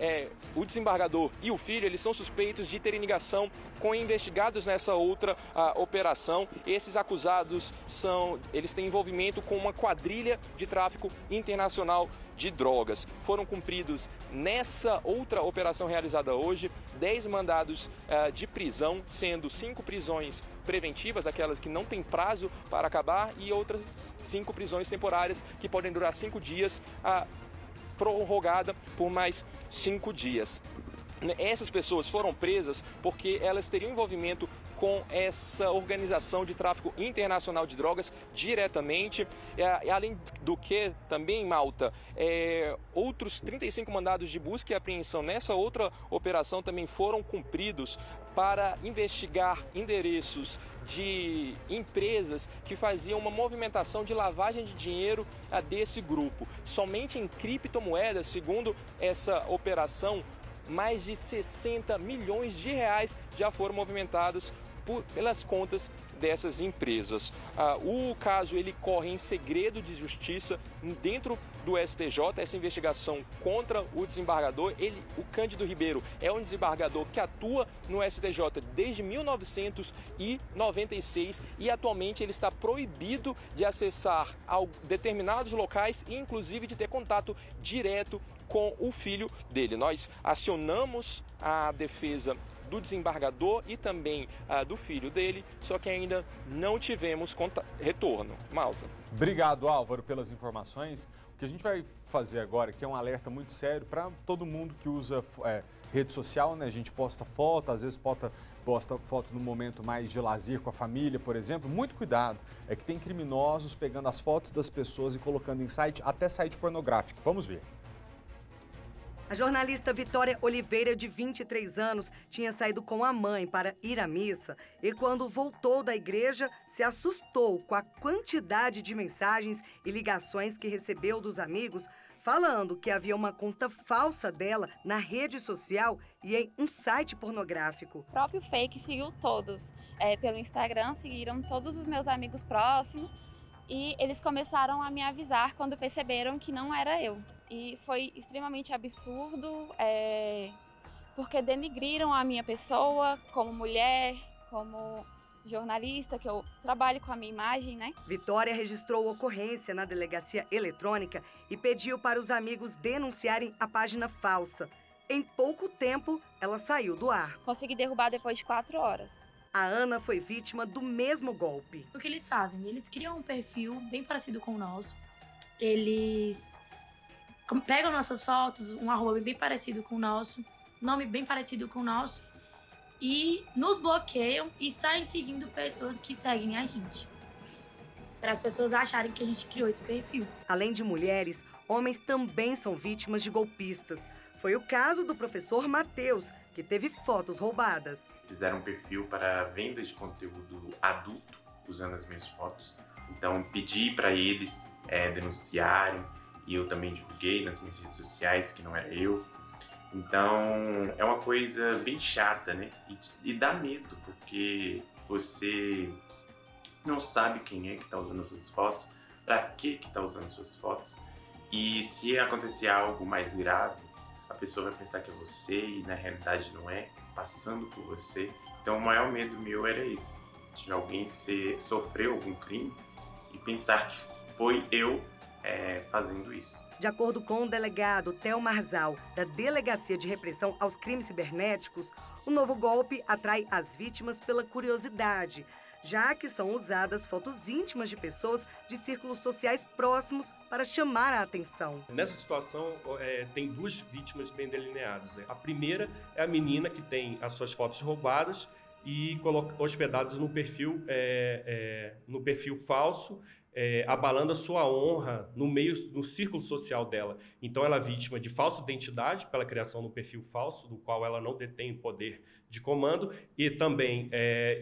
o desembargador e o filho, eles são suspeitos de terem ligação com investigados nessa outra operação. Esses acusados eles têm envolvimento com uma quadrilha de tráfico internacional de drogas. Foram cumpridos nessa outra operação realizada hoje 10 mandados de prisão, sendo 5 prisões preventivas, aquelas que não têm prazo para acabar, e outras 5 prisões temporárias que podem durar 5 dias, prorrogada por mais 5 dias. Essas pessoas foram presas porque elas teriam envolvimento com essa organização de tráfico internacional de drogas diretamente. Além do que, também, Malta, outros 35 mandados de busca e apreensão nessa outra operação também foram cumpridos para investigar endereços de empresas que faziam uma movimentação de lavagem de dinheiro desse grupo. Somente em criptomoedas, segundo essa operação, mais de 60 milhões de reais já foram movimentados pelas contas dessas empresas. O caso ele corre em segredo de justiça dentro do STJ, essa investigação contra o desembargador. O Cândido Ribeiro é um desembargador que atua no STJ desde 1996 e atualmente ele está proibido de acessar determinados locais e inclusive de ter contato direto com o filho dele. Nós acionamos a defesa do desembargador e também do filho dele, só que ainda não tivemos retorno. Malta.
Obrigado, Álvaro, pelas informações. O que a gente vai fazer agora aqui é um alerta muito sério para todo mundo que usa rede social, né? A gente posta foto, às vezes posta foto no momento mais de lazer com a família, por exemplo. Muito cuidado, é que tem criminosos pegando as fotos das pessoas e colocando em até site pornográfico. Vamos ver.
A jornalista Vitória Oliveira, de 23 anos, tinha saído com a mãe para ir à missa e, quando voltou da igreja, se assustou com a quantidade de mensagens e ligações que recebeu dos amigos, falando que havia uma conta falsa dela na rede social e em um site pornográfico.
O próprio fake seguiu todos. Pelo Instagram, seguiram todos os meus amigos próximos e eles começaram a me avisar quando perceberam que não era eu. E foi extremamente absurdo, porque denigriram a minha pessoa como mulher, como jornalista, que eu trabalho com a minha imagem, né?
Vitória registrou ocorrência na delegacia eletrônica e pediu para os amigos denunciarem a página falsa. Em pouco tempo, ela saiu do ar.
Consegui derrubar depois de 4 horas.
A Ana foi vítima do mesmo golpe.
O que eles fazem? Eles criam um perfil bem parecido com o nosso. Eles pegam nossas fotos, um arroba bem parecido com o nosso, nome bem parecido com o nosso, e nos bloqueiam e saem seguindo pessoas que seguem a gente, para as pessoas acharem que a gente criou esse perfil.
Além de mulheres, homens também são vítimas de golpistas. Foi o caso do professor Matheus, que teve fotos roubadas.
Fizeram um perfil para venda de conteúdo adulto, usando as minhas fotos. Então, pedi para eles denunciarem, e eu também divulguei nas minhas redes sociais que não era eu. Então, é uma coisa bem chata, né? E dá medo, porque você não sabe quem é que está usando as suas fotos, para que está usando as suas fotos. E se acontecer algo mais grave, a pessoa vai pensar que é você e na realidade não é, passando por você. Então o maior medo meu era esse, de alguém sofreu algum crime e pensar que foi eu fazendo isso.
De acordo com o delegado Theo Marzal, da Delegacia de Repressão aos Crimes Cibernéticos, o novo golpe atrai as vítimas pela curiosidade, já que são usadas fotos íntimas de pessoas de círculos sociais próximos para chamar a atenção.
Nessa situação, tem duas vítimas bem delineadas. A primeira é a menina que tem as suas fotos roubadas e hospedadas no perfil falso, abalando a sua honra no círculo social dela. Então ela é vítima de falsa identidade pela criação do perfil falso, do qual ela não detém o poder de comando, e também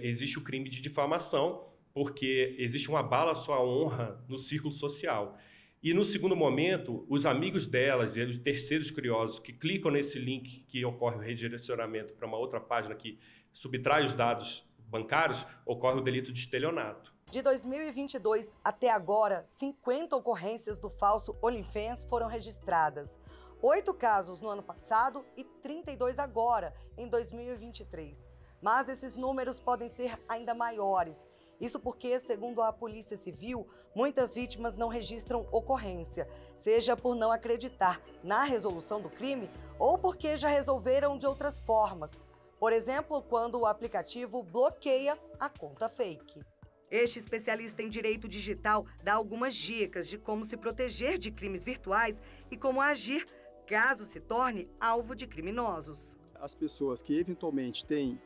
existe o crime de difamação, porque existe um abalo à sua honra no círculo social. E no segundo momento, os amigos delas e os terceiros curiosos que clicam nesse link que ocorre o redirecionamento para uma outra página que subtrai os dados bancários, ocorre o delito de estelionato.
De 2022 até agora, 50 ocorrências do falso OnlyFans foram registradas. 8 casos no ano passado e 32 agora, em 2023. Mas esses números podem ser ainda maiores. Isso porque, segundo a Polícia Civil, muitas vítimas não registram ocorrência, seja por não acreditar na resolução do crime ou porque já resolveram de outras formas. Por exemplo, quando o aplicativo bloqueia a conta fake. Este especialista em direito digital dá algumas dicas de como se proteger de crimes virtuais e como agir caso se torne alvo de criminosos.
As pessoas que eventualmente têm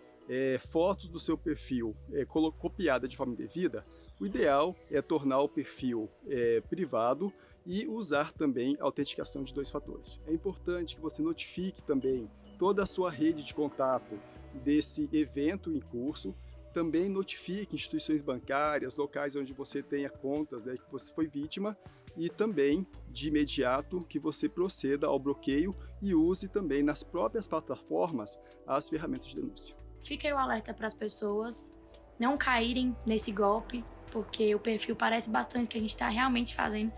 fotos do seu perfil copiada de forma indevida, o ideal é tornar o perfil privado e usar também a autenticação de 2 fatores. É importante que você notifique também toda a sua rede de contato desse evento em curso. Também notifique instituições bancárias, locais onde você tenha contas, que você foi vítima, e também, de imediato, que você proceda ao bloqueio e use também nas próprias plataformas as ferramentas de denúncia.
Fica aí o alerta para as pessoas não caírem nesse golpe, porque o perfil parece bastante que a gente está realmente fazendo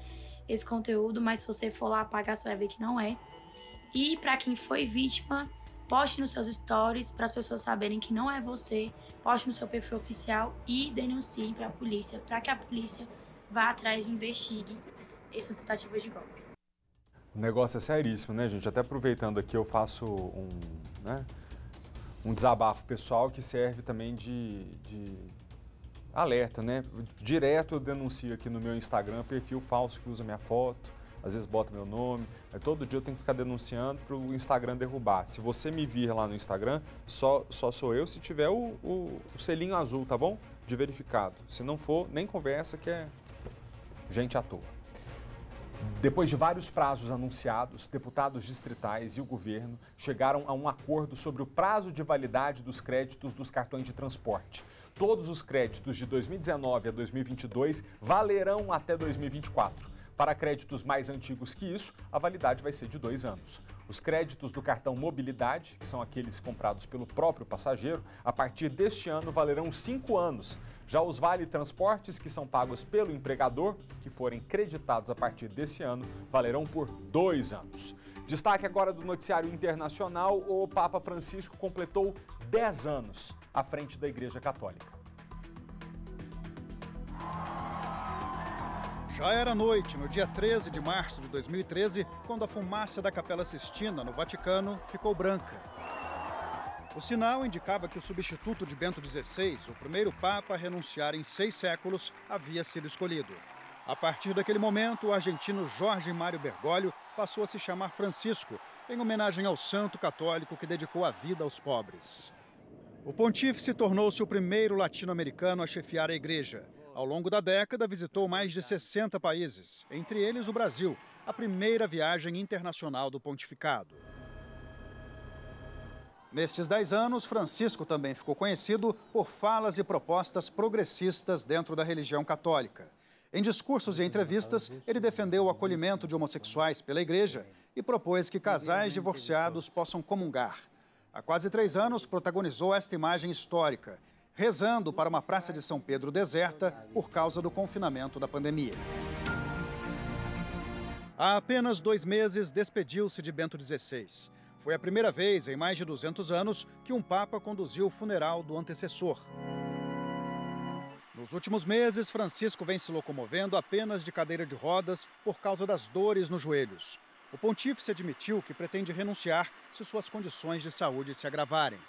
esse conteúdo, mas se você for lá apagar, você vai ver que não é. E para quem foi vítima, poste nos seus stories para as pessoas saberem que não é você, poste no seu perfil oficial e denuncie para a polícia, para que a polícia vá atrás e investigue essas tentativas de golpe.
O negócio é seríssimo, né, gente? Até aproveitando aqui, eu faço um desabafo pessoal que serve também de alerta, né? Direto eu denuncio aqui no meu Instagram perfil falso que usa minha foto, às vezes bota meu nome, todo dia eu tenho que ficar denunciando para o Instagram derrubar. Se você me vir lá no Instagram, só sou eu se tiver o selinho azul, tá bom? De verificado. Se não for, nem conversa que é gente à toa. Depois de vários prazos anunciados, deputados distritais e o governo chegaram a um acordo sobre o prazo de validade dos créditos dos cartões de transporte. Todos os créditos de 2019 a 2022 valerão até 2024. Para créditos mais antigos que isso, a validade vai ser de 2 anos. Os créditos do cartão Mobilidade, que são aqueles comprados pelo próprio passageiro, a partir deste ano valerão 5 anos. Já os vale-transportes, que são pagos pelo empregador, que forem creditados a partir desse ano, valerão por 2 anos. Destaque agora do noticiário internacional: o Papa Francisco completou 10 anos à frente da Igreja Católica.
Já era noite, no dia 13 de março de 2013, quando a fumaça da Capela Sistina, no Vaticano, ficou branca. O sinal indicava que o substituto de Bento XVI, o primeiro Papa a renunciar em 6 séculos, havia sido escolhido. A partir daquele momento, o argentino Jorge Mário Bergoglio passou a se chamar Francisco, em homenagem ao santo católico que dedicou a vida aos pobres. O pontífice tornou-se o primeiro latino-americano a chefiar a igreja. Ao longo da década, visitou mais de 60 países, entre eles o Brasil, a primeira viagem internacional do pontificado. Nestes 10 anos, Francisco também ficou conhecido por falas e propostas progressistas dentro da religião católica. Em discursos e entrevistas, ele defendeu o acolhimento de homossexuais pela igreja e propôs que casais divorciados possam comungar. Há quase 3 anos, protagonizou esta imagem histórica, rezando para uma praça de São Pedro deserta por causa do confinamento da pandemia. Há apenas 2 meses, despediu-se de Bento XVI. Foi a primeira vez em mais de 200 anos que um Papa conduziu o funeral do antecessor. Nos últimos meses, Francisco vem se locomovendo apenas de cadeira de rodas por causa das dores nos joelhos. O pontífice admitiu que pretende renunciar se suas condições de saúde se agravarem,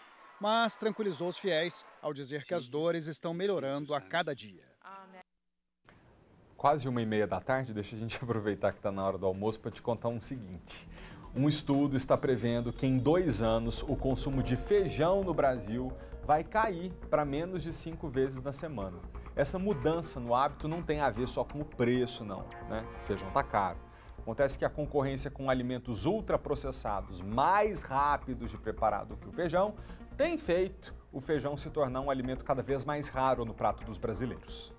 mas tranquilizou os fiéis ao dizer que as dores estão melhorando a cada dia.
Quase 1h30 da tarde, deixa a gente aproveitar que está na hora do almoço para te contar um seguinte. Um estudo está prevendo que em 2 anos o consumo de feijão no Brasil vai cair para menos de 5 vezes na semana. Essa mudança no hábito não tem a ver só com o preço, não, né? O feijão está caro. Acontece que a concorrência com alimentos ultraprocessados mais rápidos de preparar do que o feijão tem feito o feijão se tornar um alimento cada vez mais raro no prato dos brasileiros.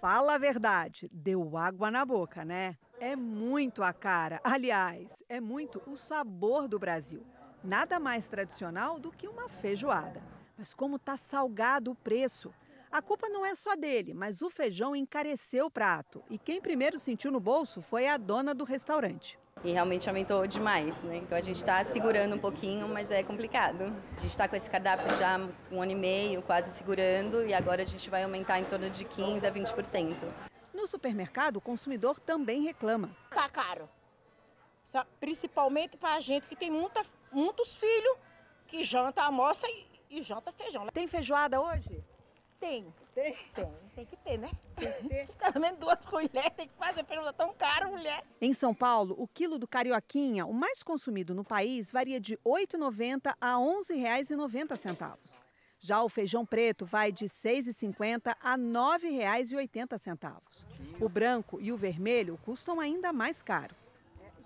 Fala a verdade, deu água na boca, né? É muito a cara. Aliás, é muito o sabor do Brasil. Nada mais tradicional do que uma feijoada. Mas como tá salgado o preço? A culpa não é só dele, mas o feijão encareceu o prato. E quem primeiro sentiu no bolso foi a dona do restaurante.
E realmente aumentou demais, né? Então a gente está segurando um pouquinho, mas é complicado. A gente está com esse cardápio já 1 ano e meio, quase segurando, e agora a gente vai aumentar em torno de 15% a 20%.
No supermercado, o consumidor também reclama.
Tá caro. Principalmente para a gente que tem muitos filhos que janta, almoça e janta feijão.
Tem feijoada hoje?
Tem que ter, né? Tem que ter. Pelo menos 2 colheres, tem que fazer feijoada tão caro, mulher.
Em São Paulo, o quilo do carioquinha, o mais consumido no país, varia de R$ 8,90 a R$ 11,90. Já o feijão preto vai de R$ 6,50 a R$ 9,80. O branco e o vermelho custam ainda mais caro.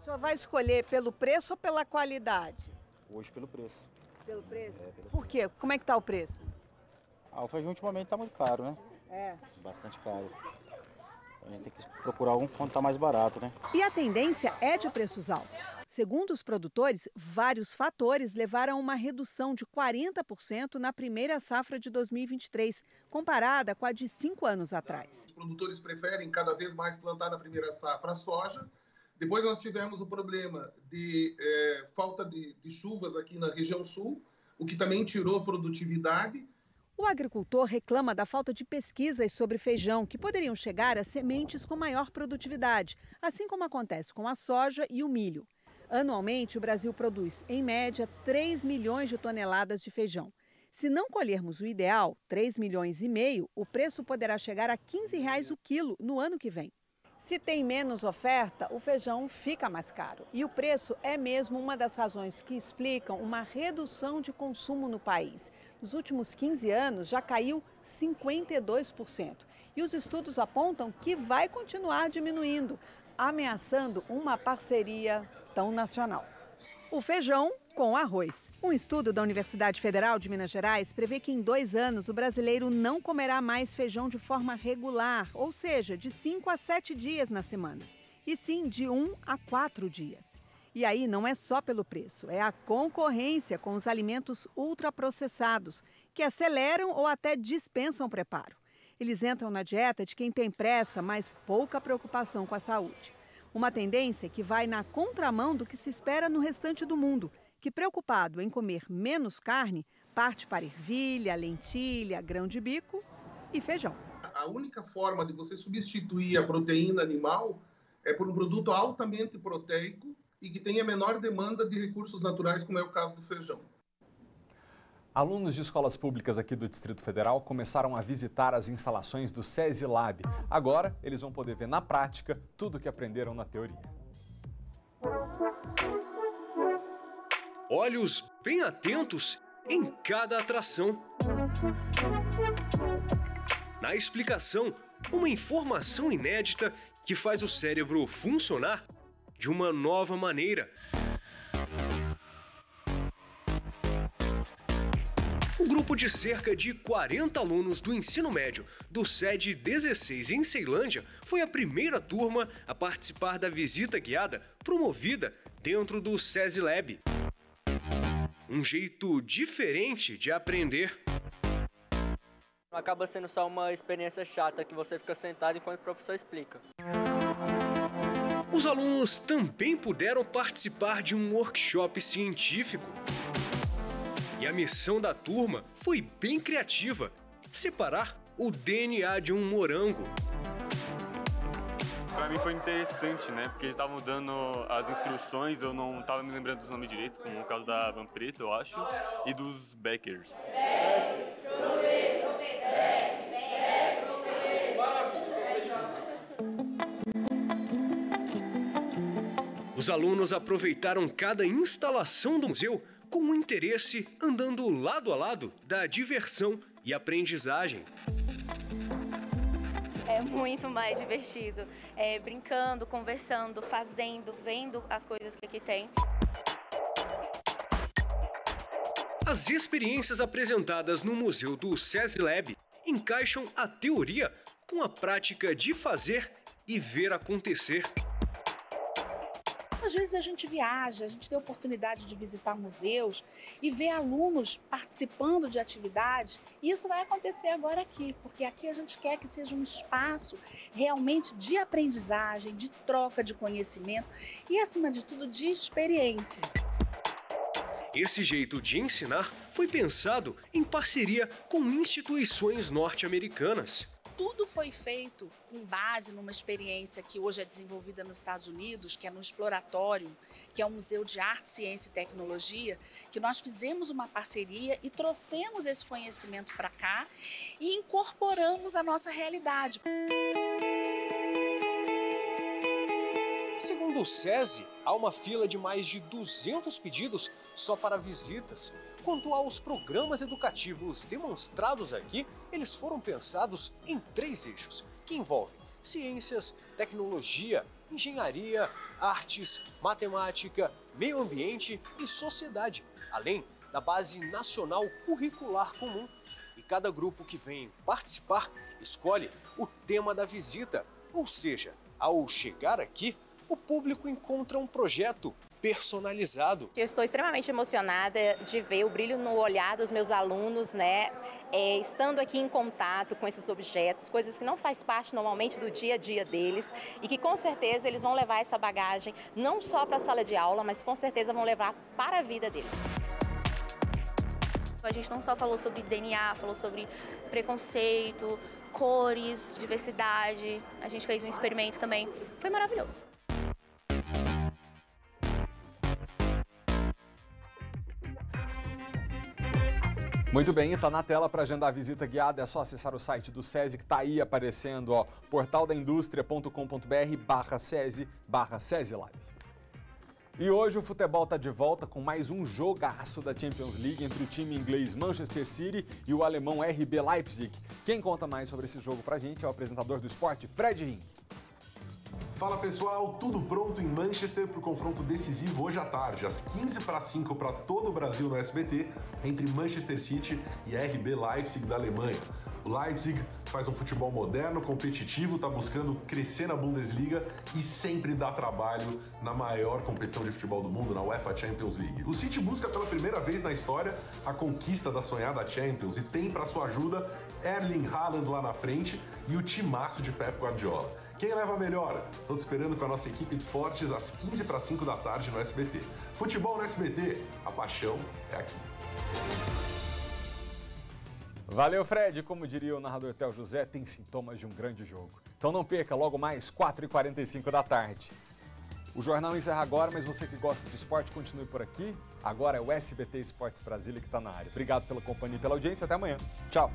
O senhor vai escolher pelo preço ou pela qualidade?
Hoje pelo preço.
Pelo preço? Por quê? Como é que está o preço?
O feijão ultimamente está muito caro, né?
É.
Bastante caro. A gente tem que procurar um quando está mais barato, né?
E a tendência é de preços altos. Segundo os produtores, vários fatores levaram a uma redução de 40% na primeira safra de 2023, comparada com a de 5 anos atrás.
Os produtores preferem cada vez mais plantar na primeira safra a soja. Depois nós tivemos o problema de falta de chuvas aqui na região sul, o que também tirou produtividade.
O agricultor reclama da falta de pesquisas sobre feijão, que poderiam chegar a sementes com maior produtividade, assim como acontece com a soja e o milho. Anualmente, o Brasil produz, em média, 3 milhões de toneladas de feijão. Se não colhermos o ideal, 3,5 milhões, o preço poderá chegar a R$ 15 o quilo no ano que vem. Se tem menos oferta, o feijão fica mais caro. E o preço é mesmo uma das razões que explicam uma redução de consumo no país. Nos últimos 15 anos, já caiu 52%. E os estudos apontam que vai continuar diminuindo, ameaçando uma parceria tão nacional. O feijão com arroz. Um estudo da Universidade Federal de Minas Gerais prevê que em 2 anos o brasileiro não comerá mais feijão de forma regular, ou seja, de 5 a 7 dias na semana, e sim de 1 a 4 dias. E aí não é só pelo preço, é a concorrência com os alimentos ultraprocessados, que aceleram ou até dispensam o preparo. Eles entram na dieta de quem tem pressa, mas pouca preocupação com a saúde. Uma tendência que vai na contramão do que se espera no restante do mundo, que, preocupado em comer menos carne, parte para ervilha, lentilha, grão de bico e feijão.
A única forma de você substituir a proteína animal é por um produto altamente proteico e que tenha menor demanda de recursos naturais, como é o caso do feijão.
Alunos de escolas públicas aqui do Distrito Federal começaram a visitar as instalações do SESI Lab. Agora, eles vão poder ver na prática tudo o que aprenderam na teoria.
Olhos bem atentos em cada atração. Na explicação, uma informação inédita que faz o cérebro funcionar de uma nova maneira. Um grupo de cerca de 40 alunos do ensino médio do SED 16 em Ceilândia foi a primeira turma a participar da visita guiada promovida dentro do SESI Lab. Um jeito diferente de aprender.
Acaba sendo só uma experiência chata que você fica sentado enquanto o professor explica.
Os alunos também puderam participar de um workshop científico. E a missão da turma foi bem criativa: separar o DNA de um morango.
Pra mim foi interessante, né? Porque eles estavam dando as instruções, eu não tava me lembrando dos nomes direito, como o caso da Vampireta, eu acho, e dos Beckers.
Os alunos aproveitaram cada instalação do museu com um interesse, andando lado a lado da diversão e aprendizagem.
É muito mais divertido, brincando, conversando, fazendo, vendo as coisas que aqui tem.
As experiências apresentadas no Museu do SESI Lab encaixam a teoria com a prática de fazer e ver acontecer.
Às vezes a gente viaja, a gente tem a oportunidade de visitar museus e ver alunos participando de atividades, e isso vai acontecer agora aqui, porque aqui a gente quer que seja um espaço realmente de aprendizagem, de troca de conhecimento e, acima de tudo, de experiência.
Esse jeito de ensinar foi pensado em parceria com instituições norte-americanas.
Tudo foi feito com base numa experiência que hoje é desenvolvida nos Estados Unidos, que é no Exploratório, que é um museu de arte, ciência e tecnologia, que nós fizemos uma parceria e trouxemos esse conhecimento para cá e incorporamos a nossa realidade.
Segundo o SESI, há uma fila de mais de 200 pedidos só para visitas. Quanto aos programas educativos demonstrados aqui, eles foram pensados em 3 eixos, que envolvem ciências, tecnologia, engenharia, artes, matemática, meio ambiente e sociedade, além da Base Nacional Curricular Comum. E cada grupo que vem participar escolhe o tema da visita, ou seja, ao chegar aqui, o público encontra um projeto personalizado.
Eu estou extremamente emocionada de ver o brilho no olhar dos meus alunos, né? Estando aqui em contato com esses objetos, coisas que não faz parte normalmente do dia a dia deles e que com certeza eles vão levar essa bagagem não só para a sala de aula, mas com certeza vão levar para a vida deles.
A gente não só falou sobre DNA, falou sobre preconceito, cores, diversidade. A gente fez um experimento também. Foi maravilhoso.
Muito bem, está na tela para agendar a visita guiada, é só acessar o site do SESI que está aí aparecendo, ó, portaldaindustria.com.br/SESI/SESILab. E hoje o futebol está de volta com mais um jogaço da Champions League entre o time inglês Manchester City e o alemão RB Leipzig. Quem conta mais sobre esse jogo para a gente é o apresentador do esporte, Fred Rim.
Fala pessoal, tudo pronto em Manchester para o confronto decisivo hoje à tarde, às 15:05 para todo o Brasil no SBT, entre Manchester City e RB Leipzig da Alemanha. O Leipzig faz um futebol moderno, competitivo, está buscando crescer na Bundesliga e sempre dá trabalho na maior competição de futebol do mundo, na UEFA Champions League. O City busca pela primeira vez na história a conquista da sonhada Champions e tem para sua ajuda Erling Haaland lá na frente e o timaço de Pep Guardiola. Quem leva a melhor? Estou te esperando com a nossa equipe de esportes às 15:05 da tarde no SBT. Futebol no SBT, a paixão é aqui.
Valeu, Fred. Como diria o narrador Theo José, tem sintomas de um grande jogo. Então não perca, logo mais 4:45 da tarde. O jornal encerra agora, mas você que gosta de esporte, continue por aqui. Agora é o SBT Esportes Brasília que está na área. Obrigado pela companhia e pela audiência. Até amanhã. Tchau.